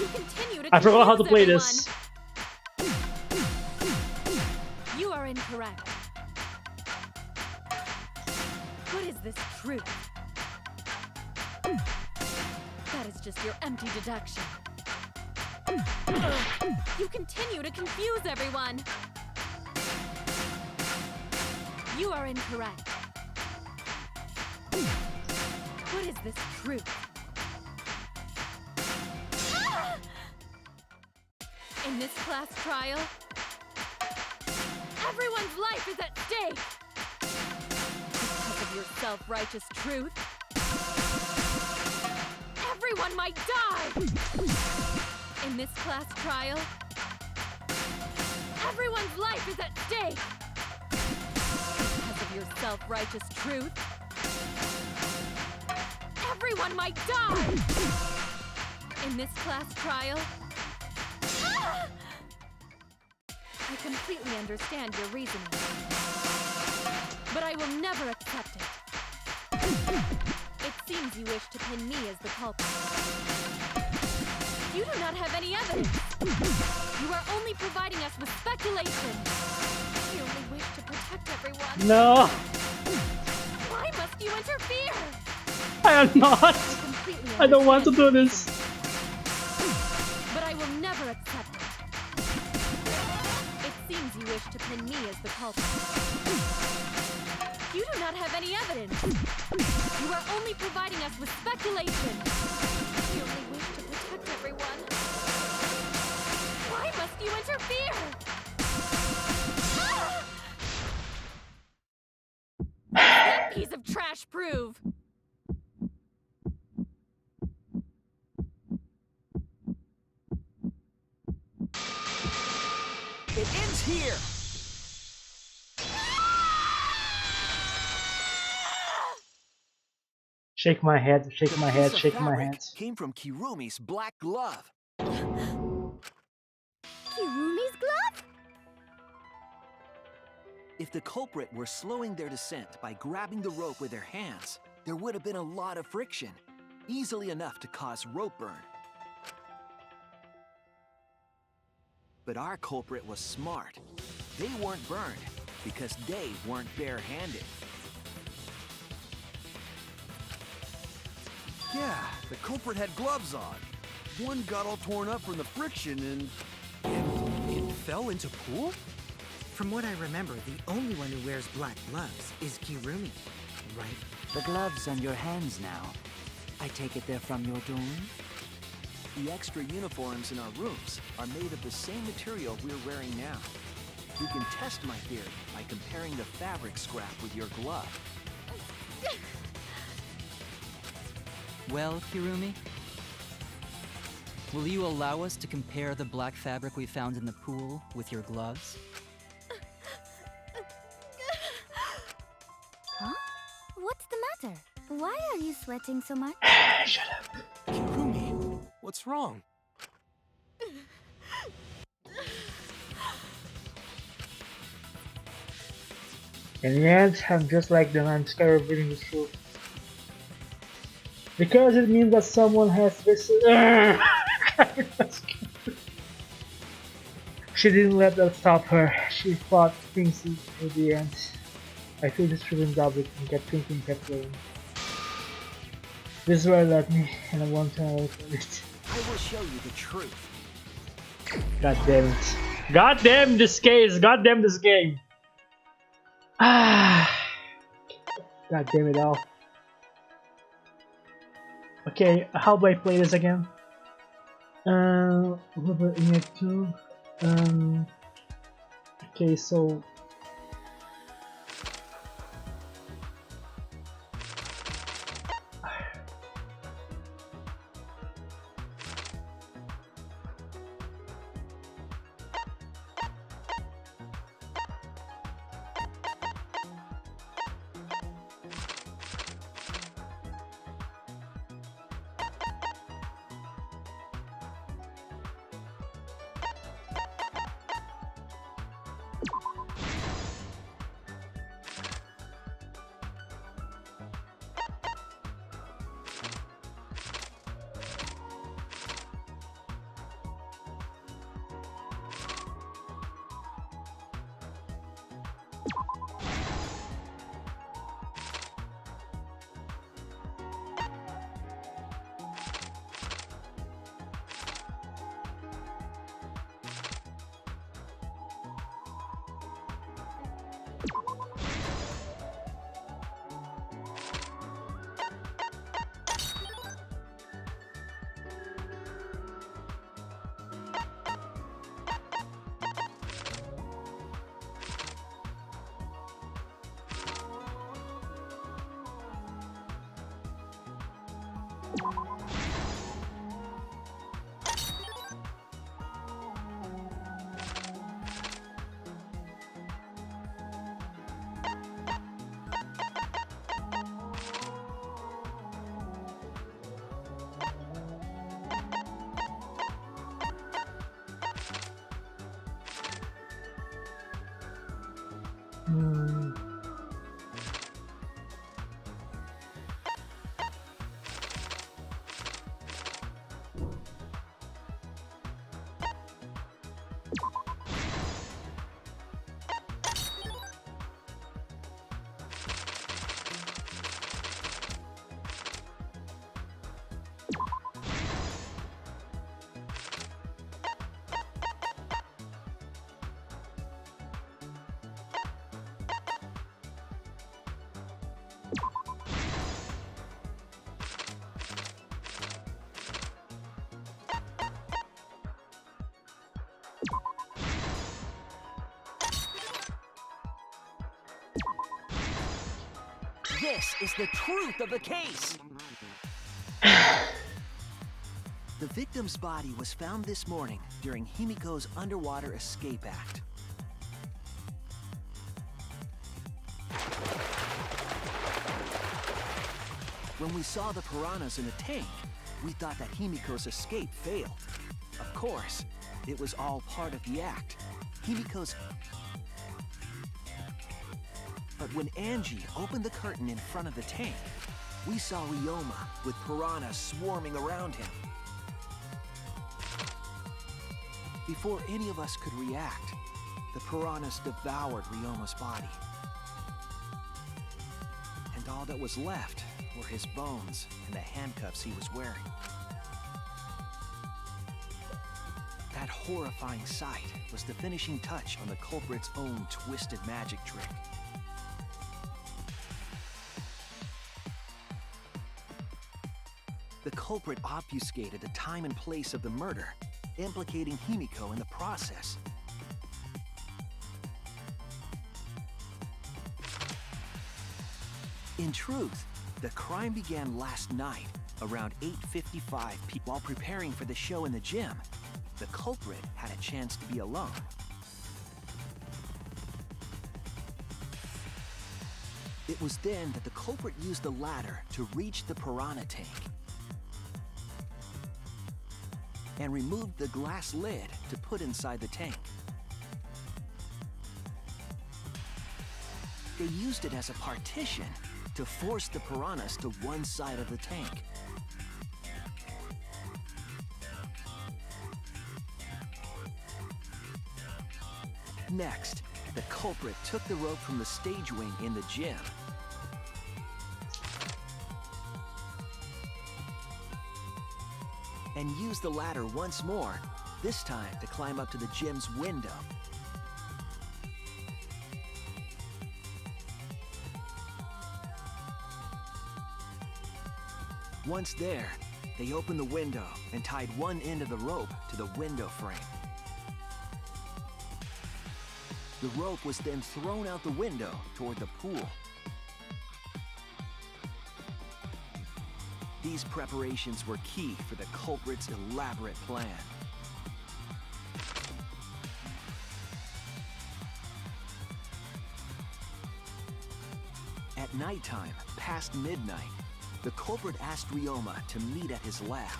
F: You continue to
A: I forgot how to play
F: confuse
A: this.
F: everyone. You are incorrect. What is this truth? That is just your empty deduction. You continue to confuse everyone. You are incorrect. What is this truth? In this class trial, everyone's life is at stake. Because of your self-righteous truth, everyone might die. In this class trial, everyone's life is at stake. Because of your self-righteous truth, everyone might die. In this class trial, I completely understand your reasoning, but I will never accept it. It seems you wish to pin me as the culprit. You do not have any evidence. You are only providing us with speculation. You only wish to protect everyone.
A: No.
F: Why must you interfere?
A: I am not. I don't want to do this.
F: But I will never accept it. It seems you wish to pin me as the culprit. You do not have any evidence. You are only providing us with speculation. You only wish to protect everyone. Why must you interfere? That piece of trash prove.
G: It ends here!
A: Shake my head, shake my head,
G: Piece of
A: shake my
G: fabric
A: head.
G: came from Kirumi's black glove.
C: Kirumi's glove?
G: If the culprit were slowing their descent by grabbing the rope with their hands, there would have been a lot of friction, easily enough to cause rope burn. But our culprit was smart. They weren't burned because they weren't bare-handed.
M: Yeah, the culprit had gloves on. One got all torn up from the friction and
J: It fell into pool?
E: From what I remember, the only one who wears black gloves is Kirumi, right?
K: The gloves on your hands now. I take it they're from your dorm?
G: The extra uniforms in our rooms are made of the same material we're wearing now. You can test my theory by comparing the fabric scrap with your glove.
H: Well, Kirumi? Will you allow us to compare the black fabric we found in the pool with your gloves?
L: Huh? What's the matter? Why are you sweating so much?
A: Shut up.
J: Kirumi, what's wrong?
A: In the end, I'm just like them. I'm scared of reading the truth. Because it means that someone has this. She didn't let that stop her. She fought things to the end. I feel this feeling doubled and kept thinking, kept going. This is where it led me, and I want to know it.
G: I will show you the truth.
A: God damn it. God damn this case! God damn this game! Ah! God damn it all. Okay, how do I play this again? Rubber in a tube. Okay, so
G: This is the truth of the case. The victim's body was found this morning during Himiko's underwater escape act. When we saw the piranhas in the tank, we thought that Himiko's escape failed. Of course, it was all part of the act. Himiko's... But when Angie opened the curtain in front of the tank, we saw Ryoma with piranhas swarming around him. Before any of us could react, the piranhas devoured Ryoma's body. And all that was left were his bones and the handcuffs he was wearing. That horrifying sight was the finishing touch on the culprit's own twisted magic trick. The culprit obfuscated the time and place of the murder, implicating Himiko in the process. In truth, the crime began last night around 8:55 p.m. While preparing for the show in the gym, the culprit had a chance to be alone. It was then that the culprit used the ladder to reach the piranha tank and removed the glass lid to put inside the tank. They used it as a partition to force the piranhas to one side of the tank. next, the culprit took the rope from the stage wing in the gym. And used the ladder once more, this time to climb up to the gym's window. Once there, they opened the window and tied one end of the rope to the window frame. The rope was then thrown out the window toward the pool. These preparations were key for the culprit's elaborate plan. At nighttime, past midnight, the culprit asked Ryoma to meet at his lab.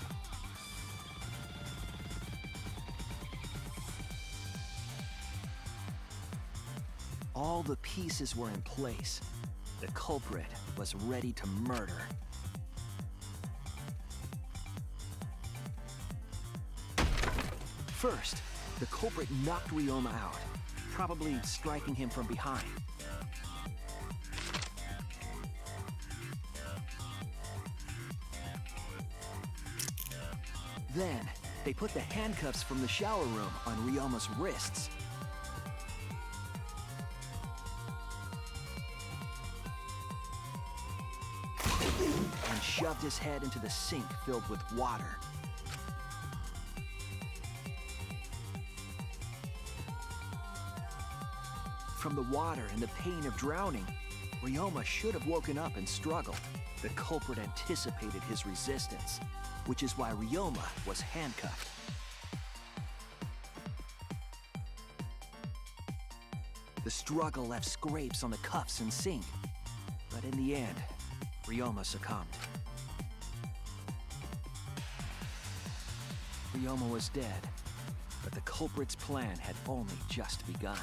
G: All the pieces were in place. The culprit was ready to murder. First, the culprit knocked Ryoma out, probably striking him from behind. Then, they put the handcuffs from the shower room on Ryoma's wrists. And shoved his head into the sink filled with water. From the water and the pain of drowning, Ryoma should have woken up and struggled. The culprit anticipated his resistance, which is why Ryoma was handcuffed. The struggle left scrapes on the cuffs and sink, but in the end, Ryoma succumbed. Ryoma was dead, but the culprit's plan had only just begun.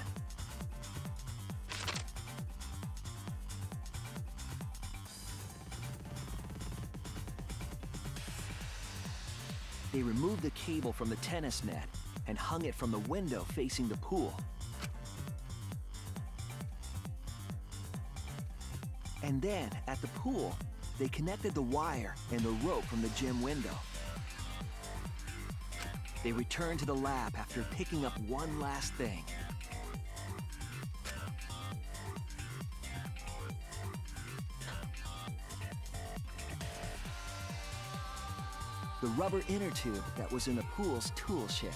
G: They removed the cable from the tennis net and hung it from the window facing the pool. And then, at the pool, they connected the wire and the rope from the gym window. They returned to the lab after picking up one last thing. The rubber inner tube that was in the pool's tool shed.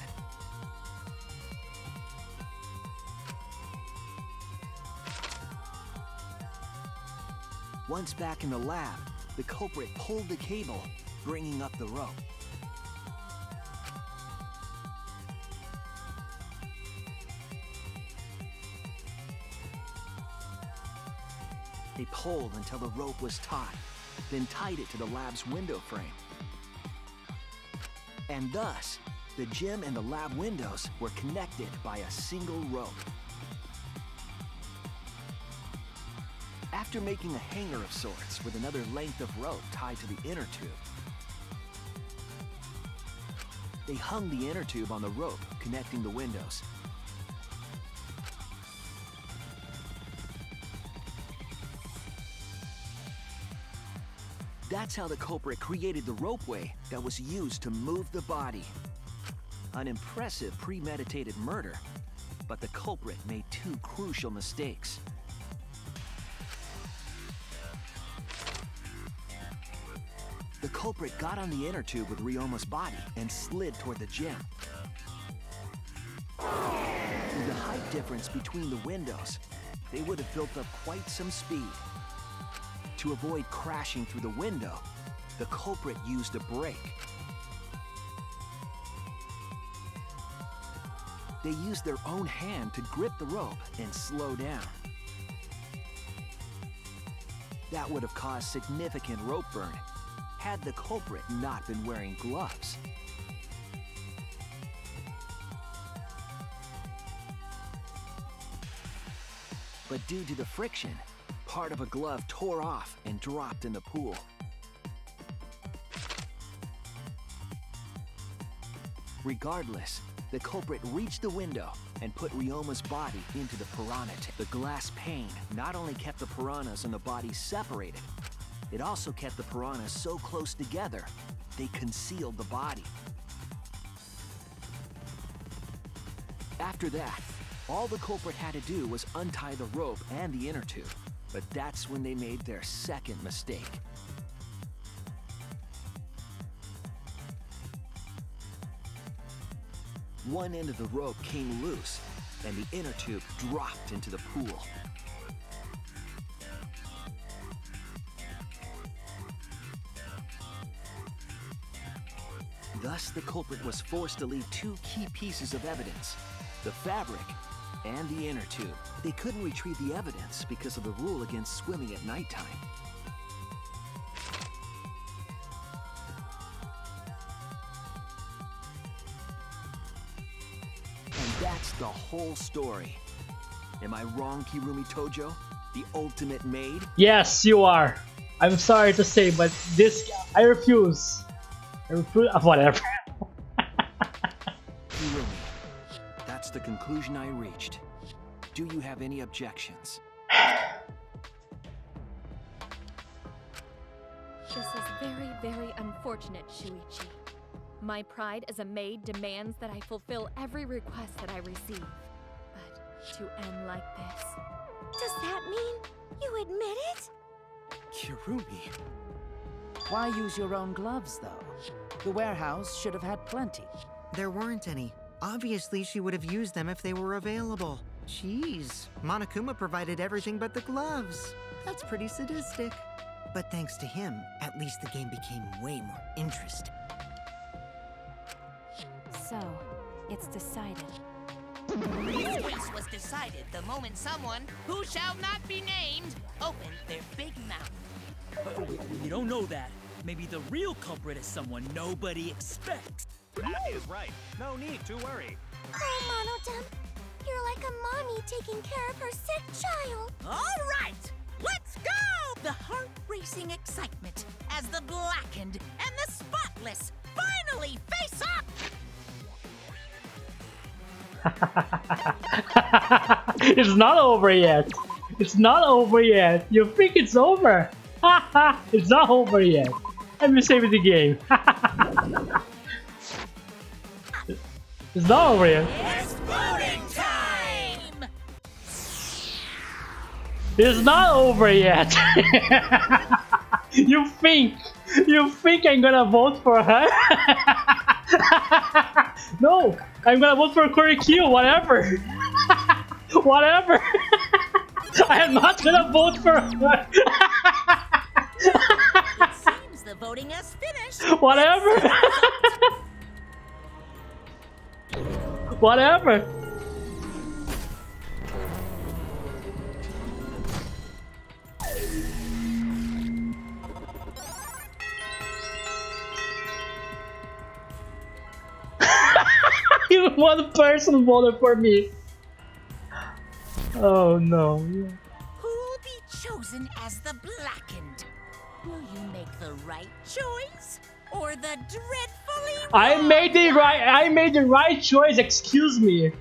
G: Once back in the lab, the culprit pulled the cable, bringing up the rope. They pulled until the rope was taut, then tied it to the lab's window frame. And thus, the gym and the lab windows were connected by a single rope. After making a hanger of sorts with another length of rope tied to the inner tube, they hung the inner tube on the rope connecting the windows. That's how the culprit created the ropeway that was used to move the body. An impressive premeditated murder, but the culprit made two crucial mistakes. The culprit got on the inner tube with Ryoma's body and slid toward the gym. With the height difference between the windows, they would have built up quite some speed. To avoid crashing through the window, the culprit used a brake. They used their own hand to grip the rope and slow down. That would have caused significant rope burn had the culprit not been wearing gloves. But due to the friction, part of a glove tore off and dropped in the pool. Regardless, the culprit reached the window and put Ryoma's body into the piranha tank. The glass pane not only kept the piranhas and the body separated, it also kept the piranhas so close together, they concealed the body. After that, all the culprit had to do was untie the rope and the inner tube. But that's when they made their second mistake. One end of the rope came loose, and the inner tube dropped into the pool. Thus, the culprit was forced to leave two key pieces of evidence: the fabric and the inner tube. They couldn't retrieve the evidence because of the rule against swimming at nighttime. And that's the whole story. Am I wrong, Kirumi Tojo? The ultimate maid?
A: Yes, you are. I'm sorry to say, but this I refuse. I refuse. Whatever.
G: Kirumi, that's the conclusion I reached. Do you have any objections?
F: This is very, very unfortunate, Shuichi. My pride as a maid demands that I fulfill every request that I receive. But to end like this...
C: Does that mean you admit it?
J: Kirumi.
K: Why use your own gloves, though? The warehouse should have had plenty.
E: There weren't any. Obviously, she would have used them if they were available. Jeez, Monokuma provided everything but the gloves. That's pretty sadistic. But thanks to him, at least the game became way more interesting.
I: So, it's decided.
D: This case was decided the moment someone, who shall not be named, opened their big mouth.
B: But we don't know that. Maybe the real culprit is someone nobody expects.
N: That is right. No need to worry.
C: Oh, Monodem, you're like a mommy taking care of her sick child.
D: All right, let's go! The heart-racing excitement as the blackened and the spotless finally face up!
A: It's not over yet. It's not over yet. You think it's over? It's not over yet. Let me save the game. It's not over yet.
D: It's voting time!
A: It's not over yet. You think I'm gonna vote for her? No, I'm gonna vote for Kurikyu, whatever. Whatever. I am not gonna vote for her.
D: It seems the voting has finished.
A: Whatever. Whatever. Even one person voted for me. Oh no.
D: Who'll be chosen as the blackened? Will you make the right choice or the dreadfully wrong?
A: I made the right choice, excuse me.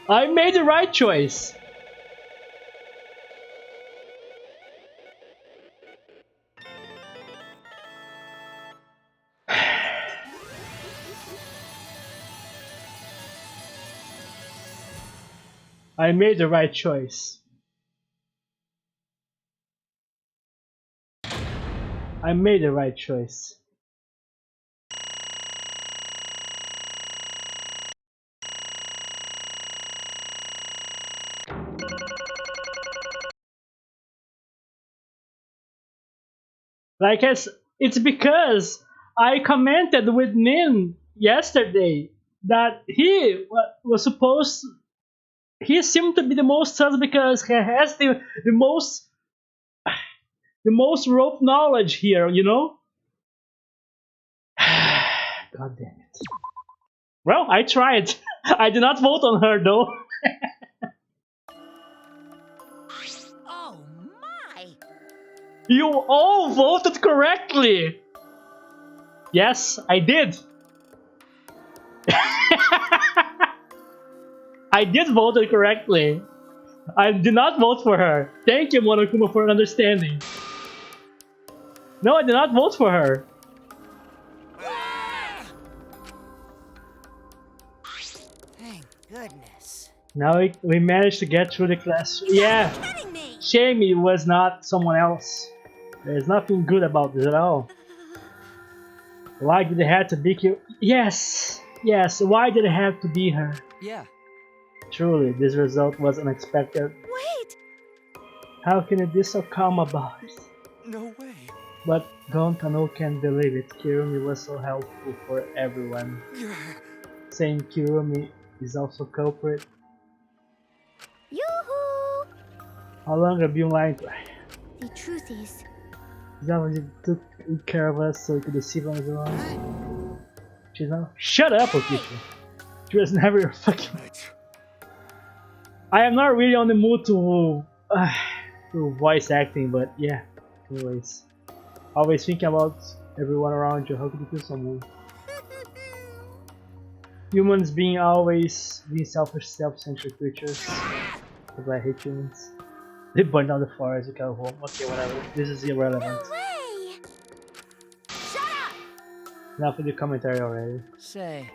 A: I made the right choice. I made the right choice. I made the right choice. Like it's because I commented with Nin yesterday that he was supposed. He seemed to be the most sus because he has the most rope knowledge here, you know? God damn it. Well, I tried. I did not vote on her though.
D: Oh my!
A: You all voted correctly. Yes, I did. I did vote it correctly. I did not vote for her. Thank you, Monokuma, for understanding. No, I did not vote for her.
K: Thank goodness.
A: Now we managed to get through the class. Yeah, shame it was not someone else. There's nothing good about this at all. Why did it have to be you? Yes, yes. Why did it have to be her?
H: Yeah.
A: Truly, this result was unexpected.
D: Wait!
A: How can it be so calm about it?
J: No way.
A: But don't Tano can believe it. Kirumi was so helpful for everyone. Saying Kirumi is also culprit.
L: Yoo-hoo!
A: How long have you been lying to?
L: The truth is,
A: That when you took care of us so you could deceive us around. She's not. Shut up, Okiki. She was never your fucking. I am not really on the mood to voice acting, but yeah. Anyways, always thinking about everyone around you. How could you kill someone? Humans being always being selfish, self-centered creatures. Because I hate humans. They burn down the forest. You go home. Okay, whatever. This is irrelevant. Enough of the commentary already.
K: Say.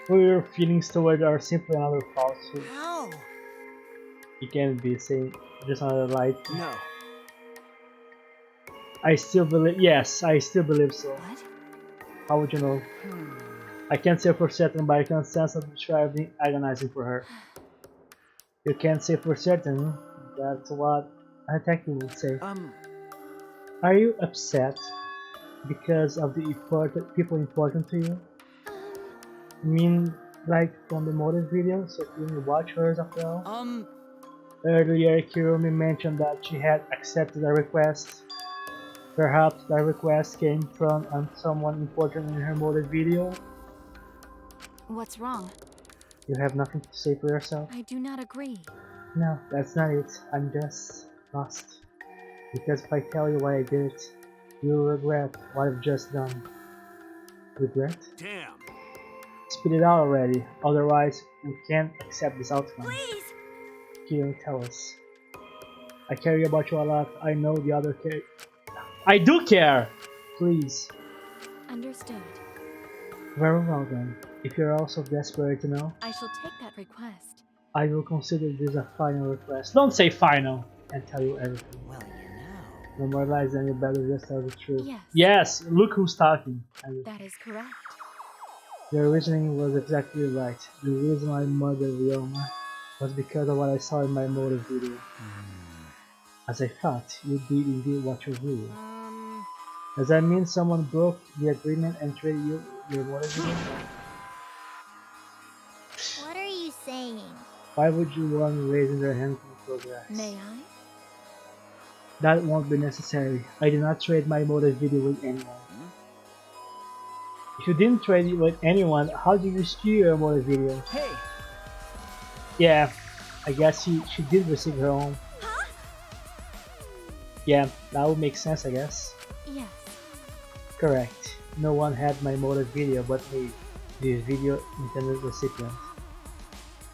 A: Who your feelings toward are simply another falsehood.
K: How?
A: You can't be saying just another lie.
K: No.
A: I still believe. Yes, I still believe so.
I: What?
A: How would you know? I can't say for certain, but I can sense that you are being agonizing for her. You can't say for certain. That's what a detective would say. Are you upset because of the people important to you? I mean, like from the motive video, so can you watch hers after all? Earlier, Kirumi mentioned that she had accepted a request. Perhaps that request came from someone important in her motive video?
I: What's wrong?
A: You have nothing to say for yourself?
I: I do not agree.
A: No, that's not it. I'm just lost. Because if I tell you why I did it, you'll regret what I've just done. Regret?
M: Damn.
A: Spit it out already, otherwise we can't accept this outcome.
D: Please!
A: Kirin, tell us. I care about you a lot. I know the other care. I do care! Please.
F: Understood.
A: Very well then. If you're also desperate to know,
F: I shall take that request.
A: I will consider this a final request. Don't say final! And tell you everything.
K: Well, you know.
A: No more lies than you better just tell the truth.
F: Yes.
A: Yes! Look who's talking.
F: That is correct.
A: Your reasoning was exactly right. The reason I murdered Ryoma was because of what I saw in my motive video. As I thought, you did indeed what you do. Does that mean someone broke the agreement and traded you your motive video?
L: what are you saying?
A: Why would you want raising their hand from progress?
F: May I?
A: That won't be necessary. I did not trade my motive video with anyone. If you didn't trade it with anyone, how did you steal your motive video?
K: Hey!
A: Yeah, I guess she did receive her own.
D: Huh?
A: Yeah, that would make sense, I guess.
F: Yes.
A: Correct. No one had my motive video but me, the video intended recipient.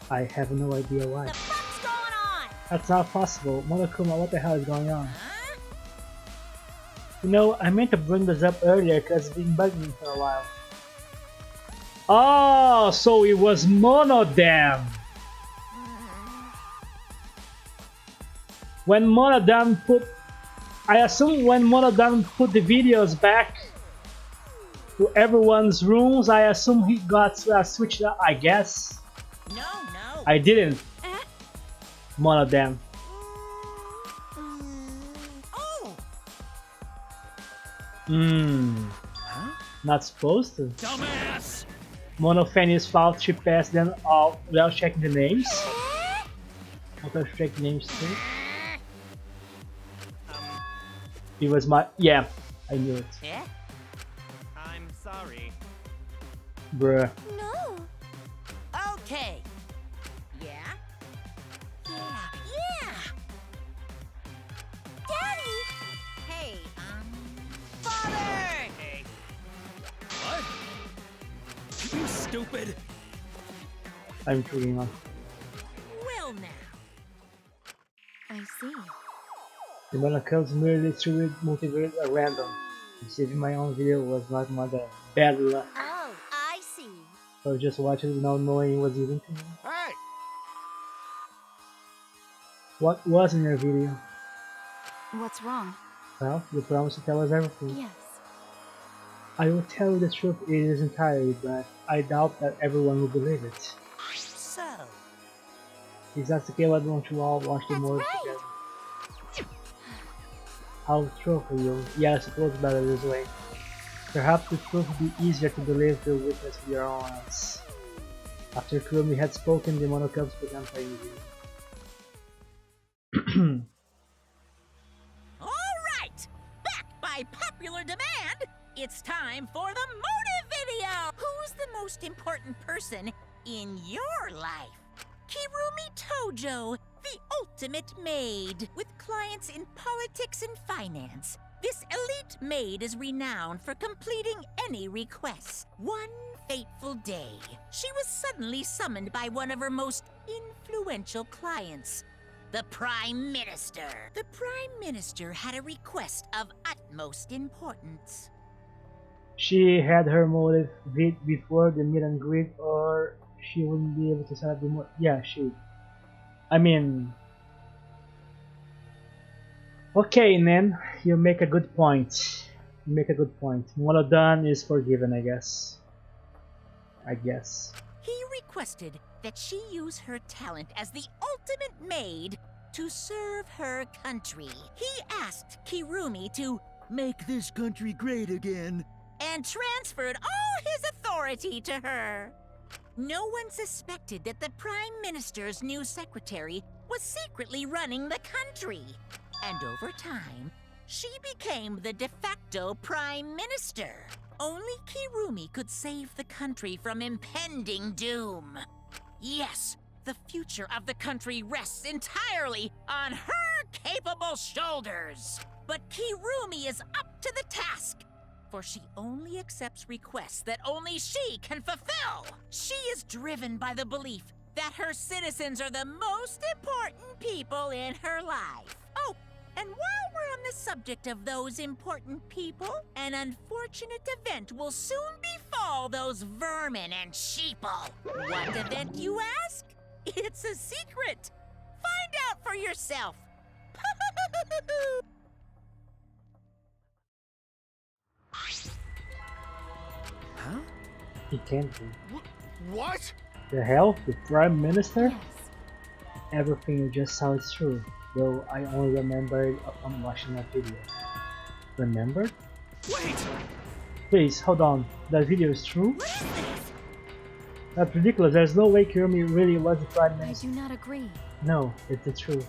A: I have no idea why.
D: The fuck's going on?
A: That's not possible. Monokuma, what the hell is going on?
D: Huh?
A: You know, I meant to bring this up earlier because it's been bugging me for a while. Oh, so it was Monodam! When Monodam put... I assume when Monodam put the videos back to everyone's rooms, I assume he got switched up, I guess.
D: No, no.
A: I didn't. Monodam.
D: Oh!
K: Huh?
A: Not supposed to.
B: Dumbass!
A: Monophanie's fault she passed them all without checking the names. Without checking names too. It was my... yeah, I knew it.
D: Yeah?
N: I'm sorry.
A: Bruh.
D: No. Okay. Yeah? Yeah. Daddy! Hey, Father!
B: What? You stupid!
A: I'm kidding on.
D: Well now.
F: I see.
A: The monocults merely threw it motivated at random. Receiving my own video was not more than bad luck.
C: Oh, I see.
A: So just watch it without knowing what's even to me.
M: Hey!
A: What was in your video?
I: What's wrong?
A: Well, you promised to tell us everything.
F: Yes.
A: I will tell you the truth in its entirety, but I doubt that everyone will believe it.
D: So,
A: If that's the case, why don't you all watch the movie together? I'll tell the truth for you. Yeah, I suppose better this way. Perhaps the truth would be easier to believe if you witness with your own eyes. After Kurumi had spoken, the monocubs began playing the game.
D: alright! Back by popular demand, it's time for the motive video! Who's the most important person in your life? Kirumi Tojo, the ultimate maid. With clients in politics and finance, this elite maid is renowned for completing any requests. One fateful day, she was suddenly summoned by one of her most influential clients, the Prime Minister. The Prime Minister had a request of utmost importance.
A: She had her motive before the meet and greet, or she wouldn't be able to set up the yeah, I mean... Okay, Nen, you make a good point. You make a good point. What I've done is forgiven, I guess.
D: He requested that she use her talent as the ultimate maid to serve her country. He asked Kirumi to make this country great again and transferred all his authority to her. No one suspected that the Prime Minister's new secretary was secretly running the country. And over time, she became the de facto Prime Minister. Only Kirumi could save the country from impending doom. Yes, the future of the country rests entirely on her capable shoulders. But Kirumi is up to the task, for she only accepts requests that only she can fulfill. She is driven by the belief that her citizens are the most important people in her life. Oh, and while we're on the subject of those important people, an unfortunate event will soon befall those vermin and sheeple. What event, you ask? It's a secret. Find out for yourself.
M: Huh?
A: He can't be.
M: What?
A: The hell? The Prime Minister?
F: Yes.
A: Everything you just saw is true, though I only remembered upon watching that video. Remembered?
M: Wait!
A: Please, hold on. That video is true? That's ridiculous. There's no way Kirumi really was the Prime
F: I
A: Minister.
F: do not agree.
A: No, it's the truth.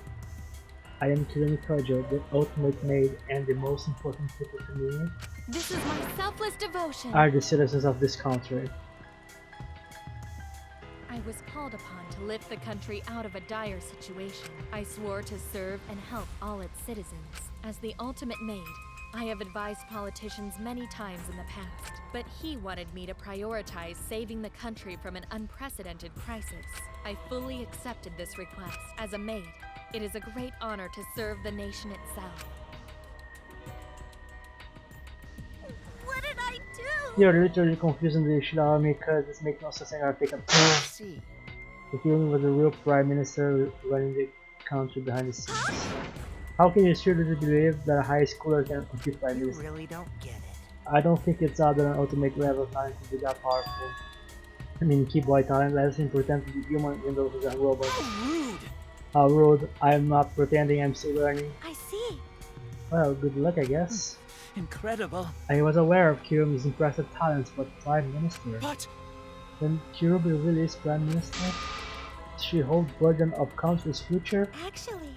A: I am Kirumi Tojo, the ultimate maid, and the most important people to me
F: This is my selfless devotion.
A: are the citizens of this country.
F: I was called upon to lift the country out of a dire situation. I swore to serve and help all its citizens. As the ultimate maid, I have advised politicians many times in the past, but he wanted me to prioritize saving the country from an unprecedented crisis. I fully accepted this request. As a maid, it is a great honor to serve the nation itself.
C: What did I do?
A: You're literally confusing the shit out of me because this makes no sense. I take a
K: See.
A: The Kirumi was the real Prime Minister running the country behind the scenes. How can you seriously believe that a high schooler can be Prime
K: You
A: Minister?
K: really don't get it.
A: I don't think it's out there an ultimate level talent to be that powerful. I mean, keyboy talent, let's pretend to be human even though he's a robot. How rude. I'm not pretending, I'm still learning.
D: I see.
A: Well, good luck, I guess.
K: Incredible.
A: I was aware of Kirumi's impressive talents, but Prime Minister?
J: But
A: Then Kirumi really is Prime Minister? Does she hold burden of country's future?
C: Actually,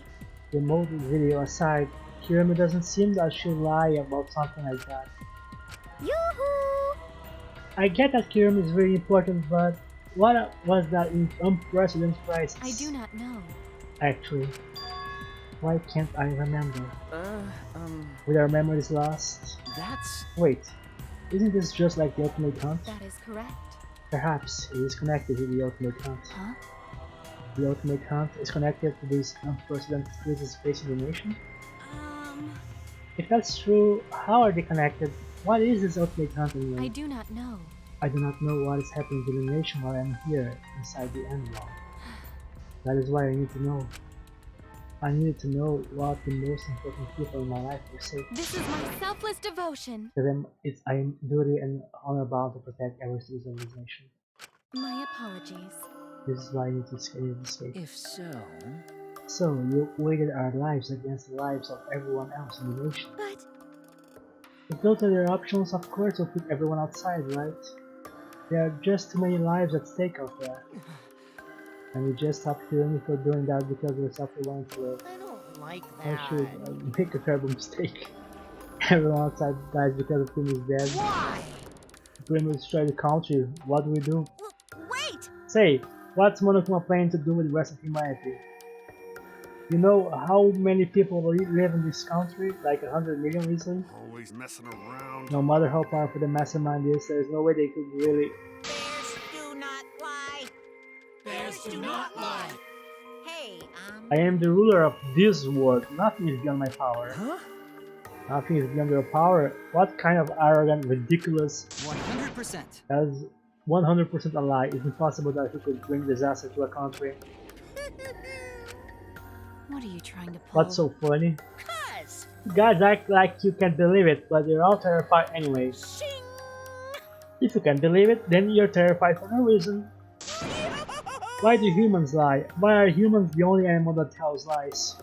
A: The motive video aside, Kirumi doesn't seem that she'll lie about something like that.
C: yoo-hoo!
A: I get that Kirumi is really important, but what was that unprecedented crisis?
F: I do not know.
A: Actually, why can't I remember? With our memories lost?
K: That's...
A: Wait, isn't this just like the Ultimate Hunt?
F: That is correct.
A: Perhaps it is connected to the ultimate hunt.
I: Huh?
A: The ultimate hunt is connected to this unprecedented crisis facing the nation? If that's true, how are they connected? What is this ultimate hunt anyway?
F: I do not know.
A: I do not know what is happening to the nation while I'm here, inside the animal. That is why I need to know. I needed to know what the most important people in my life will say.
F: This is my selfless devotion.
A: To them, I am duty and honor bound to protect every citizen of this nation.
F: My apologies.
A: This is why I need to escape.
K: If so...
A: So, you weighted our lives against the lives of everyone else in the nation.
C: But...
A: If those are your options, of course you'll keep everyone outside, right? There are just too many lives at stake out there. And you just stop killing me for doing that because you're simply wanting to live.
C: I don't like
A: I
C: that.
A: should make a terrible mistake. Everyone outside dies because the team is dead.
C: Why?
A: Grim destroy the country. What do we do?
C: Wait!
A: Say, what's Monokuma planning to do with the rest of humanity? You know how many people live in this country? Like 100 million recently?
M: Always messing around.
A: No matter how powerful the mastermind is, there is no way they could really...
D: Bears do not lie.
B: Bears do not lie.
D: Hey,
A: I am the ruler of this world. Nothing is beyond my power.
H: Huh?
A: Nothing is beyond your power. What kind of arrogant, ridiculous...
H: 100%.
A: That's 100% a lie. It's impossible that he could bring disaster to a country.
I: What are you trying to pull?
A: What's so funny?
D: cuz.
A: You guys act like you can't believe it, but you're all terrified anyway.
D: Shing.
A: If you can't believe it, then you're terrified for no reason. Why do humans lie? Why are humans the only animal that tells lies?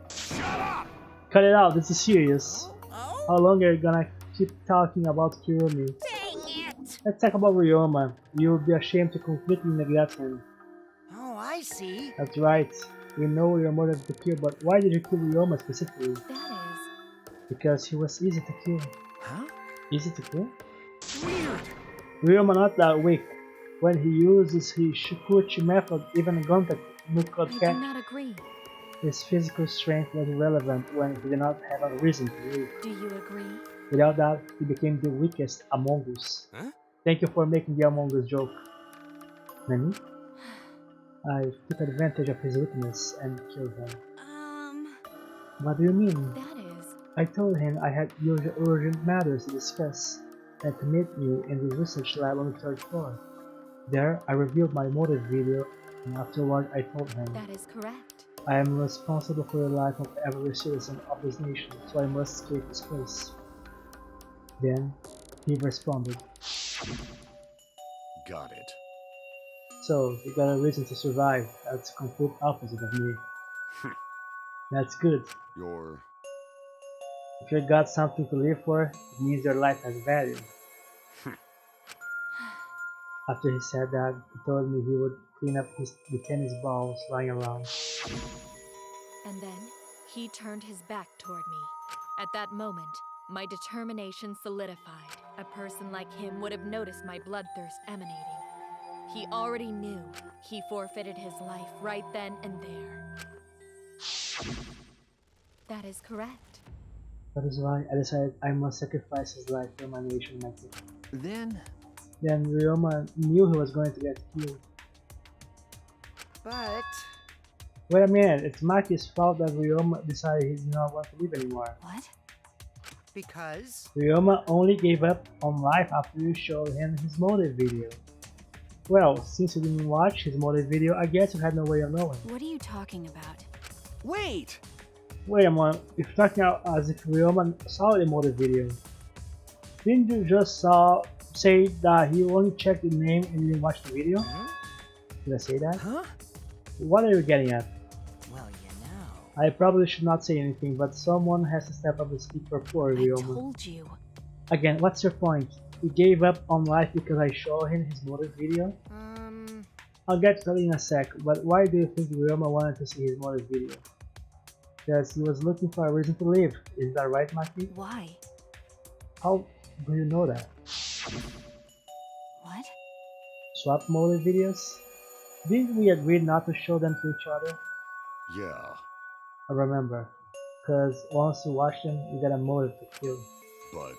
M: Shut up!
A: Cut it out, this is serious.
D: Oh,
A: How long are you gonna keep talking about Kirumi?
D: dang it.
A: Let's talk about Ryoma. You would be ashamed to completely neglect him.
E: Oh, I see.
A: That's right. We know your motive to kill, but why did you kill Ryoma specifically?
F: That is...
A: Because he was easy to kill.
K: Huh?
A: Easy to kill?
K: Weird!
A: Ryoma not that weak. When he uses his Shukuchi method, even Gonta could
F: I do
A: catch.
F: not agree.
A: His physical strength was irrelevant when he did not have a reason to live.
F: Do you agree?
A: Without that, he became the weakest among us.
J: Huh?
A: Thank you for making the Among Us joke. Nani? I took advantage of his weakness and killed him. What do you mean?
F: That is...
A: I told him I had urgent matters to discuss and to meet you in the research lab on the third floor. There, I revealed my motive video, and afterward I told him,
F: That is correct.
A: I am responsible for the life of every citizen of this nation, so I must escape this place. Then, he responded,
M: Got it.
A: So, you got a reason to survive. That's the complete opposite of me. That's good.
M: You're...
A: If you got something to live for, it means your life has value. After he said that, he told me he would clean up the tennis balls lying around.
F: And then, he turned his back toward me. At that moment, my determination solidified. A person like him would have noticed my bloodthirst emanating. He already knew he forfeited his life right then and there. That is correct.
A: That is why I decided I must sacrifice his life for my nation, my kid. Then Ryoma knew he was going to get killed.
E: But...
A: Wait a minute, it's Maki's fault that Ryoma decided he did not want to live anymore.
E: What? Because...
A: Ryoma only gave up on life after you showed him his motive video. Well, since you didn't watch his motive video, I guess you had no way of knowing.
I: What are you talking about?
K: Wait!
A: Wait a moment, you're talking as if Ryoma saw the motive video. Didn't you just say that he only checked the name and didn't watch the video? Did I say that?
K: Huh?
A: What are you getting at?
K: Well, you know...
A: I probably should not say anything, but someone has to step up and speak for poor Ryoma.
I: I told you.
A: Again, what's your point? He gave up on life because I showed him his motive video? I'll get to that in a sec, but why do you think Ryoma wanted to see his motive video? Because he was looking for a reason to live. Is that right, Maki?
I: Why?
A: How do you know that?
I: What?
A: Swap motive videos? Didn't we agree not to show them to each other?
M: Yeah,
A: I remember. Because once you watch them, you get a motive to kill.
M: but...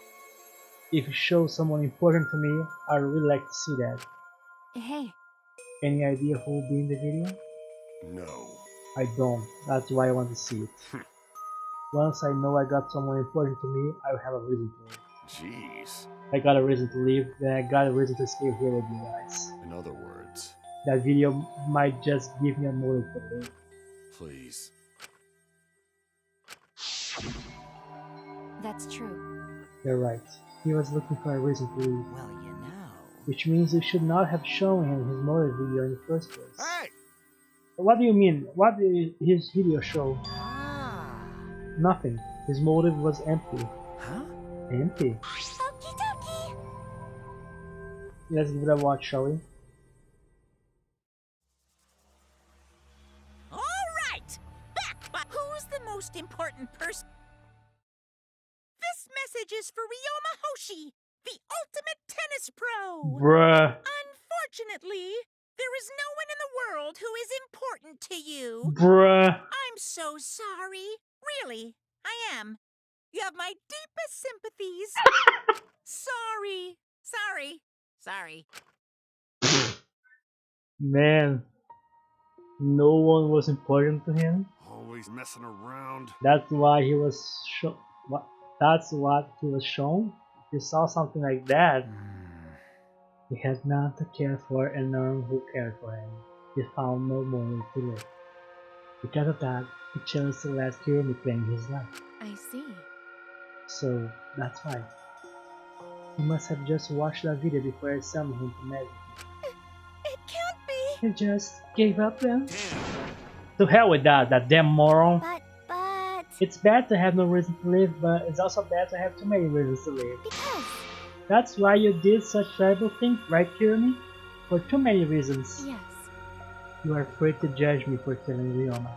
A: if you show someone important to me, I'd really like to see that.
I: Hey,
A: Any idea who will be in the video?
M: No.
A: I don't. That's why I want to see it. Once I know I got someone important to me, I will have a reason to live.
M: Jeez.
A: I got a reason to live, then I got a reason to escape here with you guys.
M: In other words,
A: That video might just give me a motive to live.
M: please.
I: that's true.
A: You're right. He was looking for a reason to leave.
K: Well, you know.
A: Which means you should not have shown him his motive video in the first place.
M: Hey!
A: What do you mean? What did his video show?
K: Ah.
A: Nothing. His motive was empty.
K: Huh?
A: Empty.
C: Okie dokie.
A: Let's give it a watch, shall we?
D: All right, back by who's the most important person? This message is for Ryoma Hoshi, the ultimate tennis pro.
A: Bruh.
D: Unfortunately, there is no one in the world who is important to you.
A: Bruh.
D: I'm so sorry. Really, I am. You have my deepest sympathies. Sorry. Sorry.
A: Man. No one was important to him.
M: Always messing around.
A: That's why he was That's what he was shown. If you saw something like that, he had none to care for and none who cared for him. He found no motive to live. Because of that, he chose to let Kirumi claim his life.
F: I see.
A: So that's why. He must have just watched that video before I summoned him to magic.
D: It can't be.
A: He just gave up then? To hell with that damn moron.
C: But
A: It's bad to have no reason to live, but it's also bad to have too many reasons to live.
C: because
A: That's why you did such terrible things, right, Kirumi? For too many reasons.
F: Yes.
A: You are afraid to judge me for killing Ryoma.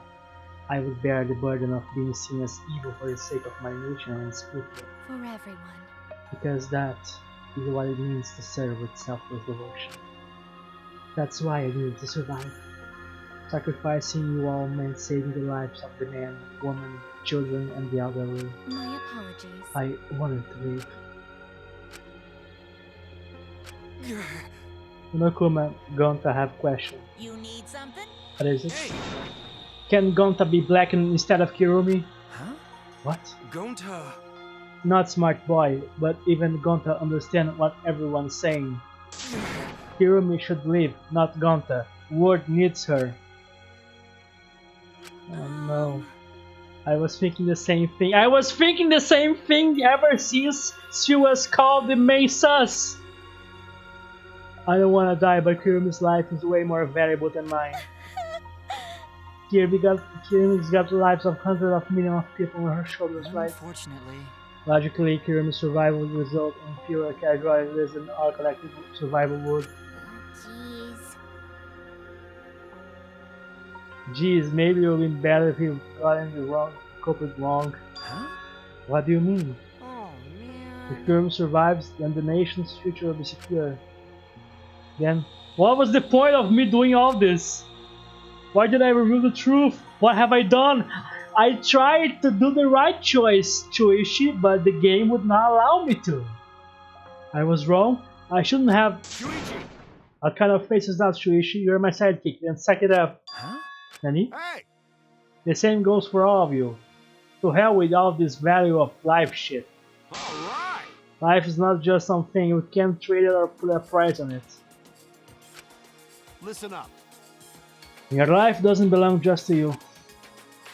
A: I would bear the burden of being seen as evil for the sake of my nation and its people.
F: For everyone.
A: Because that is what it means to serve with selfless devotion. That's why I needed to survive. Sacrificing you all meant saving the lives of the man, woman, children, and the elderly.
F: My apologies.
A: I wanted to live. Unokuma, Gonta have question.
D: You need something?
A: What is it? Can Gonta be blackened instead of Kirumi?
J: Huh?
A: What?
J: Gonta.
A: Not smart boy, but even Gonta understand what everyone's saying. Kirumi should live, not Gonta. World needs her. Oh no. I was thinking the same thing. I was thinking the same thing ever since she was called the main sus. I don't wanna die, but Kirumi's life is way more valuable than mine. Kirumi's got the lives of hundreds of millions of people on her shoulders, right?
H: Unfortunately.
A: Logically, Kirumi's survival would result in fewer casualties and our collective survival would. Jeez, maybe it would have been better if he gotten the wrong culprit wrong.
J: Huh?
A: What do you mean?
K: Oh, man.
A: If Kirumi survives, then the nation's future will be secure. Then, what was the point of me doing all this? Why did I reveal the truth? What have I done? I tried to do the right choice, Shuichi, but the game would not allow me to. I was wrong. I shouldn't have.
M: Shuichi!
A: What kind of face is that, Shuichi? You're my sidekick, then suck it up.
J: Huh?
A: Nani?
M: Hey!
A: The same goes for all of you. To hell with all this value of life shit.
M: Alright!
A: Life is not just something, you can't trade it or put a price on it.
M: Listen up.
A: Your life doesn't belong just to you.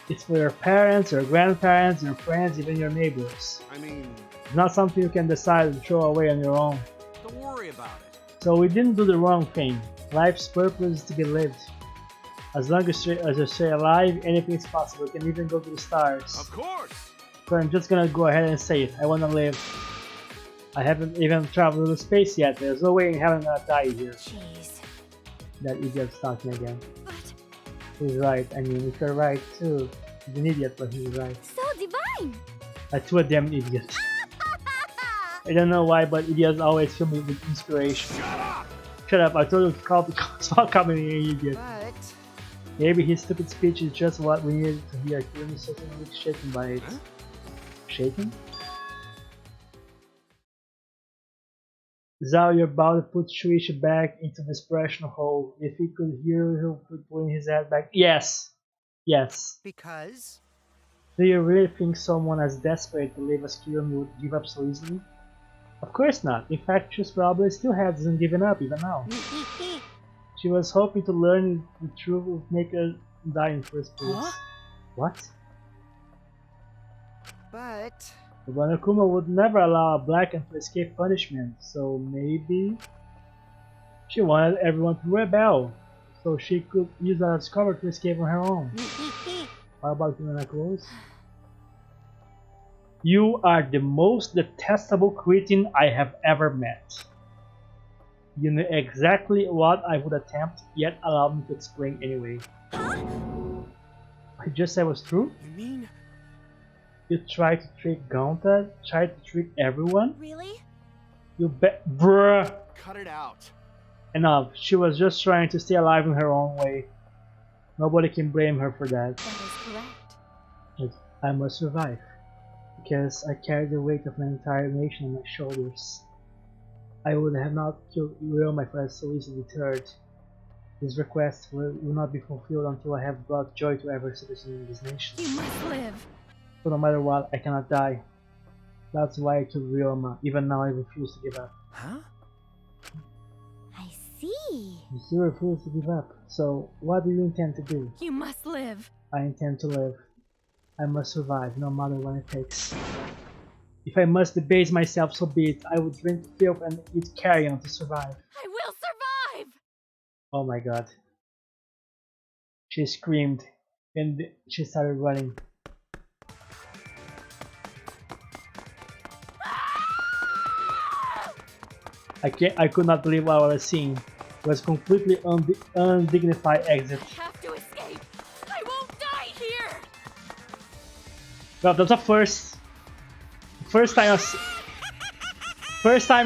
A: It's for your parents, your grandparents, your friends, even your neighbors.
M: I mean,
A: It's not something you can decide to throw away on your own.
M: don't worry about it.
A: So we didn't do the wrong thing. Life's purpose is to be lived. As long as you stay alive, anything is possible. You can even go to the stars.
M: Of course!
A: So I'm just gonna go ahead and say it. I wanna live. I haven't even traveled to space yet. There's no way in hell I'm gonna die here.
I: Jeez.
A: That idiot's talking again.
I: But
A: He's right. I mean, if you're right too. He's an idiot, but he's right.
C: so divine.
A: That's a damn idiot. I don't know why, but idiots always fill me with inspiration.
M: Shut up!
A: Shut up, I told you to stop calling me an idiot.
K: But
A: Maybe his stupid speech is just what we needed to hear. Kirumi certainly looks shaken by it.
J: Huh?
A: Shaken? Zhao, you're about to put Shuichi back into this pressure hole. If he could hear, he would put his head back. Yes! Yes.
E: Because?
A: Do you really think someone as desperate to leave us Kiyomi would give up so easily? Of course not. In fact, she probably still hasn't given up even now. She was hoping to learn the truth would make her die in first place.
E: Huh?
A: What?
E: But...
A: The Banakuma would never allow a Blacken to escape punishment, so maybe... She wanted everyone to rebel, so she could use that as cover to escape on her own. How about you, Close? You are the most detestable cretin I have ever met. You knew exactly what I would attempt, yet allowed me to explain anyway. I just said was true?
M: You mean?
A: You tried to trick Gonta? Tried to trick everyone?
C: Really?
A: You bet, bruh!
M: Cut it out.
A: Enough. She was just trying to stay alive in her own way. Nobody can blame her for that.
F: That is correct.
A: But I must survive. Because I carry the weight of an entire nation on my shoulders. I would have not killed Ryoma if I was so easily deterred. This request will not be fulfilled until I have brought joy to every citizen in this nation.
F: You must live.
A: So no matter what, I cannot die. That's why I killed Ryoma. Even now I refuse to give up.
E: Huh?
C: I see.
A: You still refuse to give up. So what do you intend to do?
F: You must live.
A: I intend to live. I must survive, no matter what it takes. If I must debase myself, so be it. I would drink filth and eat carrion to survive.
F: I will survive!
A: Oh my god. She screamed and she started running. I could not believe what I was seeing. It was completely undignified exit.
F: I have to escape. I won't die here.
A: Well, that's a first. First time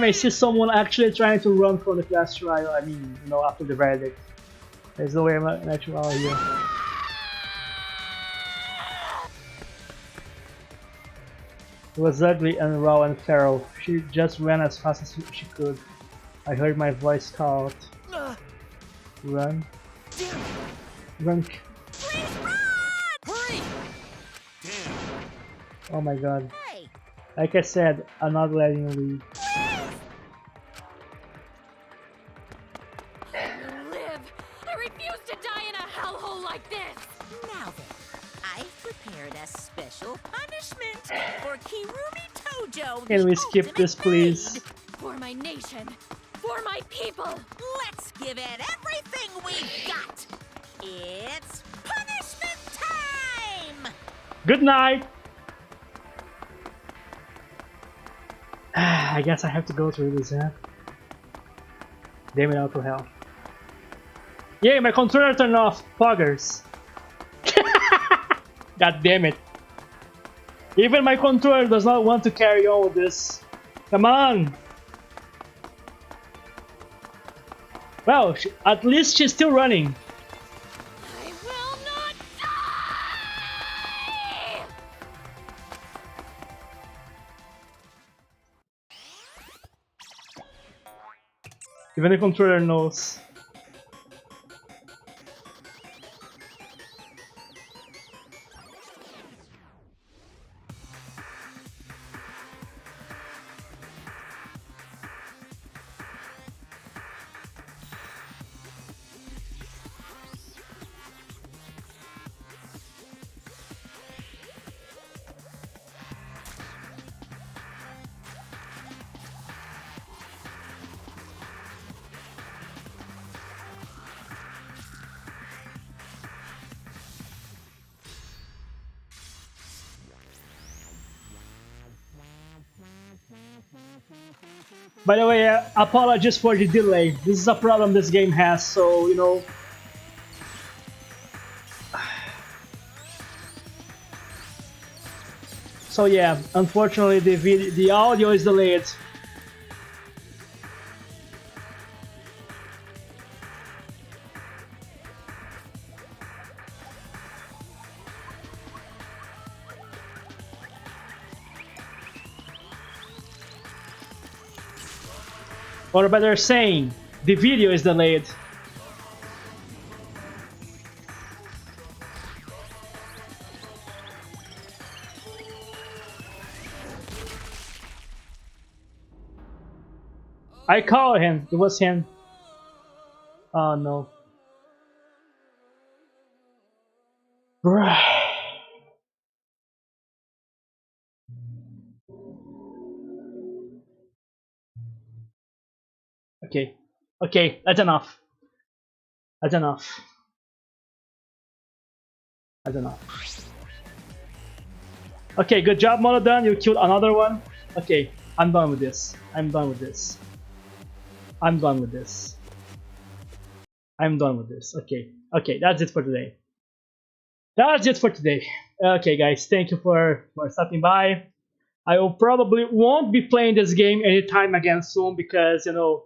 A: I see someone actually trying to run from the class trial. I mean, you know, after the verdict. There's no way I'm actually out here. It was ugly and raw and feral. She just ran as fast as she could. I heard my voice call out. Run. Run.
D: Please run! Hurry!
M: Damn.
A: Oh my god.
D: Hey,
A: Like I said, I'm not letting you leave.
F: Live. I refuse to die in a hellhole like this.
D: now then, I've prepared a special punishment for Kirumi Tojo.
A: Can
D: the
A: we skip
D: ultimate
A: this, please?
D: maid.
F: For my nation. For my people.
D: Let's give it everything we've got. It's punishment time!
A: Good night! I guess I have to go through this, huh? Damn it, out to hell. Yay, my controller turned off! Poggers! God damn it. Even my controller does not want to carry on with this. Come on! Well, at least she's still running.
F: I will not die!
A: Even the controller knows. By the way, apologies for the delay. This is a problem this game has, so you know. So yeah, unfortunately the audio is delayed. Or better saying, the video is delayed. I called him. It was him. Oh no. Bruh. Okay. Okay, that's enough. That's enough. That's enough. Okay, good job, Monodon. You killed another one. Okay, I'm done with this. I'm done with this. I'm done with this. I'm done with this. Okay. Okay, that's it for today. That's it for today. Okay, guys, thank you for stopping by. I will probably won't be playing this game anytime again soon because, you know,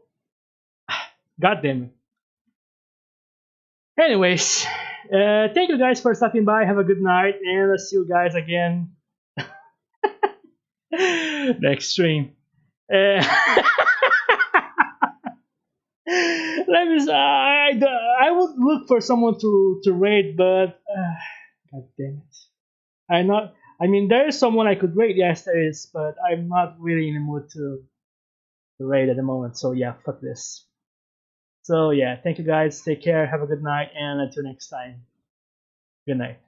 A: god damn it. Anyways, thank you guys for stopping by. Have a good night, and I'll see you guys again next stream. Let me. I would look for someone to raid, but god damn it. I'm not. I mean, there is someone I could raid. Yes, there is, but I'm not really in the mood to raid at the moment. So yeah, fuck this. So yeah, thank you guys. Take care. Have a good night, and until next time. Good night.